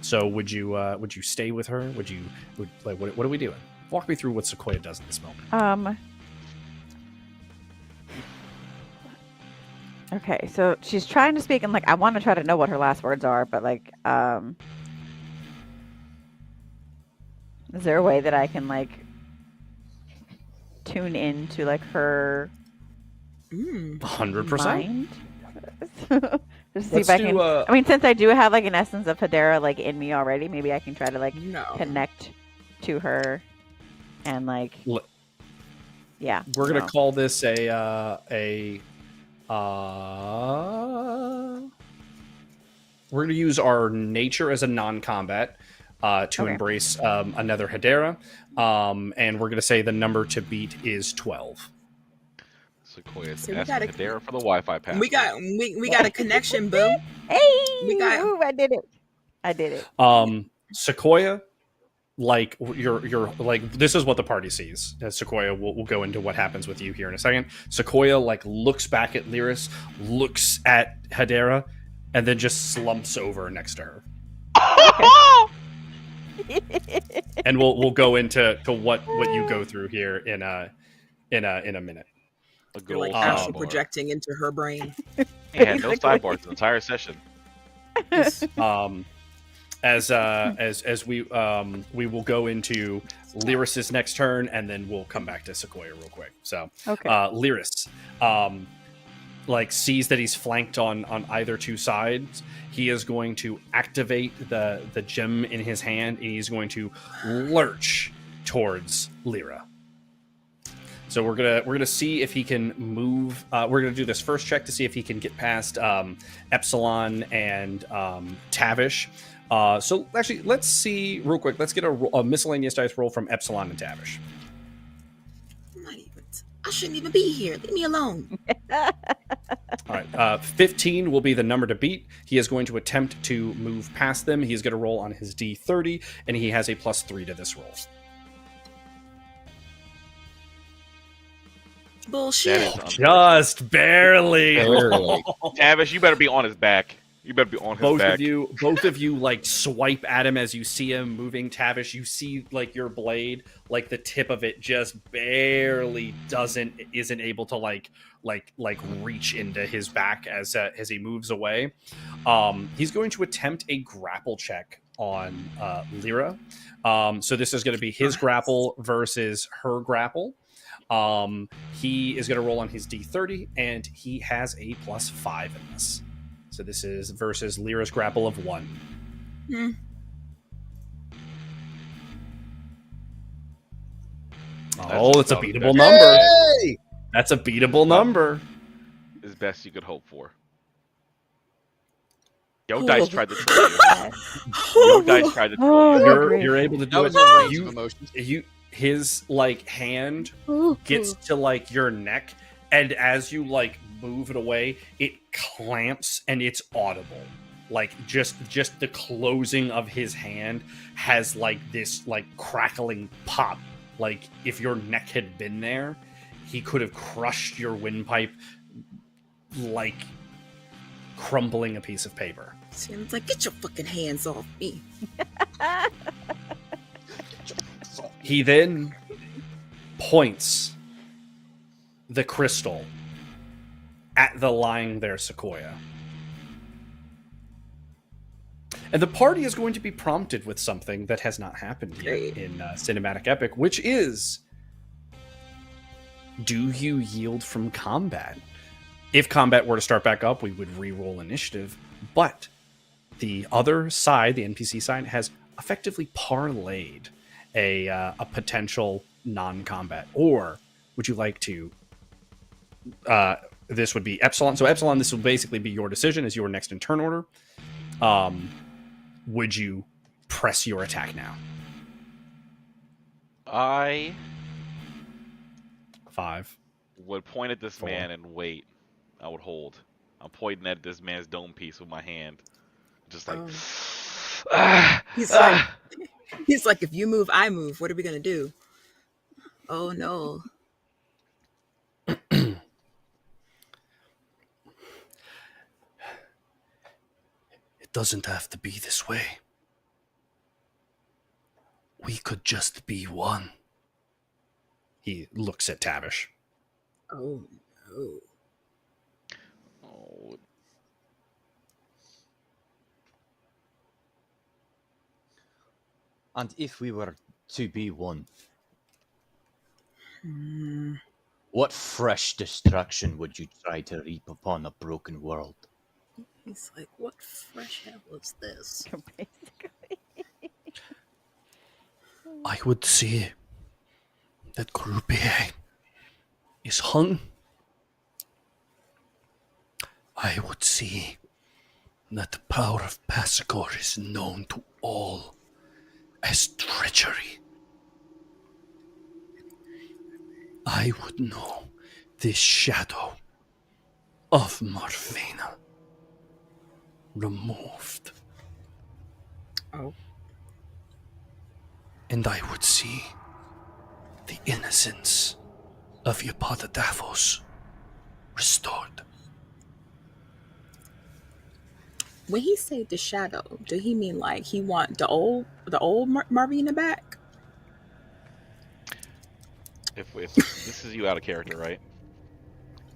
So would you stay with her? What are we doing? Walk me through what Sequoia does in this moment. Okay, so she's trying to speak, and like I want to try to know what her last words are, but like, is there a way that I can like tune into like her 100%. mind? Just see Let's if I do, can. I mean, since I do have like an essence of Hedera like in me already, maybe I can try to like No. connect to her, and like, yeah. We're gonna no. call this we're gonna use our nature as a non-combat to embrace another Hedera, and we're gonna say the number to beat is 12. Sequoia's So we asking gotta- Hedera for the Wi-Fi password. We got a connection, boo. Hey, We got- ooh, I did it. Sequoia, like you're like, this is what the party sees. Sequoia, we'll go into what happens with you here in a second. Sequoia like looks back at Lyris, looks at Hedera, and then just slumps over next to her. And we'll go into what you go through here in a minute. A good You're like old astral sidebar. projecting into her brain. He had no sidebars the entire session. As we will go into Lyris's next turn, and then we'll come back to Sequoia real quick. So, Okay. Lyris, like sees that he's flanked on either two sides. He is going to activate the gem in his hand, and he's going to lurch towards Lyra. So we're gonna see if he can move. We're gonna do this first check to see if he can get past Epsilon and Tavish. So actually, let's see real quick. Let's get a miscellaneous dice roll from Epsilon and Tavish. I shouldn't even be here. Leave me alone. All right, 15 will be the number to beat. He is going to attempt to move past them. He is going to roll on his D30, and he has a +3 to this roll. Bullshit. Just barely. Tavish, you better be on his back. You better be on his back. Both of you like swipe at him as you see him moving. Tavish, you see like your blade, like the tip of it just barely isn't able to like reach into his back as he moves away. He's going to attempt a grapple check on Lyra. So this is going to be his grapple versus her grapple. He is going to roll on his D30, and he has a +5 in this. So this is versus Lyra's grapple of 1. Oh, it's a beatable number. Hey! That's a beatable number. Is best you could hope for. Yo, Dice tried to troll you. Yo, Dice tried to troll you. You're able to That do was it. a range of emotions. His like hand gets to like your neck, and as you like move it away, it clamps and it's audible. Like just the closing of his hand has like this like crackling pop. Like if your neck had been there, he could have crushed your windpipe like crumbling a piece of paper. Seems like, get your fucking hands off me. He then points the crystal at the lying there Sequoia. And the party is going to be prompted with something that has not happened yet Great. in Cinematic Epic, which is, do you yield from combat? If combat were to start back up, we would re-roll initiative, but the other side, the NPC side, has effectively parlayed a potential non-combat. Or would you like to... this would be Epsilon. So Epsilon, this will basically be your decision as your next in turn order. Would you press your attack now? I 5. would point at this 4. man and wait. I would hold. I'm pointing at this man's dome piece with my hand. Just like... He's like, if you move, I move. What are we going to do? Oh, no. It doesn't have to be this way. We could just be one. He looks at Tavish. Oh, no. Oh, And if we were to be one, Hmm. what fresh destruction would you try to reap upon a broken world? He's like, what fresh hell is this? Basically. I would say that Croupier is hung. I would say that the power of Passacor is known to all as treachery. I would know this shadow of Marvena removed. Oh. And I would see the innocence of Epaphroditus restored. When he say the shadow, do he mean like he want the old Marvina back? if this is you out of character, right?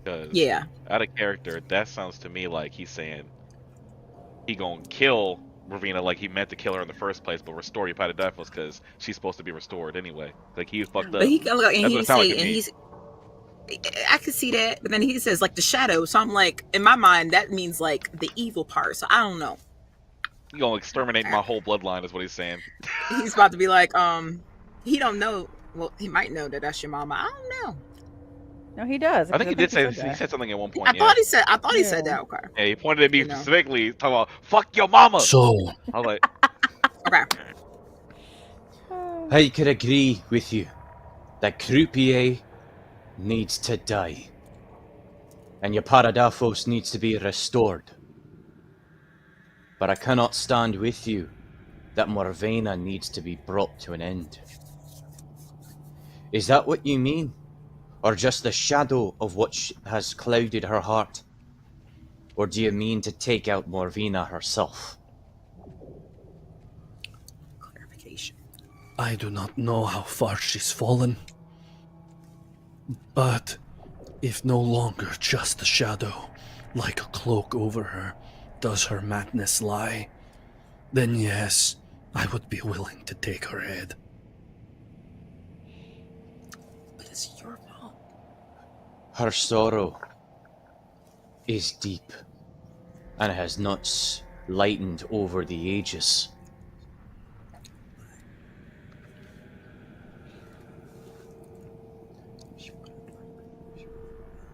Because Yeah. out of character, that sounds to me like he's saying he gonna kill Ravina like he meant to kill her in the first place, but restore Epaphroditus because she's supposed to be restored anyway. Like he was fucked up. But he and That's what he it sound say, like to and me. he's, I can see that, but then he says like the shadow. So I'm like, in my mind, that means like the evil part. So I don't know. You gonna exterminate my whole bloodline is what he's saying. He's about to be like, he don't know. Well, he might know that that's your mama. I don't know. No, he does. I think he did say he that. said something at one point. I thought he said. I thought he said Yeah. that. Okay. Yeah, he pointed at me You know. specifically, talking about "fuck your mama." So, I was like, Okay. I could agree with you that Croupier needs to die. And Epaphroditus needs to be restored. But I cannot stand with you that Marvena needs to be brought to an end. Is that what you mean? Or just the shadow of what has clouded her heart? Or do you mean to take out Marvena herself? Clarification. I do not know how far she's fallen. But if no longer just a shadow, like a cloak over her, does her madness lie, then yes, I would be willing to take her head. But it's your fault. Her sorrow is deep and has not lightened over the ages.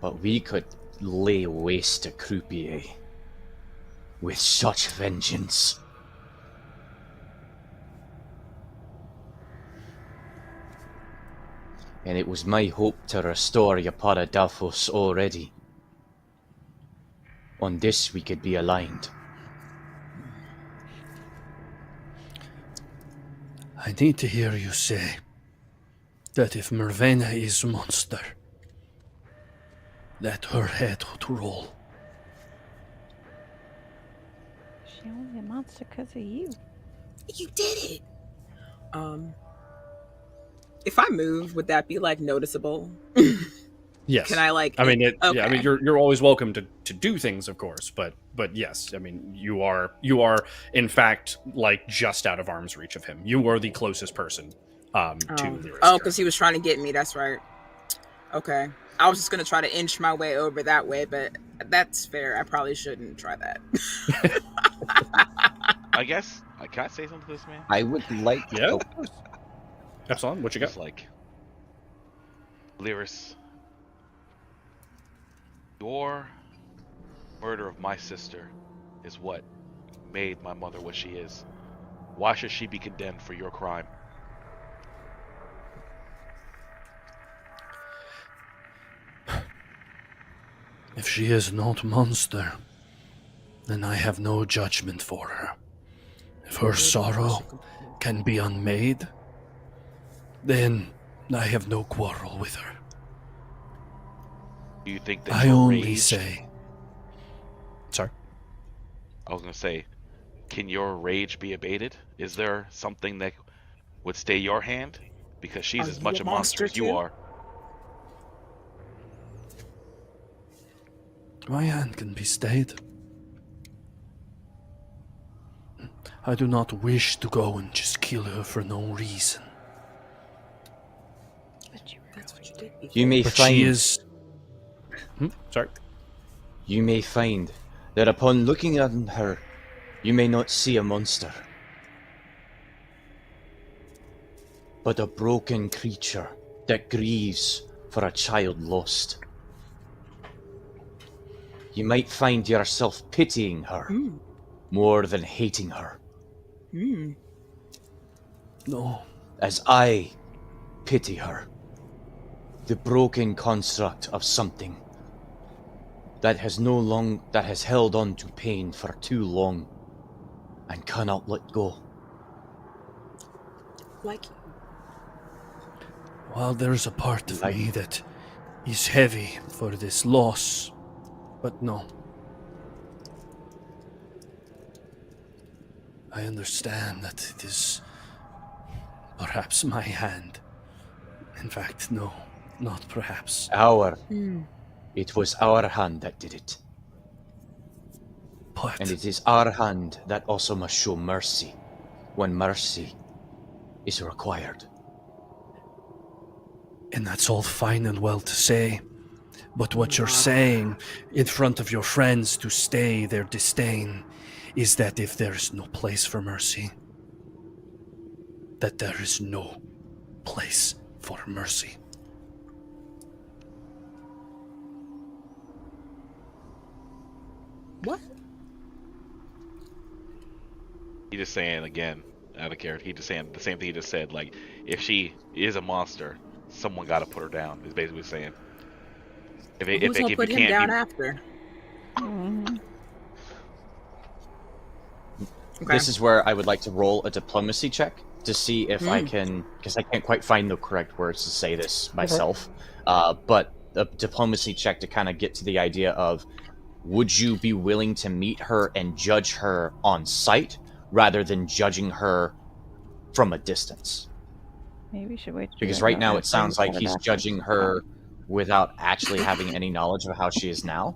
But we could lay waste to Croupier with such vengeance. And it was my hope to restore Epaphroditus already. On this we could be aligned. I need to hear you say that if Mervena is monster, that her head would roll. She only a monster because of you. You did it. If I move, would that be like noticeable? Yes. Can I like? I mean, okay. yeah. I mean, you're always welcome to do things, of course, but yes. I mean, you are in fact like just out of arm's reach of him. You are the closest person to Lyris. Oh, because he was trying to get me. That's right. Okay. I was just gonna try to inch my way over that way, but that's fair. I probably shouldn't try that. I guess I can't say something to this man. I would like. Yeah. Oh, Epsilon, what you got? Just like Lyris, your murder of my sister is what made my mother what she is. Why should she be condemned for your crime? If she is not monster, then I have no judgment for her. If her sorrow can be unmade, then I have no quarrel with her. Do you think that I your only rage... say... Sorry? I was gonna say, can your rage be abated? Is there something that would stay your hand? Because she's Are as you much a a monster as monster you too? are. My hand can be stayed. I do not wish to go and just kill her for no reason. That's what you did. you may But find. she is... Sorry. You may find that upon looking on her, you may not see a monster, but a broken creature that grieves for a child lost. You might find yourself pitying her more than hating her, No. as I pity her. The broken construct of something that has held on to pain for too long and cannot let go. Like While there's a part of Like- me that is heavy for this loss, but no. I understand that it is perhaps my hand. In fact, no, not perhaps. It was our hand that did it. But And it is our hand that also must show mercy when mercy is required. and that's all fine and well to say. But what you're saying in front of your friends to stay their disdain is that if there is no place for mercy, that there is no place for mercy. what? He just saying again, out of character. He just saying the same thing he just said. Like, if she is a monster, someone got to put her down. Is basically saying. Who's gonna put him down after? Okay. This is where I would like to roll a diplomacy check to see if I can, because I can't quite find the correct words to say this myself, but a diplomacy check to kind of get to the idea of, would you be willing to meet her and judge her on sight rather than judging her from a distance? Maybe we should wait. Because right now it sounds like he's judging her without actually having any knowledge of how she is now.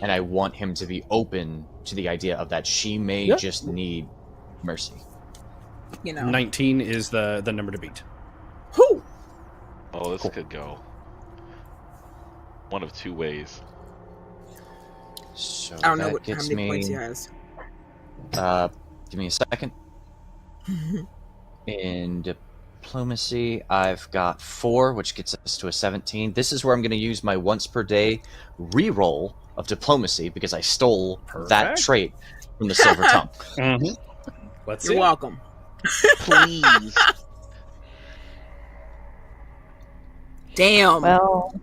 And I want him to be open to the idea of that she may just need mercy. You know. 19 is the number to beat. Who? Oh, this could go one of two ways. So I don't know that how gets many points he me. has. Give me a second. In diplomacy, I've got 4, which gets us to a 17. This is where I'm going to use my once per day reroll of diplomacy because I stole that Perfect. trait from the Silver Tongue. Let's You're see. welcome. Please. Damn. Well,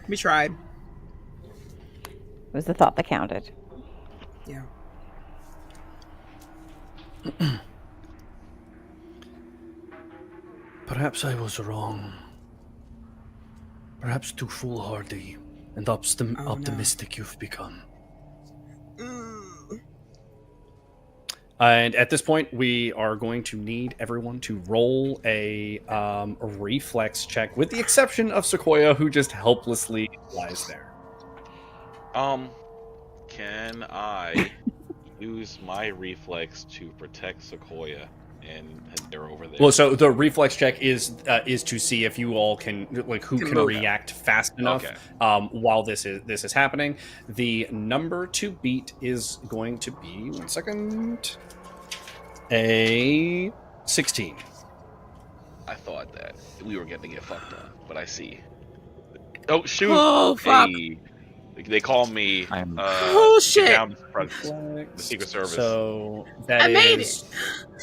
We tried. it was the thought that counted. Yeah. Perhaps I was wrong. Perhaps too foolhardy and optimistic you've become. And at this point, we are going to need everyone to roll a reflex check, with the exception of Sequoia, who just helplessly lies there. Can I use my reflex to protect Sequoia and Hedera over there? Well, so the reflex check is to see if you all can, like, who Can can move. react fast enough Okay. while this is happening. The number to beat is going to be 1 second, a 16. I thought that we were going to get fucked on, but I see. Oh shoot! Oh, fuck. Hey, they call me. I'm- Oh, shit. Down the Secret Service. So that I made is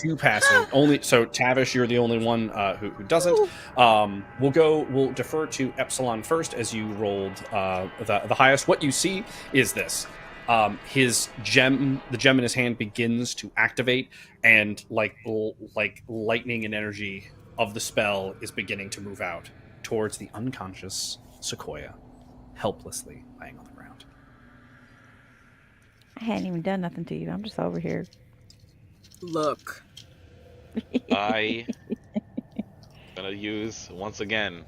2 passing. Only so Tavish, you're the only one who doesn't. We'll defer to Epsilon first, as you rolled the highest. What you see is this. His gem, the gem in his hand, begins to activate, and like lightning and energy of the spell is beginning to move out towards the unconscious Sequoia, helplessly lying on the ground. I hadn't even done nothing to you. I'm just over here. Look. I gonna use once again.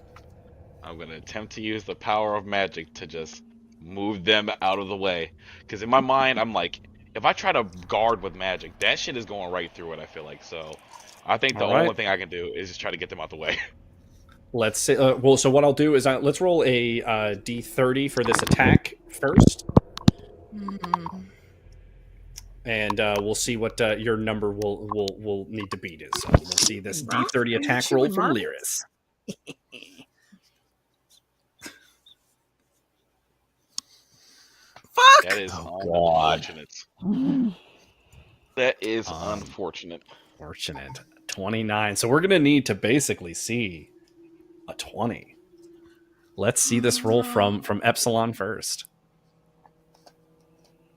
I'm gonna attempt to use the power of magic to just move them out of the way. Because in my mind, I'm like, if I try to guard with magic, that shit is going right through it. I feel like so. I think the only thing I can do is just try to get them out the way. Let's say, well, so what I'll do is let's roll a d30 for this attack first, and we'll see what your number will need to beat is. So we'll see this d30 attack roll from Lyris. Fuck! That is God. unfortunate. That is unfortunate. Fortunate 29. So we're gonna need to basically see a 20. Let's see this roll from Epsilon first.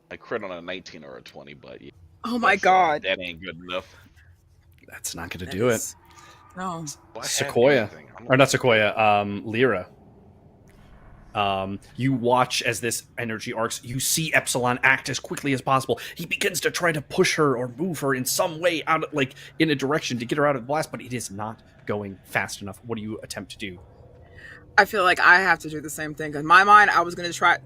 I crit on a 19 or a 20, but yeah, Oh my god. that ain't good enough. That's not gonna That do it. is- No. Do I have Sequoia, anything? I'm or not Sequoia, Lyra. You watch as this energy arcs. You see Epsilon act as quickly as possible. He begins to try to push her or move her in some way out, like in a direction to get her out of the blast, but it is not going fast enough. What do you attempt to do? I feel like I have to do the same thing. In my mind, I was going to try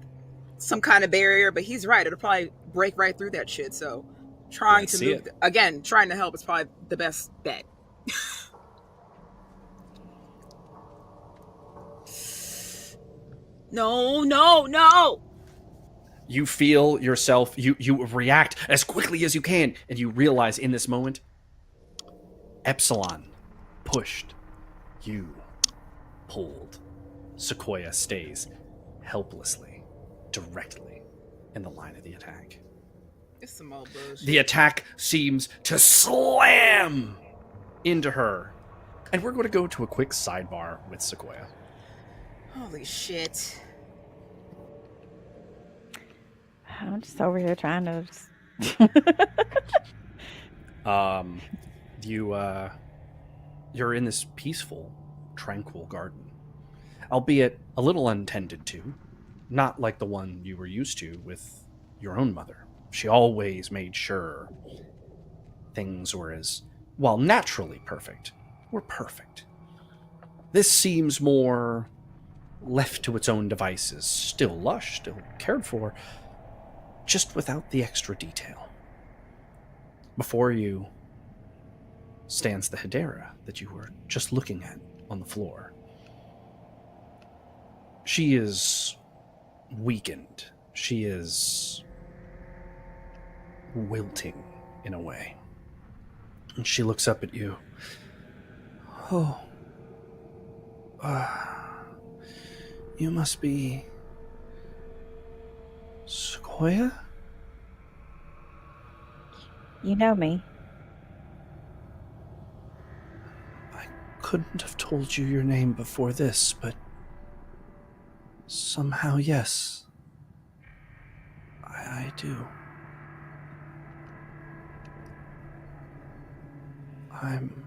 some kind of barrier, but he's right. It'll probably break right through that shit. So trying Let's to see move, again, trying to help is probably the best bet. No. You feel yourself, you react as quickly as you can, and you realize in this moment, Epsilon pushed, you pulled. Sequoia stays helplessly, directly in the line of the attack. It's some old bullshit. The attack seems to slam into her. And we're going to go to a quick sidebar with Sequoia. Holy shit. I'm just over here trying to. You're in this peaceful, tranquil garden, albeit a little untended to, not like the one you were used to with your own mother. She always made sure things were, as, while naturally perfect, were perfect. This seems more left to its own devices, still lush, still cared for, just without the extra detail. Before you stands the Hedera that you were just looking at on the floor. She is weakened. She is wilting in a way. And she looks up at you. Oh. You must be Sequoia? You know me. I couldn't have told you your name before this, but somehow, yes. I do. I'm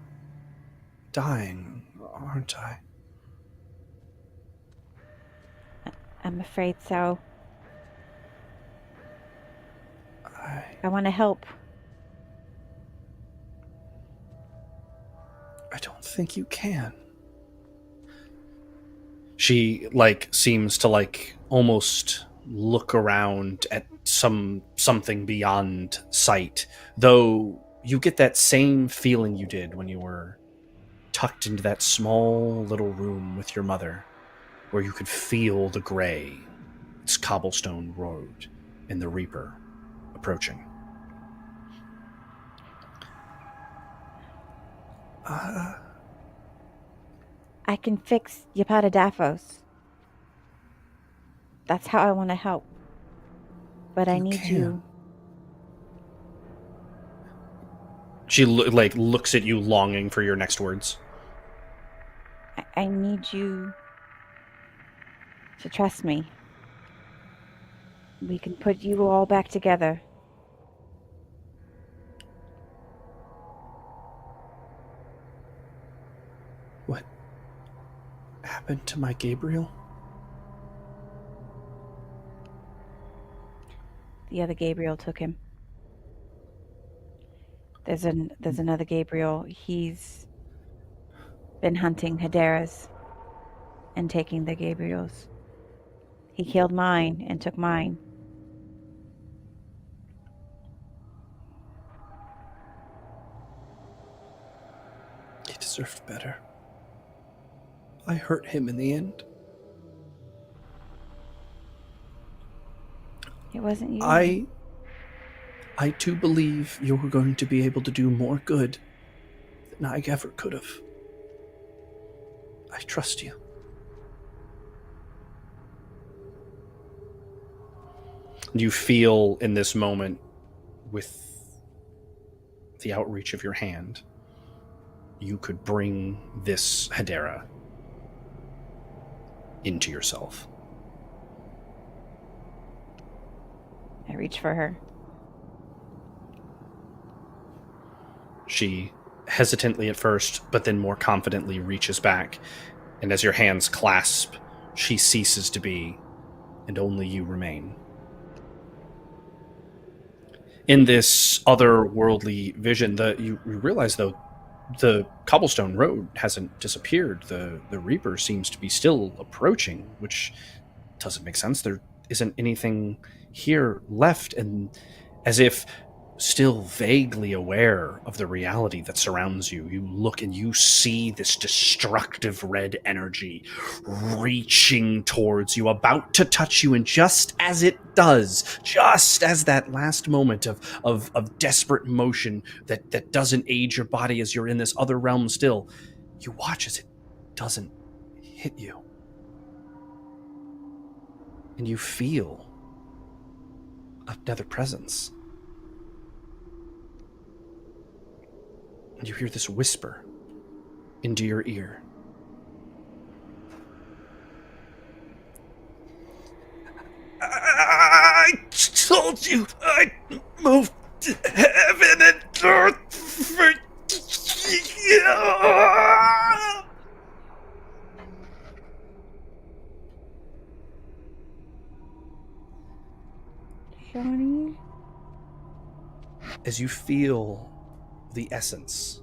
dying, aren't I? I'm afraid so. I I want to help. I don't think you can. She, like, seems to, like, almost look around at something beyond sight, though you get that same feeling you did when you were tucked into that small little room with your mother, where you could feel the gray, its cobblestone road, and the Reaper approaching. I can fix Yapatadaphos. That's how I want to help. But I need you. She looks at you, longing for your next words. I need you to trust me. We can put you all back together. What happened to my Gabriel? The other Gabriel took him. There's another Gabriel. He's been hunting Hederas and taking the Gabriels. He killed mine and took mine. He deserved better. I hurt him in the end. It wasn't you. I too believe you're going to be able to do more good than I ever could have. I trust you. You feel in this moment, with the outreach of your hand, you could bring this Hedera into yourself. I reach for her. She hesitantly at first, but then more confidently reaches back, and as your hands clasp, she ceases to be, and only you remain. In this otherworldly vision, you realize, though, the cobblestone road hasn't disappeared. The Reaper seems to be still approaching, which doesn't make sense. There isn't anything here left, and as if still vaguely aware of the reality that surrounds you, you look and you see this destructive red energy reaching towards you, about to touch you, and just as it does, just as that last moment of desperate motion that doesn't age your body as you're in this other realm still, you watch as it doesn't hit you. And you feel another presence. And you hear this whisper into your ear. I told you I moved to heaven and earth for you. Shawnee? As you feel the essence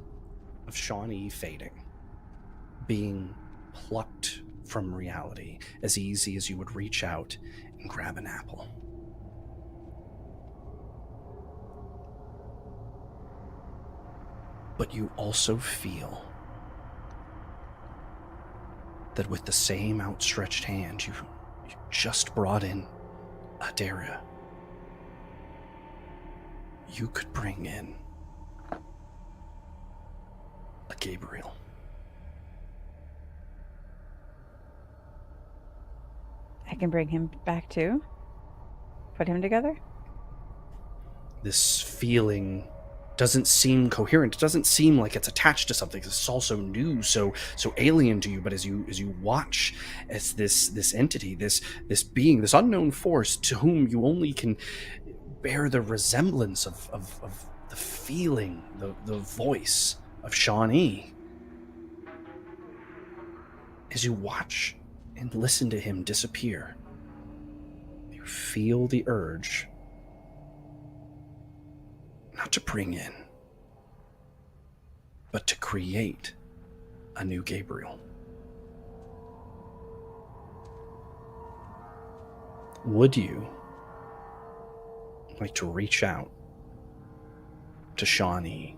of Shawnee fading, being plucked from reality as easy as you would reach out and grab an apple. But you also feel that with the same outstretched hand you just brought in Hedera, you could bring in a Gabriel. I can bring him back too? Put him together? This feeling doesn't seem coherent. It doesn't seem like it's attached to something. It's all so new, so alien to you. But as you watch, as this entity, this being, this unknown force to whom you only can bear the resemblance of the feeling, the voice of Shawnee, as you watch and listen to him disappear, you feel the urge not to bring in, but to create a new Gabriel. Would you like to reach out to Shawnee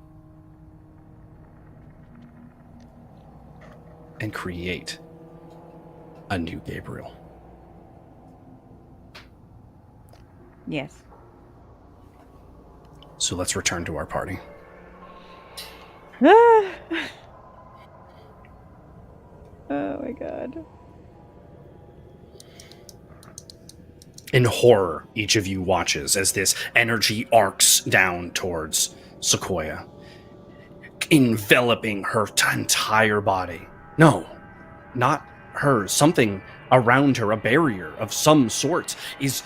and create a new Gabriel? Yes. So let's return to our party. Oh my god. In horror, each of you watches as this energy arcs down towards Sequoia, enveloping her entire body. No, not her. Something around her, a barrier of some sort, is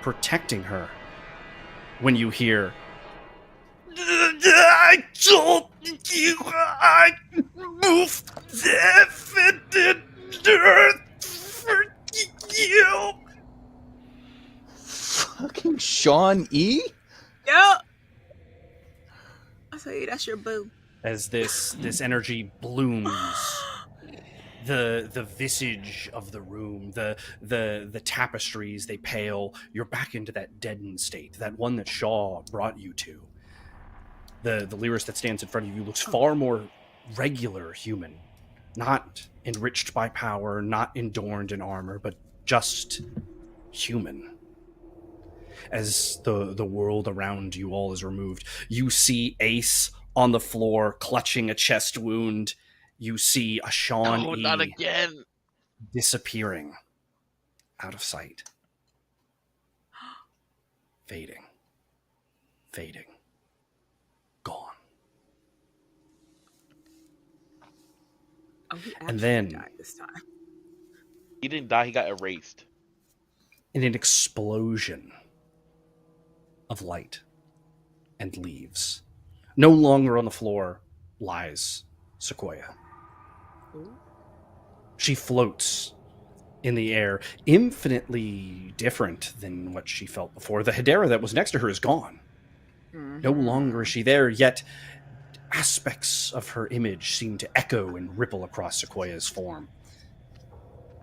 protecting her. When you hear, I told you I moved the earth for you. Fucking Sean E? Yep. I say that's your boo. As this energy blooms, the visage of the room, the tapestries, they pale. You're back into that deadened state, that one that Shaw brought you to. The Lyris that stands in front of you looks far more regular human, not enriched by power, not adorned in armor, but just human. As the world around you all is removed, you see Ace on the floor clutching a chest wound. You see a Sean Oh, E not again. disappearing out of sight. Fading. Gone. Oh, he And then- actually died this time. He didn't die. He got erased. In an explosion of light and leaves, no longer on the floor lies Sequoia. Ooh. She floats in the air, infinitely different than what she felt before. The Hedera that was next to her is gone. No longer is she there, yet aspects of her image seem to echo and ripple across Sequoia's form.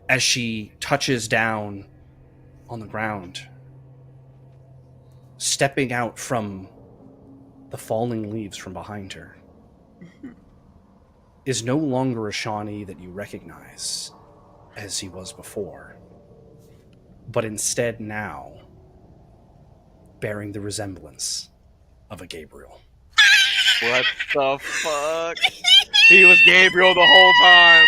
As she touches down on the ground, stepping out from the falling leaves from behind her, is no longer a Shawnee that you recognize as he was before, but instead now bearing the resemblance of a Gabriel. What the fuck? He was Gabriel the whole time.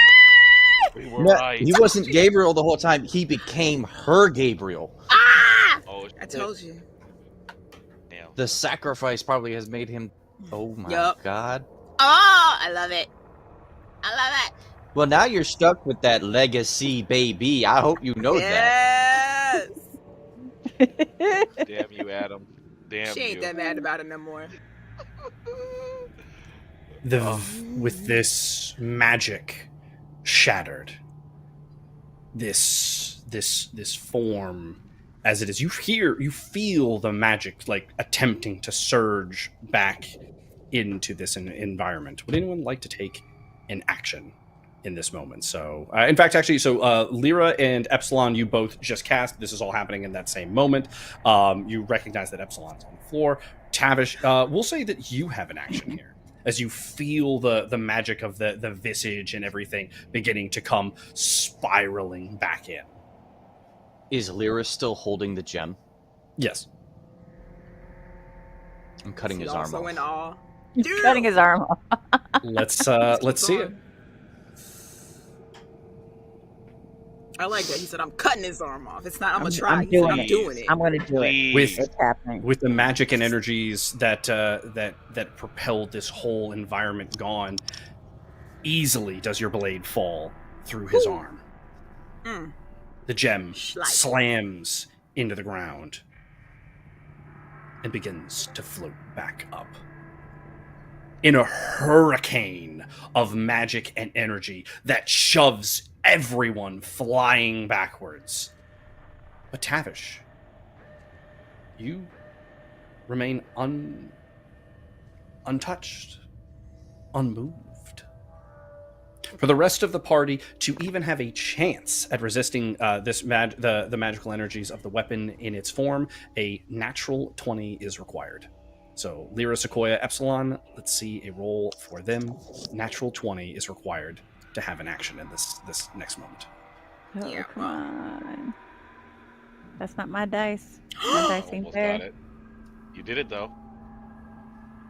We were No, right. he wasn't Gabriel the whole time. He became her Gabriel. Ah! Oh, I told you. damn. The sacrifice probably has made him. Oh my Yup. god. Oh, I love it. I love it. Well, now you're stuck with that legacy, baby. I hope you know that. Yes. Damn you, Adam. Damn She ain't you. that mad about it no more. With this magic shattered, this form as it is, you feel the magic like attempting to surge back into this environment. Would anyone like to take an action in this moment? So in fact, actually, Lyra and Epsilon, you both just cast. This is all happening in that same moment. You recognize that Epsilon's on the floor. Tavish, we'll say that you have an action here as you feel the magic of the visage and everything beginning to come spiraling back in. Is Lyra still holding the gem? Yes. I'm cutting Is his he arm also off. in awe? He's cutting his arm off. Let's Keep see it. going. I like that. He said, "I'm cutting his arm off." It's not. I'm gonna try. I'm He said, doing I'm it. doing it. I'm going to do it. Please. It's happening. With the magic and energies that propelled this whole environment gone, easily does your blade fall through his arm. Mm. The gem Schleich. slams into the ground and begins to float back up. In a hurricane of magic and energy that shoves everyone flying backwards. But Tavish, you remain untouched, unmoved. For the rest of the party to even have a chance at resisting the magical energies of the weapon in its form, a natural 20 is required. So Lyra, Sequoia, Epsilon, let's see a roll for them. Natural 20 is required to have an action in this next moment. Oh, Yeah, come well. on. That's not my dice. My dice ain't Almost there. got it. You did it though.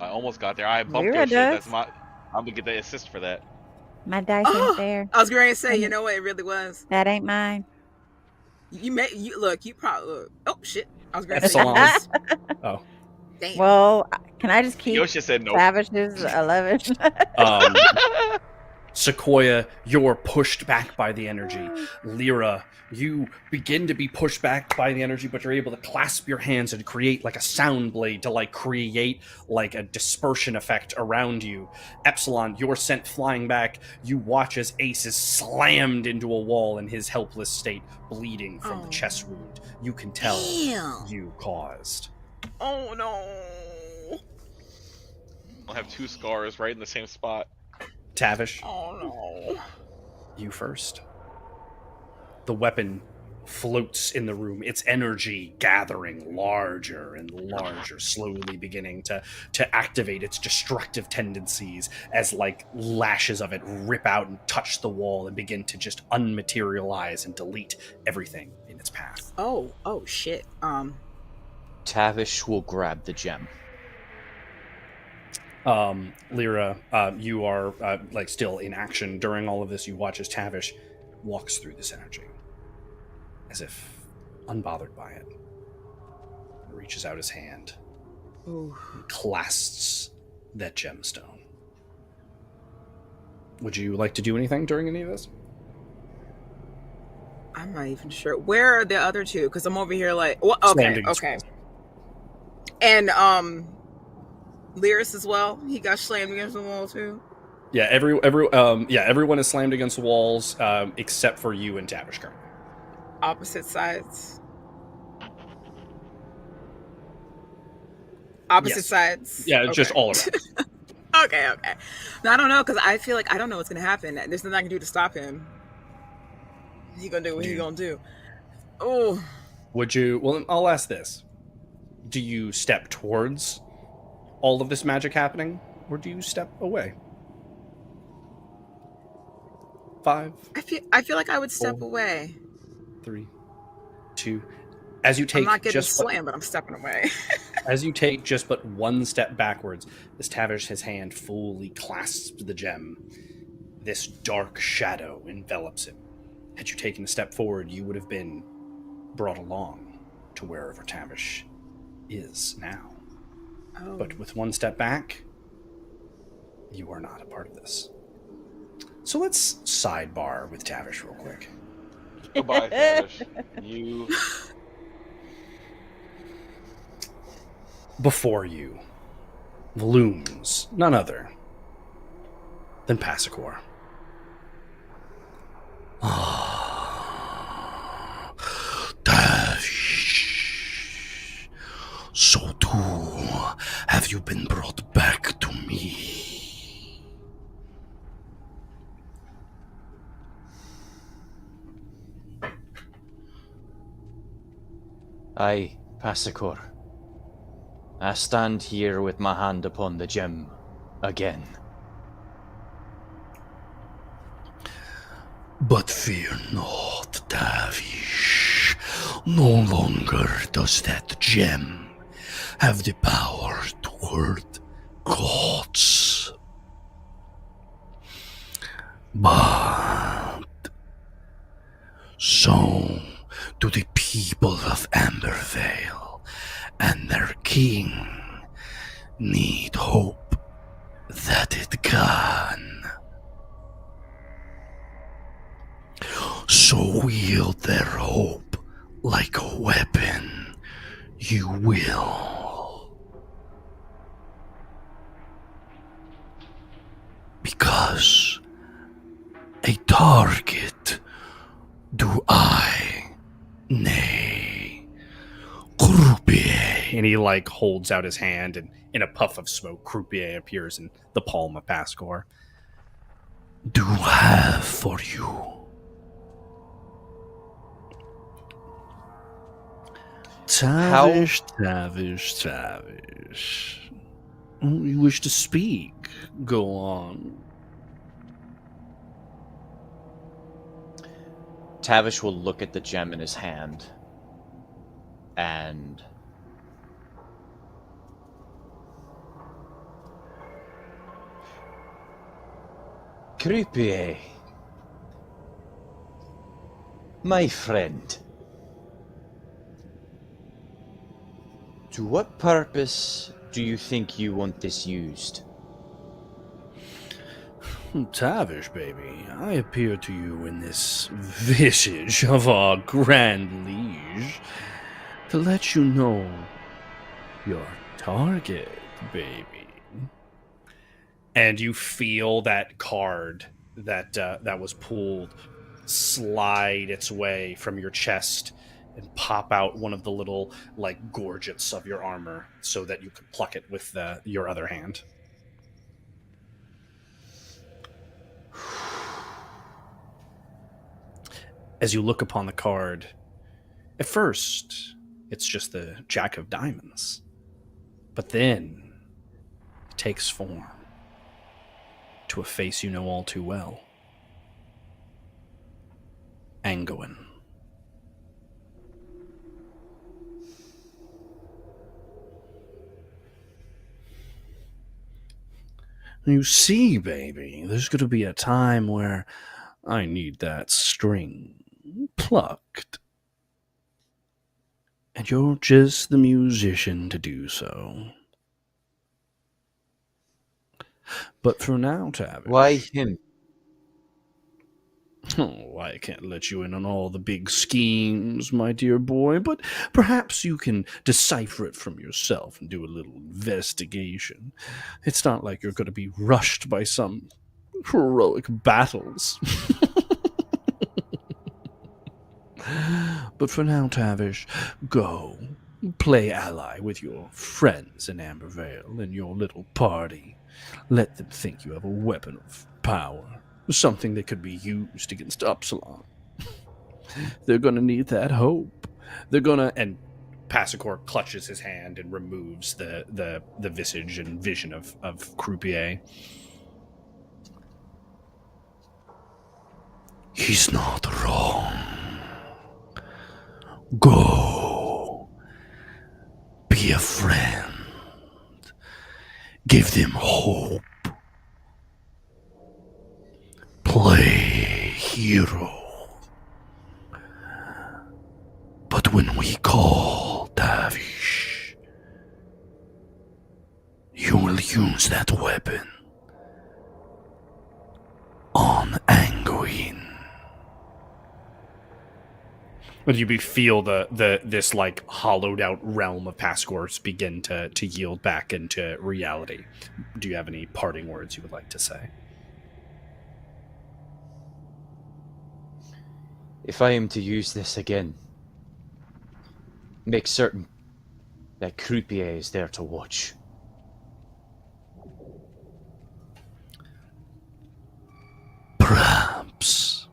I almost got there. I bumped Lyra your shit. does. I'm gonna get the assist for that. My dice ain't there. I was going to say, And you know what? It really was. that ain't mine. You probably look. Oh shit! I was going to say, Epsilon. you Oh. damn. Well, can I just keep Yoshi said no. Savish's 11? Sequoia, you're pushed back by the energy. Lyra, you begin to be pushed back by the energy, but you're able to clasp your hands and create like a sound blade to like create like a dispersion effect around you. Epsilon, you're sent flying back. You watch as Ace is slammed into a wall in his helpless state, bleeding from the chest wound you can tell Damn. you caused. Oh no! I'll have 2 scars right in the same spot. Tavish, Oh no! you first. The weapon floats in the room, its energy gathering larger and larger, slowly beginning to activate its destructive tendencies as like lashes of it rip out and touch the wall and begin to just unmaterialize and delete everything in its path. Oh shit! Tavish will grab the gem. Lyra, you are like still in action during all of this. You watch as Tavish walks through this energy as if unbothered by it. He reaches out his hand and clasps that gemstone. Would you like to do anything during any of this? I'm not even sure. Where are the other two? Because I'm over here like, well, Slammed okay, against okay. walls. And Lyris as well. He got slammed against the wall too. Yeah, everyone is slammed against the walls except for you and Tavish currently. Opposite sides. Opposite Yes. sides. Yeah, Okay. just all around. Okay. No, I don't know, because I feel like I don't know what's gonna happen. There's nothing I can do to stop him. He gonna do what he gonna do. Oh. Would you? Well, I'll ask this: do you step towards all of this magic happening, or do you step away? 5, I feel like I would step 4, away. 3, 2. As you take I'm not getting just slammed, but I'm stepping away. as you take just but one step backwards, as Tavish, his hand fully clasps the gem, this dark shadow envelops him. Had you taken a step forward, you would have been brought along to wherever Tavish is now. Oh. But with one step back, you are not a part of this. So let's sidebar with Tavish real quick. Goodbye, Tavish. You. Before you looms none other than Passacor. Tavish. So too have you been brought back to me. Aye, Passacor. I stand here with my hand upon the gem again. But fear not, Tavish. No longer does that gem have the power to hurt gods. But so do the people of Ambervale and their king need hope that it can. So wield their hope like a weapon, you will. Because a target do I, nay, croupier. And he like holds out his hand, and in a puff of smoke, Croupier appears in the palm of Passacor. do have for you? Tavish, Tavish, Tavish. Oh, you wish to speak? Go on. Tavish will look at the gem in his hand and Croupier, my friend, to what purpose do you think you want this used? Tavish, baby, I appear to you in this visage of our grand liege to let you know your target, baby. And you feel that card that that was pulled slide its way from your chest and pop out one of the little like gorgets of your armor, so that you can pluck it with your other hand. As you look upon the card, at first it's just the Jack of Diamonds, but then it takes form to a face you know all too well. Angoin. You see, baby, there's going to be a time where I need that string plucked. And you're just the musician to do so. But for now, Tavish. Why him? Oh, I can't let you in on all the big schemes, my dear boy, but perhaps you can decipher it from yourself and do a little investigation. It's not like you're going to be rushed by some heroic battles. But for now, Tavish, go. Play ally with your friends in Ambervale and your little party. Let them think you have a weapon of power, something that could be used against Upsilon. They're gonna need that hope. They're gonna... And Passacor clutches his hand and removes the visage and vision of Croupier. He's not wrong. Go. Be a friend. Give them hope. Play hero. But when we call Tavish, you will use that weapon on Angoin. But you feel this like hollowed out realm of Passacors begin to yield back into reality. Do you have any parting words you would like to say? If I am to use this again, make certain that Croupier is there to watch. Perhaps.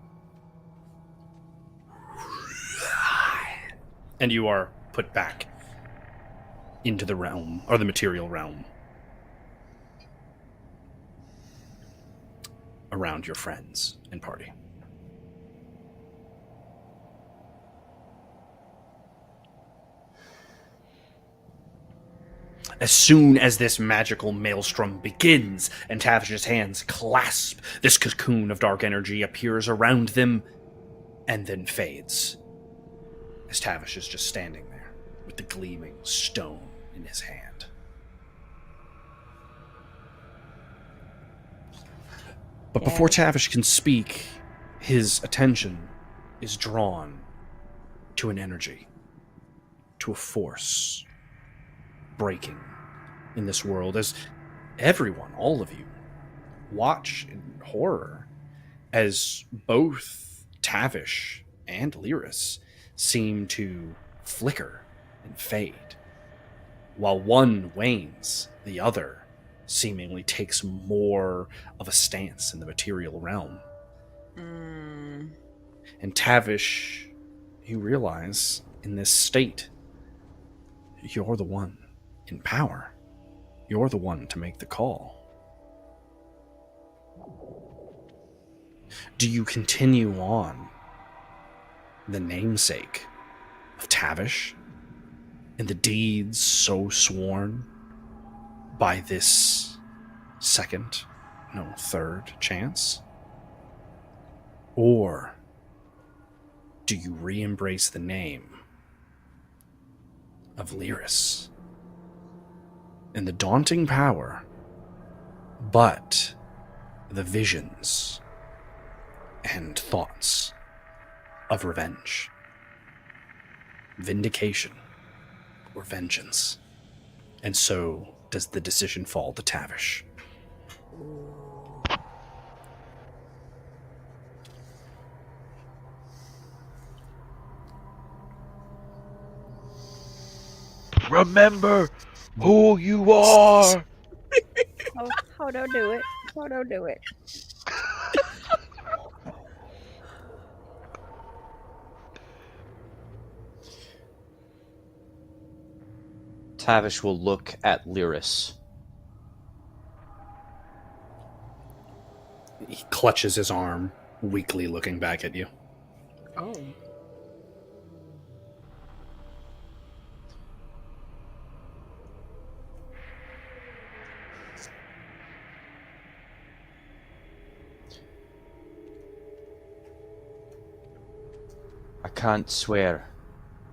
And you are put back into the realm, or the material realm, around your friends and party. As soon as this magical maelstrom begins and Tavish's hands clasp, this cocoon of dark energy appears around them and then fades, as Tavish is just standing there with the gleaming stone in his hand. But before Tavish can speak, his attention is drawn to an energy, to a force breaking in this world, as everyone, all of you, watch in horror as both Tavish and Lyris seem to flicker and fade. While one wanes, the other seemingly takes more of a stance in the material realm. Mm. And Tavish, you realize in this state, you're the one in power. You're the one to make the call. Do you continue on the namesake of Tavish and the deeds so sworn by this second, no, third chance? Or do you re-embrace the name of Lyris and the daunting power, but the visions and thoughts of revenge, vindication, or vengeance? And so does the decision fall to Tavish. Remember who you are. Oh, don't do it. Oh, don't do it. Tavish will look at Lyris. He clutches his arm, weakly looking back at you. Oh. I can't swear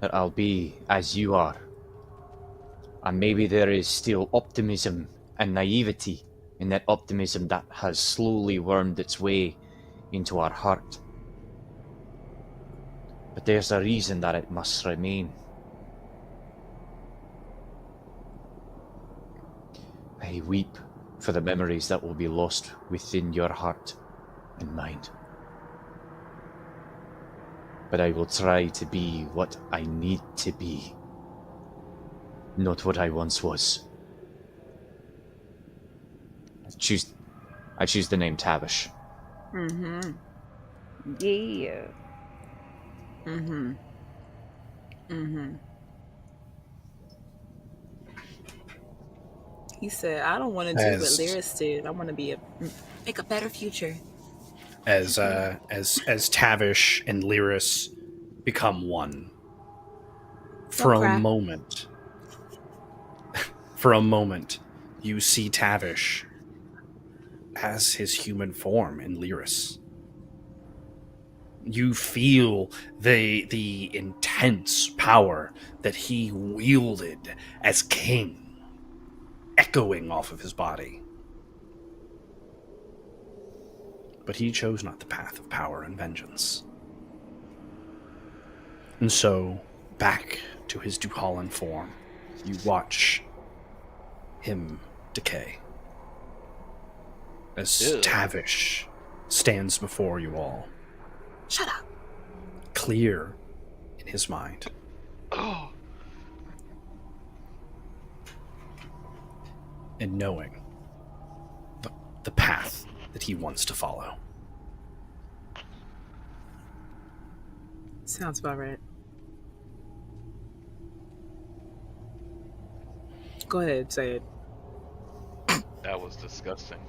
that I'll be as you are. And maybe there is still optimism and naivety in that optimism that has slowly wormed its way into our heart. But there's a reason that it must remain. I weep for the memories that will be lost within your heart and mind. But I will try to be what I need to be, not what I once was. I choose the name Tavish. Mm-hmm. Yeah. Mm-hmm. Mm-hmm. He said, I don't want to do what As- Lyris did. I want to make a better future. As Tavish and Lyris become one. For Don't a cry. moment, you see Tavish as his human form in Lyris. You feel the intense power that he wielded as king echoing off of his body. But he chose not the path of power and vengeance. And so, back to his Duhalan form, you watch him decay. As Ew. Tavish stands before you all, Shut up. clear in his mind. Oh, And knowing the path that he wants to follow. Sounds about right. Go ahead, say it. that was disgusting.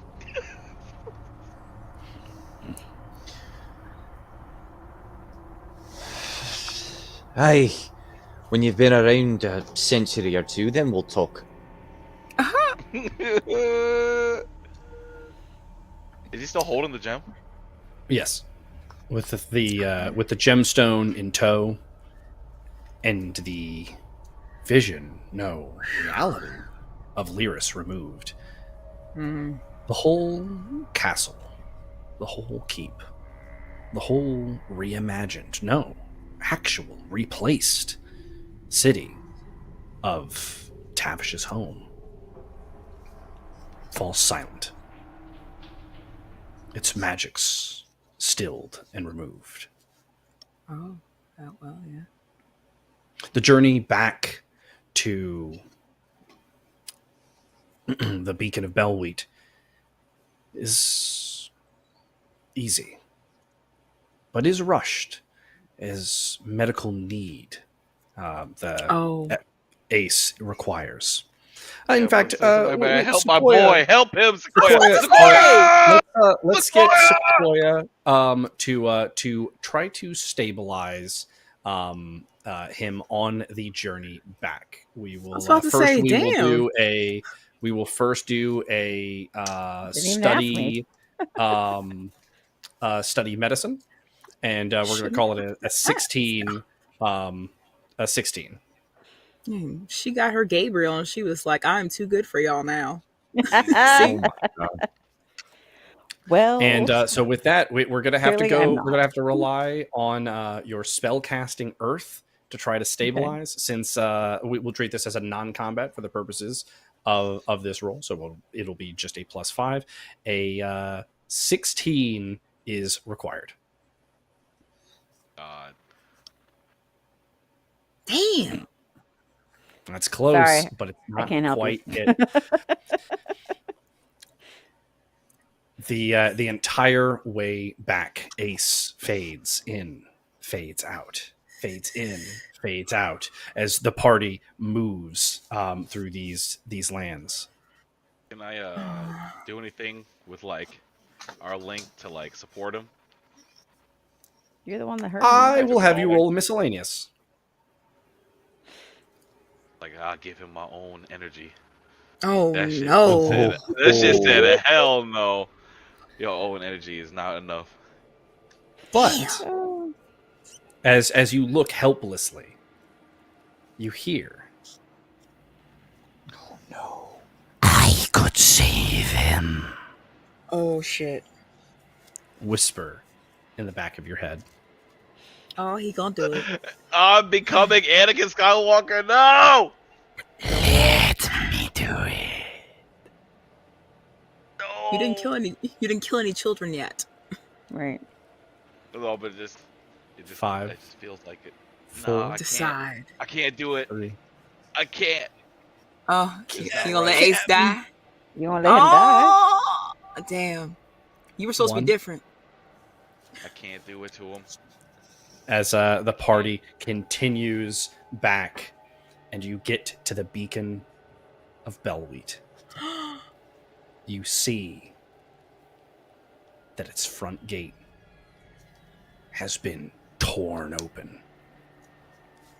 Aye, when you've been around a century or two, then we'll talk. Is he still holding the gem? Yes, with the gemstone in tow, and the vision, no reality, of Lyris removed. Mm-hmm. The whole castle, the whole keep, the whole reimagined, no, actual replaced city of Tavish's home falls silent. Its magics stilled and removed. Oh, well, yeah. The journey back to the Beacon of Bellwheat is easy, but is rushed as medical need the Oh, ace requires. Yeah, In but fact, man, help my Sequoia, boy. Help him, Sequoia. Sequoia, Sequoia! let's get Sequoia to try to stabilize him on the journey back. We I will was about to first say, damn. we will first do a Didn't even ask me. study medicine, and we're going to call it a 16 a 16. She got her Gabriel and she was like, I'm too good for y'all now. Oh See? my god. Well, And so with that, we're gonna have to clearly I'm go. not. We're gonna have to rely on your spell casting Earth to try to stabilize. Since we'll treat this as a non-combat for the purposes of this roll, so it'll be just a +5. A 16 is required. God. Damn. That's close, Sorry, but it's I not can't help quite you. it. The entire way back, Ace fades in, fades out, fades in, fades out as the party moves through these lands. Can I do anything with like our link to like support him? You're the one that hurt I me. will have you roll a miscellaneous. Like I'll give him my own energy. Oh That shit. no. That shit said hell no. Your own energy is not enough. But Oh, as you look helplessly, you hear, Oh no. I could save him. Oh shit. whisper in the back of your head. Oh, he gonna do it. I'm becoming Anakin Skywalker. No. Let me do it. No. You didn't kill any children yet. right. No, but it just 5, it just feels like it. 4, No, I can't. Decide. I can't do it. 3. I can't. Oh, It's you not gonna let right. Ace die? You want to let him die? Oh, damn. You were supposed to 1. be different. I can't do it to him. As the party continues back and you get to the Beacon of Bellwheat, you see that its front gate has been torn open.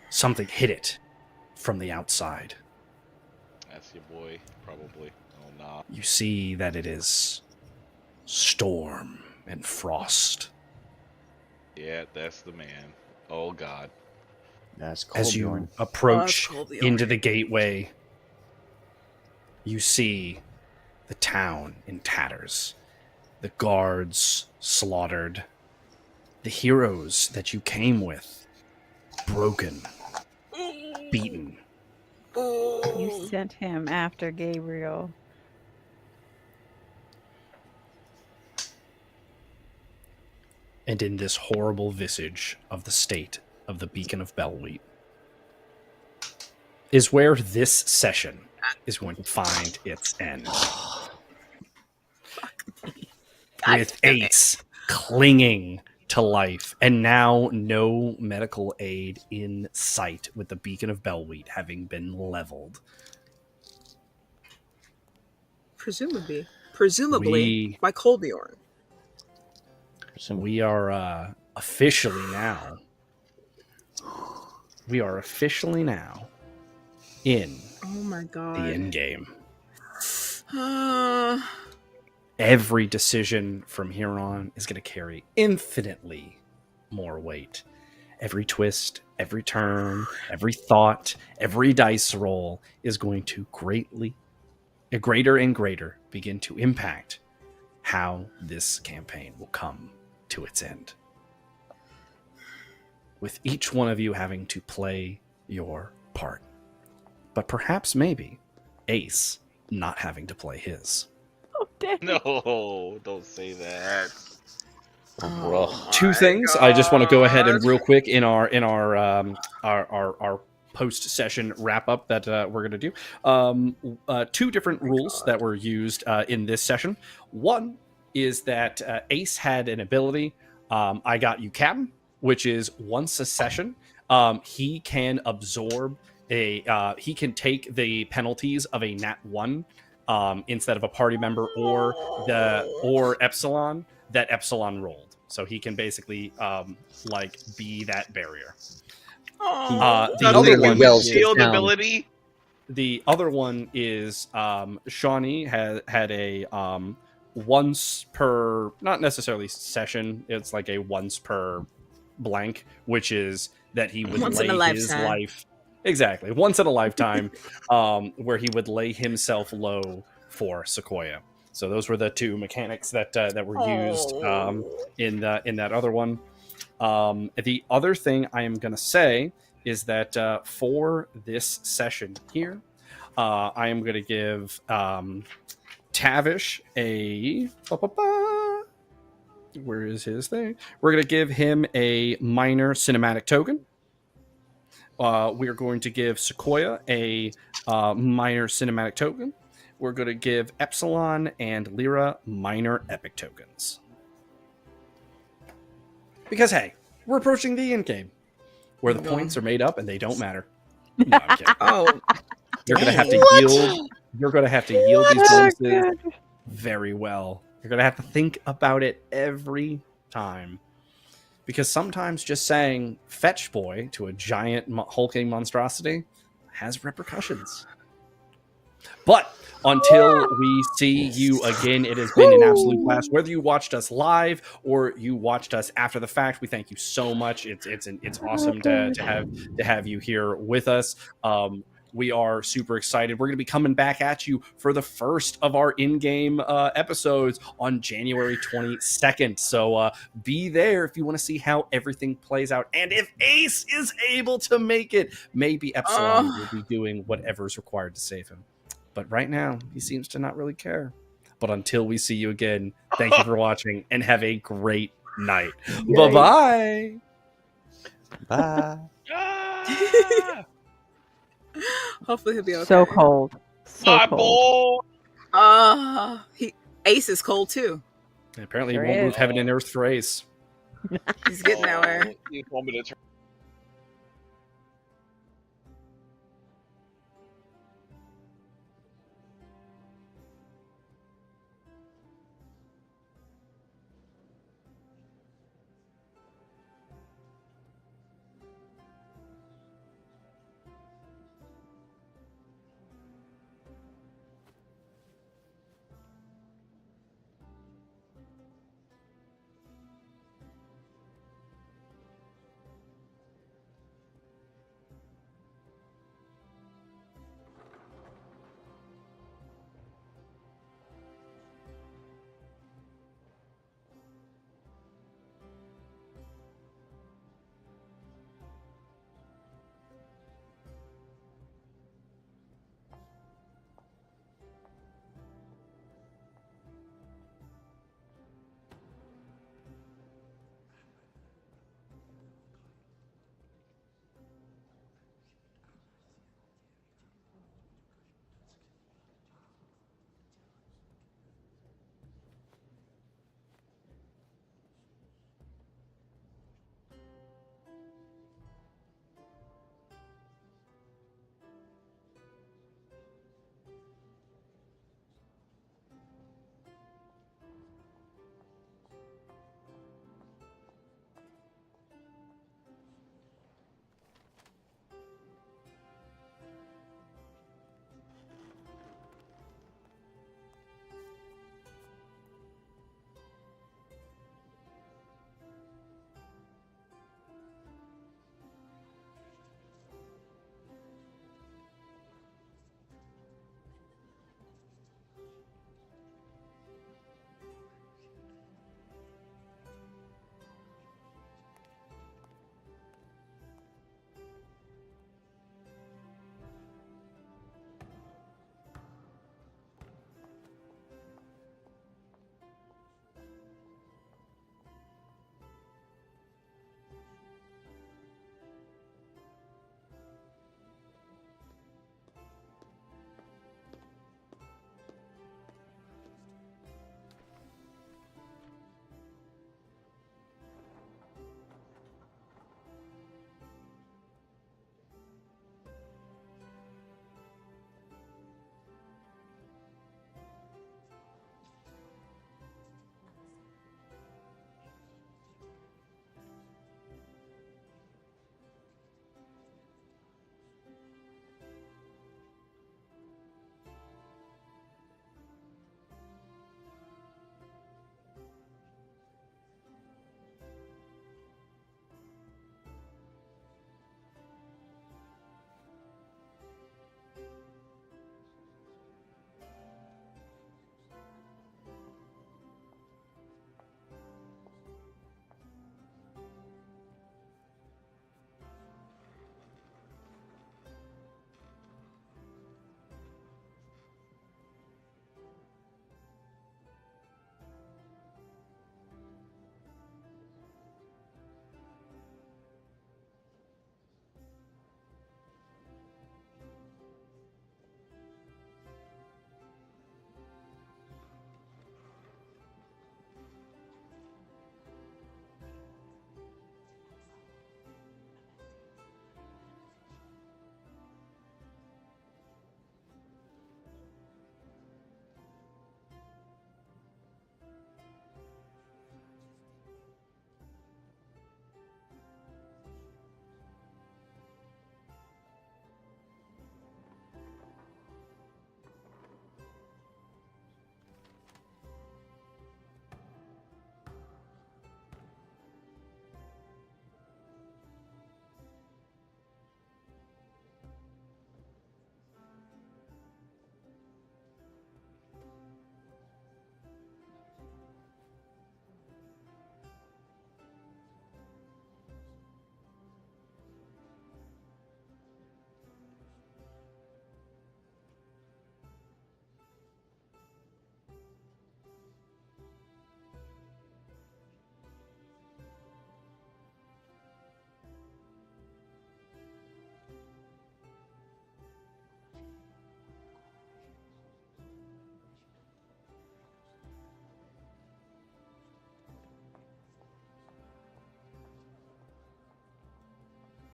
Something hit it from the outside. That's your boy, probably. Oh nah. You see that it is storm and frost. Yeah, that's the man. Oh god. That's As you Colbjorn. approach Oh, that's Colbjorn. into the gateway, you see the town in tatters, the guards slaughtered, the heroes that you came with broken, beaten. You sent him after Gabriel. And in this horrible visage of the state of the Beacon of Bellwheat is where this session is going to find its end. With Ace clinging to life, and now no medical aid in sight, with the Beacon of Bellwheat having been leveled. Presumably We- by Colbjorn. We are officially now. We are officially now in Oh my god. the end game. Uh, Every decision from here on is going to carry infinitely more weight. Every twist, every turn, every thought, every dice roll is going to greater and greater begin to impact how this campaign will come to its end. With each one of you having to play your part. But perhaps maybe Ace not having to play his. Oh, damn. No, don't say that. Bruh. Two things I just want to go ahead and real quick in our post-session wrap-up that we're going to do. 2 different rules that were used in this session. One is that Ace had an ability, I Got You Captain, which is once a session, he can absorb he can take the penalties of a nat 1 instead of a party member or Epsilon that Epsilon rolled. So he can basically be that barrier. The Sounds other like one a is shield ability. the other one is Shawnee had a once per, not necessarily session, it's like a once per blank, which is that he would Once in a lay his lifetime. life, exactly, once in a lifetime, where he would lay himself low for Sequoia. So those were the 2 mechanics that were used in that other one. The other thing I am going to say is that for this session here, I am going to give Tavish a... Where is his thing? We're going to give him a minor cinematic token. We are going to give Sequoia a minor cinematic token. We're going to give Epsilon and Lyra minor epic tokens. Because, hey, we're approaching the end game, where the points are made up and they don't matter. No, I'm kidding. Oh, You're going to have to yield. You're going to have to yield these bonuses very well. You're going to have to think about it every time. Because sometimes just saying fetch boy to a giant hulking monstrosity has repercussions. But until we see you again, it has been an absolute blast. Whether you watched us live or you watched us after the fact, we thank you so much. It's awesome to have you here with us. We are super excited. We're going to be coming back at you for the first of our in-game episodes on January 22nd. So be there if you want to see how everything plays out. And if Ace is able to make it, maybe Epsilon will be doing whatever's required to save him. But right now, he seems to not really care. But until we see you again, thank you for watching and have a great night. Bye-bye. Bye. Ah, hopefully he'll be okay. So cold. So my cold. boy. Ace is cold too. And apparently, Sure he won't is. move heaven and earth for Ace. He's getting that way. You want me to turn